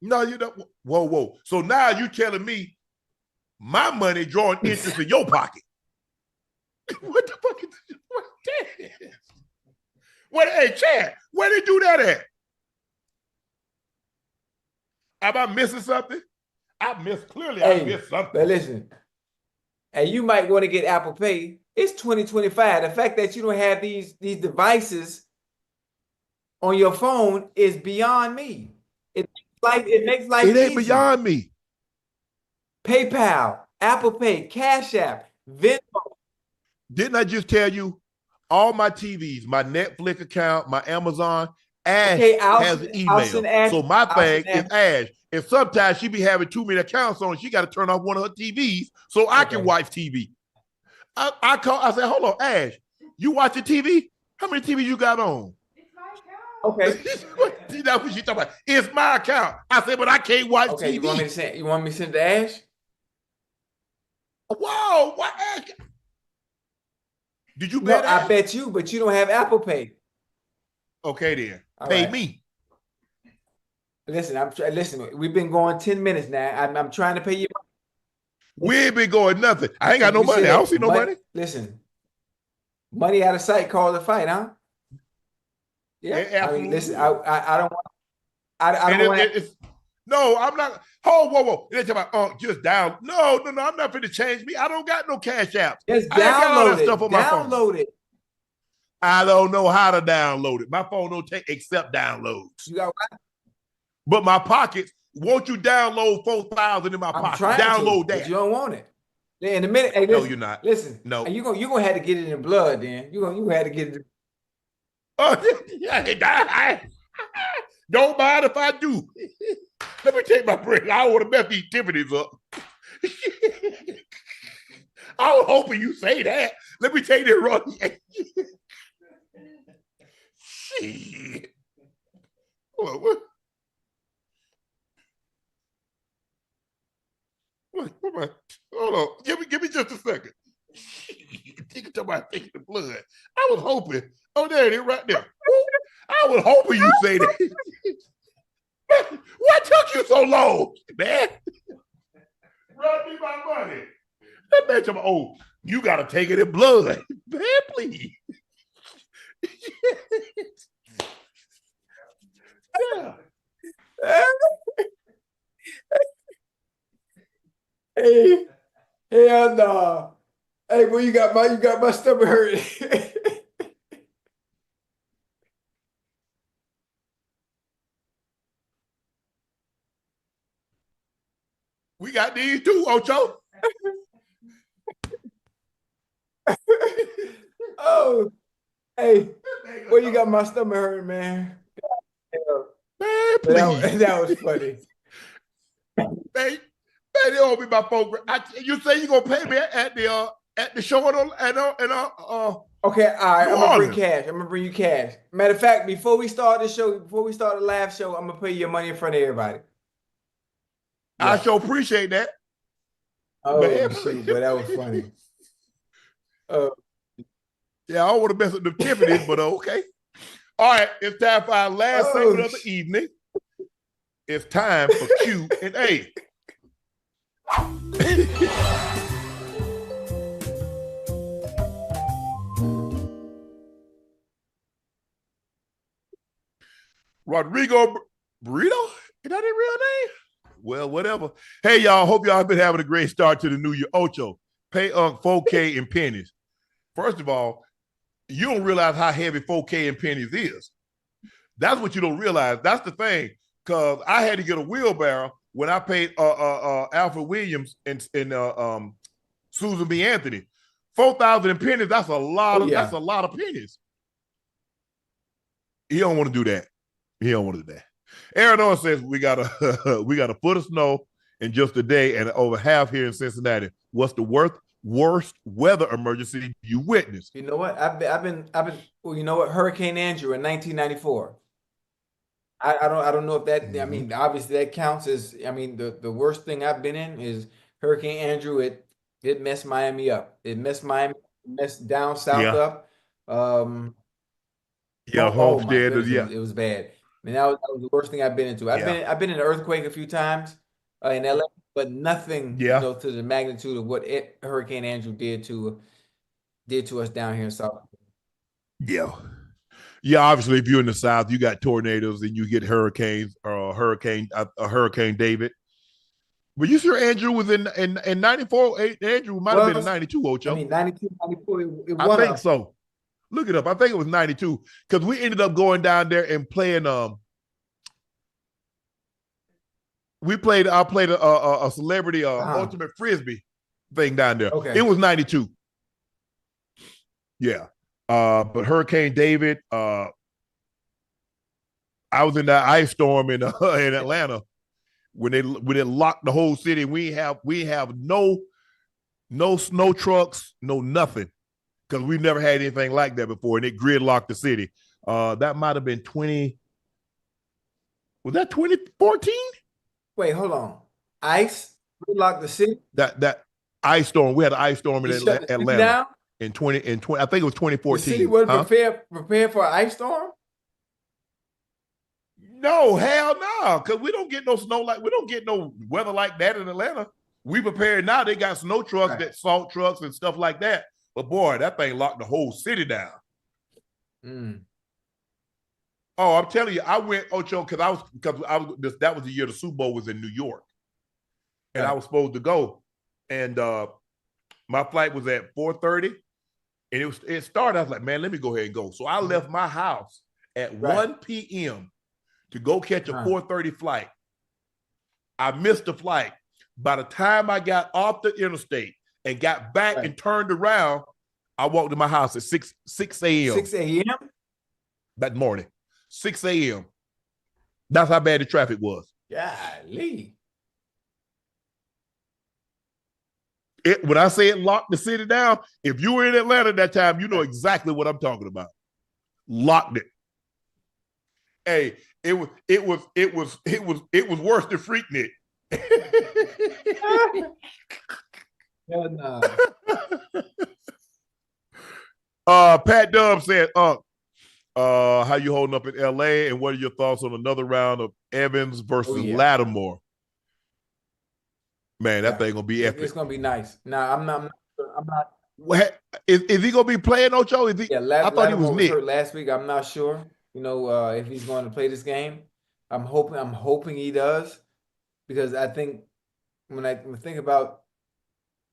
Speaker 1: No, you don't. Whoa. So now you telling me my money drawing interest in your pocket? What the fuck is this? What's that? What? Hey, Chad, where they do that at? Am I missing something? I missed something.
Speaker 2: But listen, and you might want to get Apple Pay. It's 2025. The fact that you don't have these devices on your phone is beyond me. It makes life
Speaker 1: It ain't
Speaker 2: easy.
Speaker 1: beyond me.
Speaker 2: PayPal, Apple Pay, Cash App, Venmo.
Speaker 1: Didn't I just tell you all my TVs, my Netflix account, my Amazon, Ash has an email. So my thing is Ash. And sometimes she be having too many accounts on, she got to turn off one of her TVs so I can watch TV. I said, hold on, Ash, you watching TV? How many TV you got on?
Speaker 2: It's my account.
Speaker 1: Okay. That's what she talking about. It's my account. I said, but I can't watch TV.
Speaker 2: You want me to send to Ash?
Speaker 1: Whoa, what Ash? Did you
Speaker 2: bet?
Speaker 1: bet
Speaker 2: I bet you, but you don't have Apple Pay.
Speaker 1: Okay, then. Pay me.
Speaker 2: Listen, we've been going 10 minutes now. I'm trying to pay you.
Speaker 1: We ain't been going nothing. I ain't got no money. I don't see no money.
Speaker 2: Listen, money out of sight calls a fight, huh? Yeah. I mean, listen, I don't want. I don't want.
Speaker 1: No, I'm not. Oh, whoa. They're talking about just down. No. I'm not finna change me. I don't got no cash apps.
Speaker 2: Just
Speaker 1: I got all that
Speaker 2: download
Speaker 1: stuff on my phone.
Speaker 2: Download it.
Speaker 1: I don't know how to download it. My phone don't take except downloads.
Speaker 2: You got what?
Speaker 1: But my pockets, won't you download 4,000 in my pocket? Download that.
Speaker 2: But you don't want it. In a minute. Hey, listen,
Speaker 1: no, you're not.
Speaker 2: Listen.
Speaker 1: No.
Speaker 2: You're gonna have to get it in blood then. You're gonna have to get it.
Speaker 1: Oh, yeah. Don't mind if I do. Let me take my break. I don't want to mess these Tiffany's up. I was hoping you say that. Let me take this wrong. Shit. Hold on. What? Hold on. Give me just a second. You can talk about taking the blood. I was hoping. Oh, there it is right there. I was hoping you say that. What took you so long, man? Run me my money. That man talking about, oh, you got to take it in blood. Man, please. Yeah.
Speaker 2: Hey, hell no. Hey, well, you got my stomach hurting.
Speaker 1: We got these too, Ocho.
Speaker 2: Oh, hey, well, you got my stomach hurting, man.
Speaker 1: Man, please.
Speaker 2: That was funny.
Speaker 1: Man, they owe me my phone. You say you gonna pay me at the show and
Speaker 2: Okay, all right. I'm gonna bring cash. I'm gonna bring you cash. Matter of fact, before we start the live show, I'm gonna pay your money in front of everybody.
Speaker 1: Yeah. I sure appreciate that.
Speaker 2: Oh, shoot, but that was funny.
Speaker 1: Yeah, I don't want to mess with the Tiffany's, but okay. All right, it's time for our last segment of the evening. It's time for Q&A. Rodrigo Burrito? Is that his real name? Well, whatever. Hey, y'all. Hope y'all have been having a great start to the new year. Ocho, pay 4K in pennies. First of all, you don't realize how heavy 4K in pennies is. That's what you don't realize. That's the thing. Because I had to get a wheelbarrow when I paid Alfred Williams and Susan B. Anthony. 4,000 in pennies, that's a lot of pennies. He don't want to do that. He don't want to do that. Arizona says we got a foot of snow in just a day and over half here in Cincinnati. What's the worst weather emergency you witnessed?
Speaker 2: You know what? I've been. Well, you know what? Hurricane Andrew in 1994. I don't know if that. I mean, obviously that counts as. I mean, the worst thing I've been in is Hurricane Andrew. It messed Miami up. It messed Miami. Messed down south
Speaker 1: Yeah.
Speaker 2: up.
Speaker 1: Yeah,
Speaker 2: Oh my
Speaker 1: Homestead.
Speaker 2: goodness,
Speaker 1: Yeah.
Speaker 2: it was bad. I mean, that was the worst thing I've been into.
Speaker 1: Yeah.
Speaker 2: I've been in an earthquake a few times in LA, but nothing,
Speaker 1: Yeah.
Speaker 2: to the magnitude of what Hurricane Andrew did to us down here in South.
Speaker 1: Yeah. Yeah, obviously, if you're in the South, you got tornadoes and you get hurricanes or Hurricane David. But you sure Andrew was in 94? Andrew might have been in 92, Ocho.
Speaker 2: I mean, 92, 94, it
Speaker 1: I
Speaker 2: won
Speaker 1: think
Speaker 2: us.
Speaker 1: so. Look it up. I think it was 92 because we ended up going down there and playing. I played a celebrity ultimate frisbee thing down there.
Speaker 2: Okay.
Speaker 1: It was 92. Yeah. But Hurricane David, I was in that ice storm in Atlanta when they locked the whole city. We have no snow trucks, no nothing, because we've never had anything like that before, and it gridlocked the city. That might have been 20. Was that 2014?
Speaker 2: Wait, hold on. Ice gridlocked the city.
Speaker 1: That ice storm. We had an ice storm in
Speaker 2: It shut the city
Speaker 1: Atlanta
Speaker 2: down?
Speaker 1: in 20. I think it was 2014.
Speaker 2: The city wasn't
Speaker 1: Huh?
Speaker 2: prepared for an ice storm.
Speaker 1: No, hell no, because we don't get no snow we don't get no weather like that in Atlanta. We prepared now. They got snow trucks,
Speaker 2: Right.
Speaker 1: that salt trucks and stuff like that. But boy, that thing locked the whole city down. Oh, I'm telling you, I went, Ocho, because that was the year the Super Bowl was in New York, and
Speaker 2: Right.
Speaker 1: I was supposed to go, and my flight was at 4:30, and it started. I was like, man, let me go ahead and go. So I left my house at 1 p.m. to go catch a 4:30 flight. I missed the flight. By the time I got off the interstate and got back and turned around, I walked to my house at 6 a.m.
Speaker 2: 6 a.m.
Speaker 1: that morning. 6 a.m. That's how bad the traffic was.
Speaker 2: Golly.
Speaker 1: When I say it locked the city down, if you were in Atlanta that time, you know exactly what I'm talking about. Locked it. Hey, it was worse than Freaknik.
Speaker 2: Hell no.
Speaker 1: Pat Dub said, how you holding up in LA, and what are your thoughts on another round of Evans versus Lattimore? Man, that thing gonna be epic.
Speaker 2: It's gonna be nice. Now I'm not.
Speaker 1: What, is he gonna be playing, Ocho? I thought he was Nick
Speaker 2: hurt last week. I'm not sure. If he's going to play this game. I'm hoping he does, because I think when I think about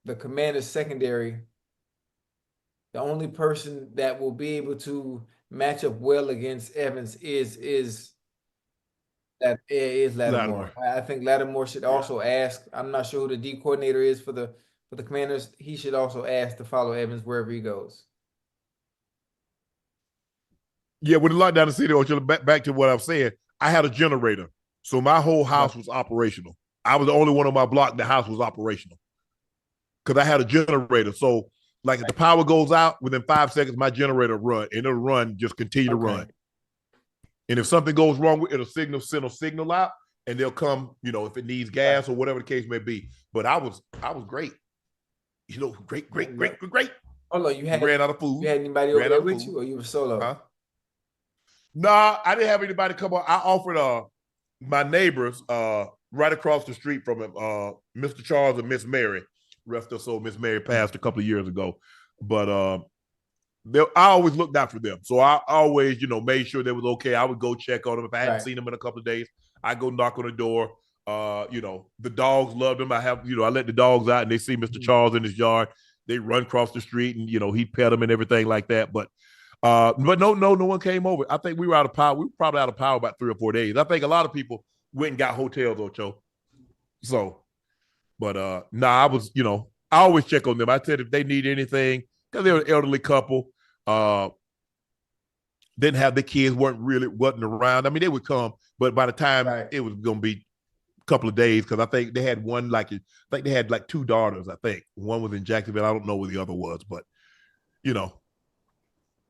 Speaker 2: the Commanders secondary, the only person that will be able to match up well against Evans is Lattimore. I think Lattimore should also ask. I'm not sure who the D coordinator is for the Commanders. He should also ask to follow Evans wherever he goes.
Speaker 1: Yeah, when the lockdown the city, Ocho, back to what I'm saying, I had a generator, so my whole house was operational. I was the only one on my block. The house was operational because I had a generator. So, like, if the power goes out, within 5 seconds, my generator run, and it'll run, just continue to run. And if something goes wrong with it, it'll send a signal out, and they'll come, if it needs gas or whatever the case may be. But I was great. Great.
Speaker 2: Hold on, you
Speaker 1: ran out of food.
Speaker 2: You had anybody over there with you, or you were solo?
Speaker 1: Huh? Nah, I didn't have anybody come on. I offered my neighbors right across the street from him, Mr. Charles and Miss Mary. Rest her soul, Miss Mary passed a couple of years ago. But I always looked out for them. So I always, made sure they was okay. I would go check on them. If I hadn't seen them in a couple of days, I go knock on the door. The dogs loved them. I let the dogs out, and they see Mr. Charles in his yard. They run across the street, and he'd pet them and everything like that. But no one came over. I think we were out of power. We were probably out of power about 3 or 4 days. I think a lot of people went and got hotels, Ocho. So, but I was, I always check on them. I said if they need anything, because they're an elderly couple, didn't have the kids, wasn't around. I mean, they would come, but by the time it was going to be a couple of days, because I think they had one, like, I think they had like 2 daughters, I think. One was in Jacksonville. I don't know where the other was, but, you know,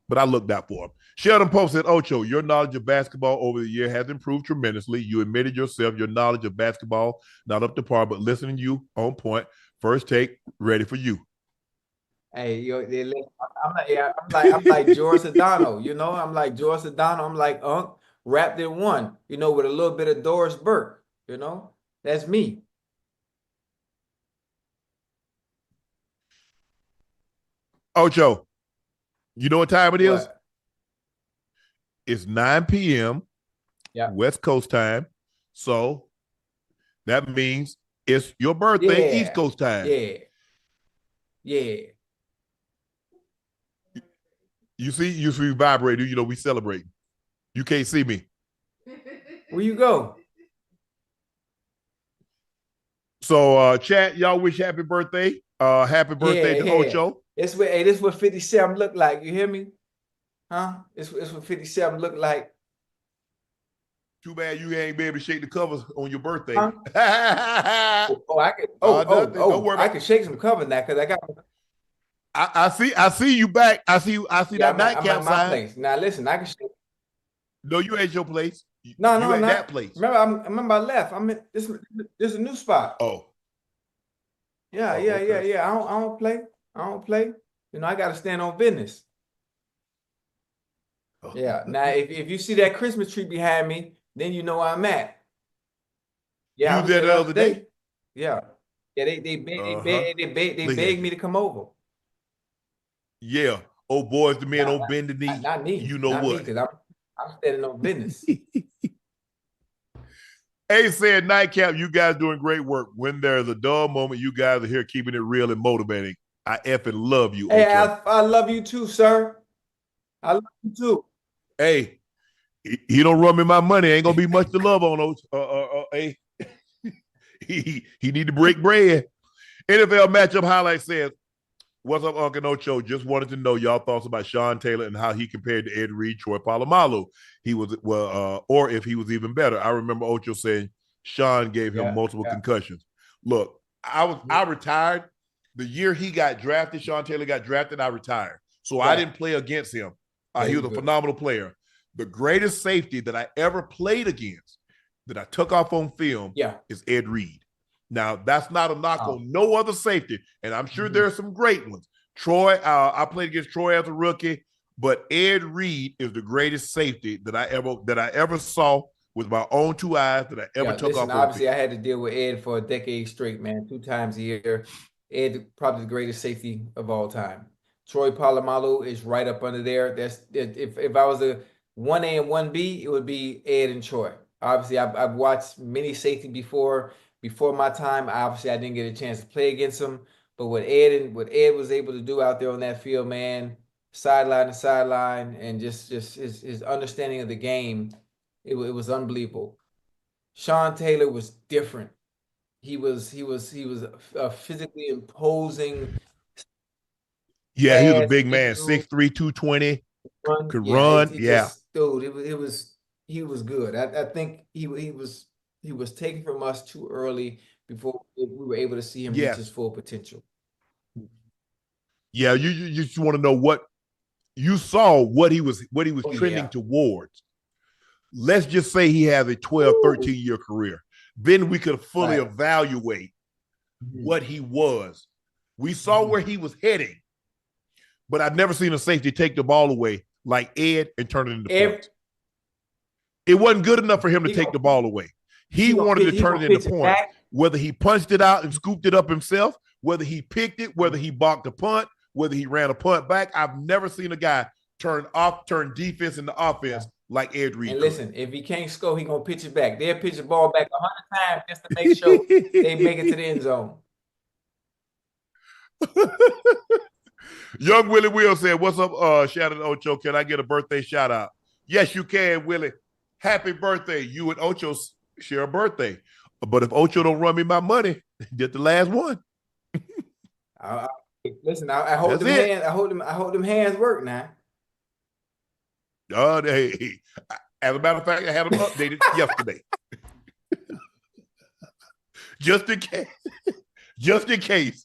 Speaker 1: but I looked out for them. Sheldon Pope said, Ocho, your knowledge of basketball over the year has improved tremendously. You admitted yourself your knowledge of basketball not up to par, but listening to you on point. First take, ready for you.
Speaker 2: Hey, I'm like George Sedano, you know, I'm like George Sedano, I'm like Unc, wrapped in one, you know, with a little bit of Doris Burke, you know, that's me.
Speaker 1: Ocho, you know what time it is?
Speaker 2: What?
Speaker 1: It's 9 p.m. West Coast time. So that means it's your birthday, East Coast time.
Speaker 2: Yeah.
Speaker 1: You see vibrating, you know, we celebrate. You can't see me.
Speaker 2: Where you go?
Speaker 1: So chat, y'all wish happy birthday. Happy birthday to Ocho.
Speaker 2: This is what 57 look like. You hear me? Huh? It's what 57 look like.
Speaker 1: Too bad you ain't be able to shake the covers on your birthday.
Speaker 2: Huh? I can. Don't worry. I can shake some covers now because I got.
Speaker 1: I see you back. I see that nightcap
Speaker 2: I'm at my place. Now listen, I can shake.
Speaker 1: No, you ain't your place.
Speaker 2: No,
Speaker 1: you
Speaker 2: at
Speaker 1: that place.
Speaker 2: Remember I left. I'm in this is a new spot.
Speaker 1: Oh.
Speaker 2: Yeah. I don't play. You know, I gotta stand on business. Oh. Yeah. Now if you see that Christmas tree behind me, then you know where I'm at. Yeah.
Speaker 1: You was there the other day?
Speaker 2: Yeah. Yeah, they begged me to come over.
Speaker 1: Yeah. Oh boys, the men on bended knee.
Speaker 2: Not me.
Speaker 1: You know
Speaker 2: not
Speaker 1: what?
Speaker 2: Me, I'm standing on business.
Speaker 1: A said, Nightcap, you guys doing great work. When there's a dull moment, you guys are here keeping it real and motivating. I effing love you.
Speaker 2: Hey, I love you too, sir. I love you too.
Speaker 1: Hey, he don't run me my money. Ain't gonna be much to love on those. Hey, he need to break bread. NFL matchup highlight says, what's up, Uncle Ocho? Just wanted to know y'all thoughts about Sean Taylor and how he compared to Ed Reed, Troy Polamalu. He was or if he was even better. I remember Ocho saying Sean gave him multiple concussions. Look, I retired the year he got drafted. Sean Taylor got drafted. I retired, so I didn't play against him. He was a phenomenal player. The greatest safety that I ever played against that I took off on film is Ed Reed. Now, that's not a knock on no other safety, and I'm sure there are some great ones. Troy, I played against Troy as a rookie, but Ed Reed is the greatest safety that I ever saw with my own 2 eyes that I ever took off.
Speaker 2: Obviously, I had to deal with Ed for a decade straight, man, 2 times a year. Ed, probably the greatest safety of all time. Troy Polamalu is right up under there. If I was a 1A and 1B, it would be Ed and Troy. Obviously, I've watched many safety before my time. Obviously, I didn't get a chance to play against them. But what Ed was able to do out there on that field, man, sideline to sideline, and just his understanding of the game, it was unbelievable. Sean Taylor was different. He was physically imposing.
Speaker 1: Yeah, he was a big man, 6'3", 220, could run.
Speaker 2: Dude, he was good. I think he was taken from us too early before we were able to see him reach his full potential.
Speaker 1: Yeah, you just want to know what you saw, what he was trending towards. Let's just say he has a 12, 13-year career. Then we could fully evaluate what he was. We saw where he was heading, but I've never seen a safety take the ball away like Ed and turn it into points. It wasn't good enough for him to take the ball away. He wanted to turn it into points. Whether he punched it out and scooped it up himself, whether he picked it, whether he balked a punt, whether he ran a punt back. I've never seen a guy turn defense into offense like Ed Reed.
Speaker 2: And listen, if he can't score, he's going to pitch it back. They'll pitch the ball back 100 times just to make sure they make it to the end zone.
Speaker 1: Young Willie Will said, what's up, Shannon Ocho? Can I get a birthday shout out? Yes, you can, Willie. Happy birthday. You and Ocho share a birthday. But if Ocho don't run me my money, get the last one.
Speaker 2: Listen, I hold them hands. I hold them hands work now.
Speaker 1: Hey, as a matter of fact, I had them updated yesterday. Just in case. Just in case.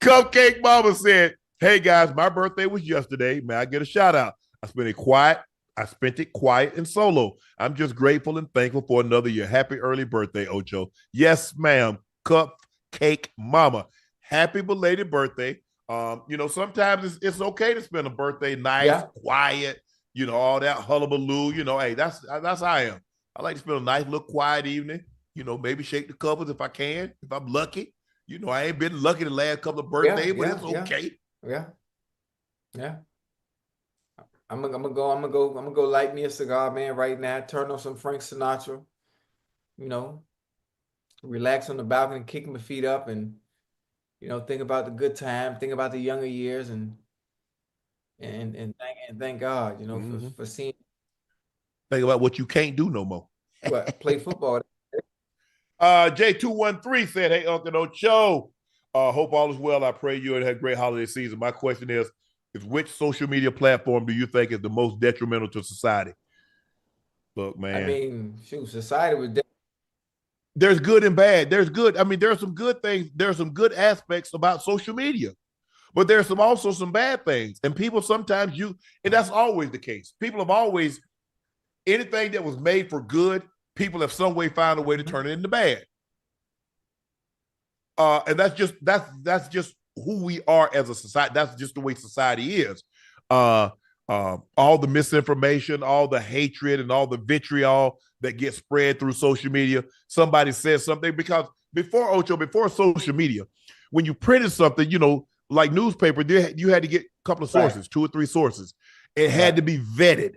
Speaker 1: Cupcake Mama said, hey guys, my birthday was yesterday. May I get a shout out? I spent it quiet and solo. I'm just grateful and thankful for another year. Happy early birthday, Ocho. Yes, ma'am. Cupcake Mama. Happy belated birthday. Sometimes it's okay to spend a birthday nice, quiet, all that hullabaloo. Hey, that's how I am. I like to spend a nice little quiet evening. Maybe shake the covers if I can, if I'm lucky. I ain't been lucky the last couple of birthdays, but it's okay.
Speaker 2: Yeah. I'm gonna go light me a cigar, man, right now. Turn on some Frank Sinatra. Relax on the balcony, kick my feet up, and think about the good time, think about the younger years, and thank God, for seeing.
Speaker 1: Think about what you can't do no more.
Speaker 2: What, play football.
Speaker 1: J213 said, hey, Uncle Ocho, hope all is well. I pray you had a great holiday season. My question is which social media platform do you think is the most detrimental to society? Look, man.
Speaker 2: I mean, shoot, society was
Speaker 1: there's good and bad. There's good. I mean, there are some good things. There are some good aspects about social media, but there's also some bad things. And people sometimes and that's always the case. People have always, anything that was made for good, people have some way found a way to turn it into bad. And that's just who we are as a society. That's just the way society is. All the misinformation, all the hatred, and all the vitriol that gets spread through social media. Somebody says something, because before social media, when you printed something, like newspaper, you had to get a couple of sources, 2 or 3 sources. It had to be vetted.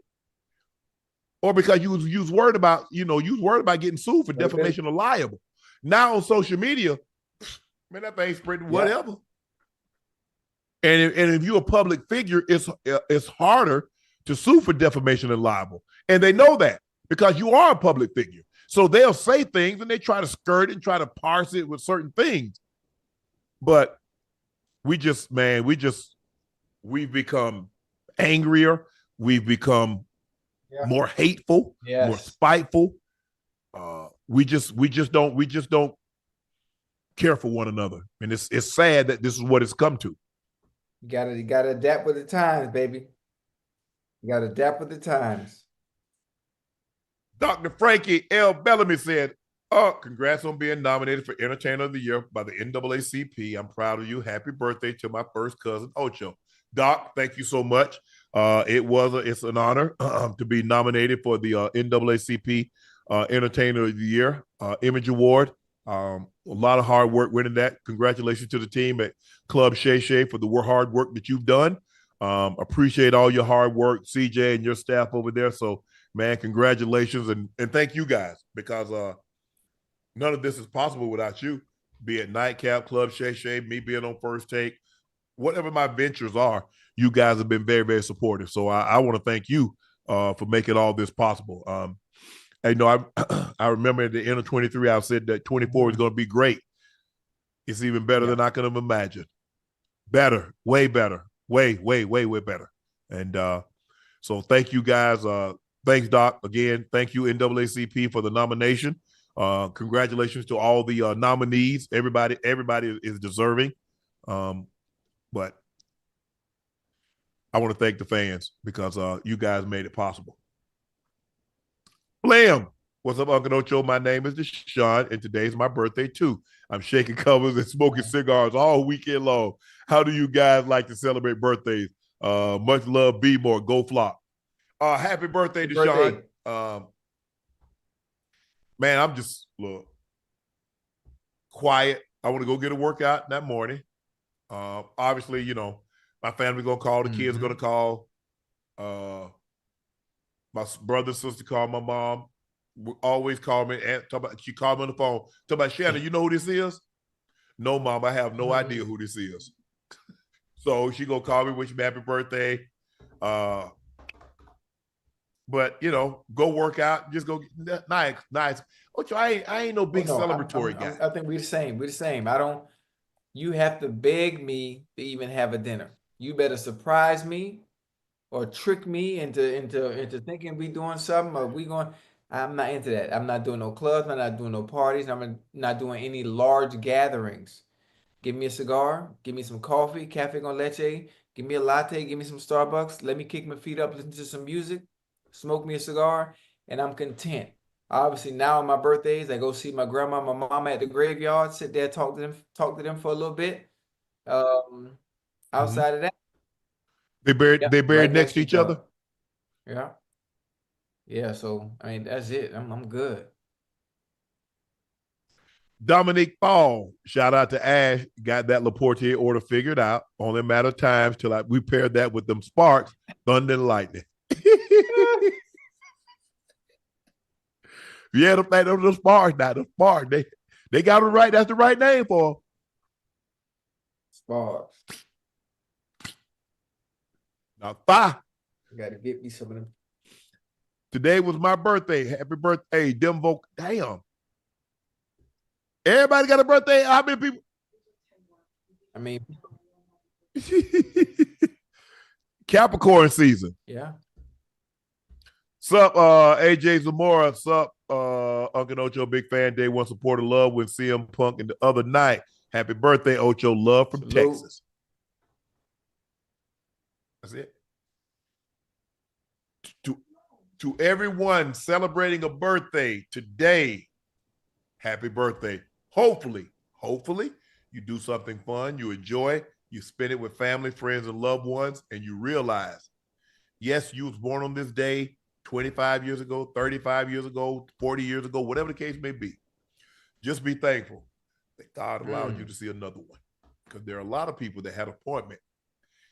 Speaker 1: Or because you was worried about, getting sued for defamation or liable. Now on social media, man, that thing's spreading whatever. And if you're a public figure, it's harder to sue for defamation and libel. And they know that because you are a public figure. So they'll say things and they try to skirt and try to parse it with certain things. But we've become angrier. We've become more hateful, more spiteful. We just don't care for one another. And it's sad that this is what it's come to.
Speaker 2: You gotta adapt with the times, baby. You gotta adapt with the times.
Speaker 1: Dr. Frankie L. Bellamy said, congrats on being nominated for Entertainer of the Year by the NAACP. I'm proud of you. Happy birthday to my first cousin, Ocho. Doc, thank you so much. It's an honor to be nominated for the NAACP Entertainer of the Year Image Award. A lot of hard work winning that. Congratulations to the team at Club Shay Shay for the hard work that you've done. Appreciate all your hard work, CJ and your staff over there. So, man, congratulations and thank you guys, because none of this is possible without you. Be it Nightcap, Club Shay Shay, me being on First Take, whatever my ventures are, you guys have been very, very supportive. So I want to thank you for making all this possible. I remember at the end of 23, I said that 24 is going to be great. It's even better than I could have imagined. Better, way better, way better. And so thank you guys. Thanks, Doc. Again, thank you, NAACP, for the nomination. Congratulations to all the nominees. Everybody is deserving. But I want to thank the fans, because you guys made it possible. Blam! What's up, Uncle Ocho? My name is Deshaun, and today's my birthday, too. I'm shaking covers and smoking cigars all weekend long. How do you guys like to celebrate birthdays? Much love, be more. Go Flock. Happy birthday, Deshaun. Man, I'm just quiet. I want to go get a workout that morning. Obviously, my family's going to call. The kids are going to call. My brother, sister called, my mom always call me. And she called me on the phone. Talk about, Shannon, you know who this is? No, Mom, I have no idea who this is. So she gonna call me, wish me happy birthday. But go work out. Just go nice. Ocho, I ain't no big celebratory guy.
Speaker 2: I think we're the same. We're the same. You have to beg me to even have a dinner. You better surprise me. or trick me into thinking we doing something or we going. I'm not into that. I'm not doing no clubs. I'm not doing no parties. I'm not doing any large gatherings. Give me a cigar. Give me some coffee, cafe con leche. Give me a latte. Give me some Starbucks. Let me kick my feet up, listen to some music, smoke me a cigar, and I'm content. Obviously, now on my birthdays, I go see my grandma, my mama at the graveyard, sit there, talk to them for a little bit. Um,
Speaker 1: Mhm.
Speaker 2: Outside of that,
Speaker 1: They
Speaker 2: yep,
Speaker 1: buried
Speaker 2: right
Speaker 1: next
Speaker 2: next
Speaker 1: to
Speaker 2: to
Speaker 1: each
Speaker 2: each other.
Speaker 1: other.
Speaker 2: Yeah, yeah. So I mean, that's it. I'm good.
Speaker 1: Dominique Paul, shout out to Ash, got that Laportier order figured out. Only a matter of times till we paired that with them sparks, thunder and lightning. Yeah, the sparks now. The sparks. They got it right. That's the right name for them.
Speaker 2: Sparks.
Speaker 1: Now, five.
Speaker 2: I gotta get me some of them.
Speaker 1: Today was my birthday. Happy birthday, Demvo. Damn. Everybody got a birthday. How many people?
Speaker 2: I mean,
Speaker 1: Capricorn season.
Speaker 2: yeah.
Speaker 1: Sup, AJ Zamora. Sup, Uncle Ocho, big fan. Day one supporter love with CM Punk and the other night. Happy birthday, Ocho. Love from
Speaker 2: Salute.
Speaker 1: Texas. That's it. To everyone celebrating a birthday today, happy birthday. Hopefully, you do something fun, you enjoy, you spend it with family, friends, and loved ones, and you realize, yes, you was born on this day 25 years ago, 35 years ago, 40 years ago, whatever the case may be. Just be thankful that God allowed you to see another one. Because there are a lot of people that had an appointment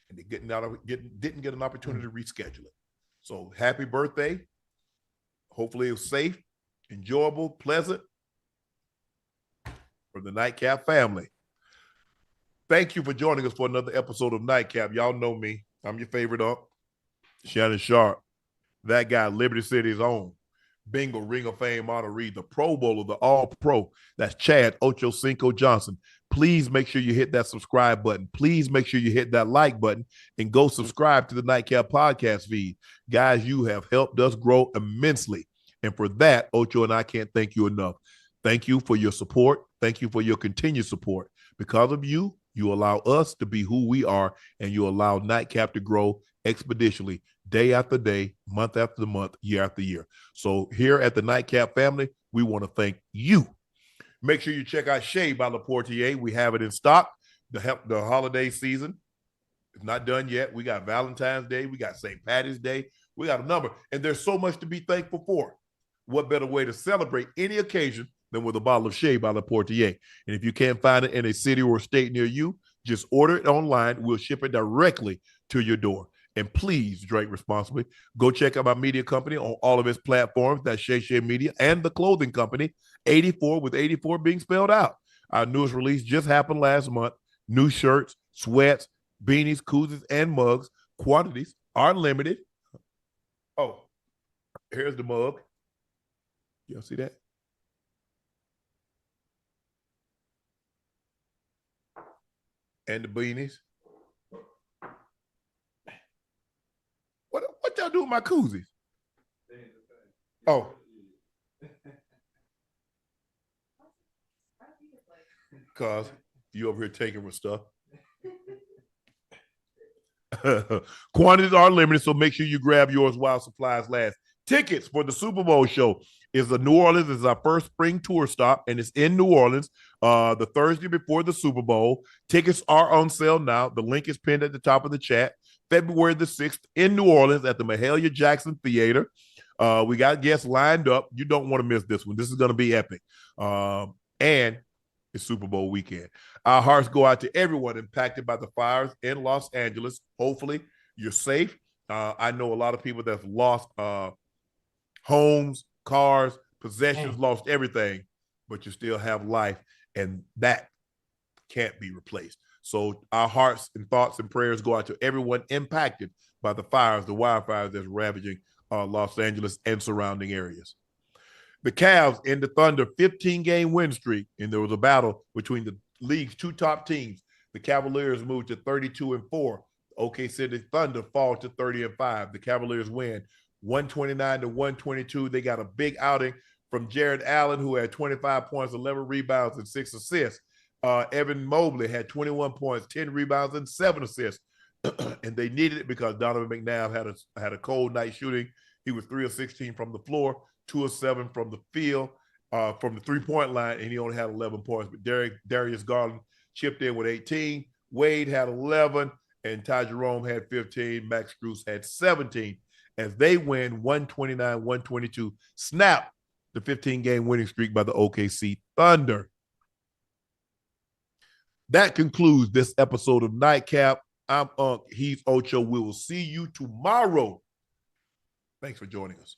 Speaker 1: and they didn't get an opportunity to reschedule it. So happy birthday. Hopefully it was safe, enjoyable, pleasant from the Nightcap family. Thank you for joining us for another episode of Nightcap. Y'all know me. I'm your favorite Shannon Sharpe. That guy, Liberty City's own. Bingo, Ring of Fame honoree, the Pro Bowler, the All-Pro. That's Chad Ochocinco Johnson. Please make sure you hit that subscribe button. Please make sure you hit that like button and go subscribe to the Nightcap podcast feed. Guys, you have helped us grow immensely. And for that, Ocho and I can't thank you enough. Thank you for your support. Thank you for your continued support. Because of you, you allow us to be who we are, and you allow Nightcap to grow expeditionally, day after day, month after month, year after year. So here at the Nightcap family, we want to thank you. Make sure you check out Shea by Laportier. We have it in stock. The holiday season is not done yet. We got Valentine's Day. We got St. Patty's Day. We got a number. And there's so much to be thankful for. What better way to celebrate any occasion than with a bottle of Shea by Laportier? And if you can't find it in a city or state near you, just order it online. We'll ship it directly to your door. And please drink responsibly. Go check out my media company on all of its platforms. That's Shea Media, and the clothing company, 84 with 84 being spelled out. Our newest release just happened last month. New shirts, sweats, beanies, koozies, and mugs. Quantities are limited. Oh, here's the mug. Y'all see that? And the beanies. What y'all do with my koozies? Oh. Because you over here taking with stuff. Quantities are limited, so make sure you grab yours while supplies last. Tickets for the Super Bowl show is the New Orleans. This is our first spring tour stop, and it's in New Orleans the Thursday before the Super Bowl. Tickets are on sale now. The link is pinned at the top of the chat. February the 6th in New Orleans at the Mahalia Jackson Theater. We got guests lined up. You don't want to miss this one. This is going to be epic. And it's Super Bowl weekend. Our hearts go out to everyone impacted by the fires in Los Angeles. Hopefully, you're safe. I know a lot of people that have lost homes, cars, possessions, lost everything, but you still have life, and that can't be replaced. So our hearts and thoughts and prayers go out to everyone impacted by the fires, the wildfires that's ravaging Los Angeles and surrounding areas. The Cavs end the Thunder 15-game win streak, and there was a battle between the league's two top teams. The Cavaliers moved to 32-4. OK City Thunder fall to 30-5. The Cavaliers win 129-122. They got a big outing from Jared Allen, who had 25 points, 11 rebounds, and 6 assists. Evan Mobley had 21 points, 10 rebounds, and 7 assists. And they needed it because Donovan McNabb had a cold night shooting. He was 3 of 16 from the floor, 2 of 7 from the field, from the three-point line, and he only had 11 points. But Darius Garland chipped in with 18. Wade had 11, and Ty Jerome had 15. Max Strus had 17. As they win 129-122, snap the 15-game winning streak by the OKC Thunder. That concludes this episode of Nightcap. I'm Unc. He's Ocho. We will see you tomorrow. Thanks for joining us.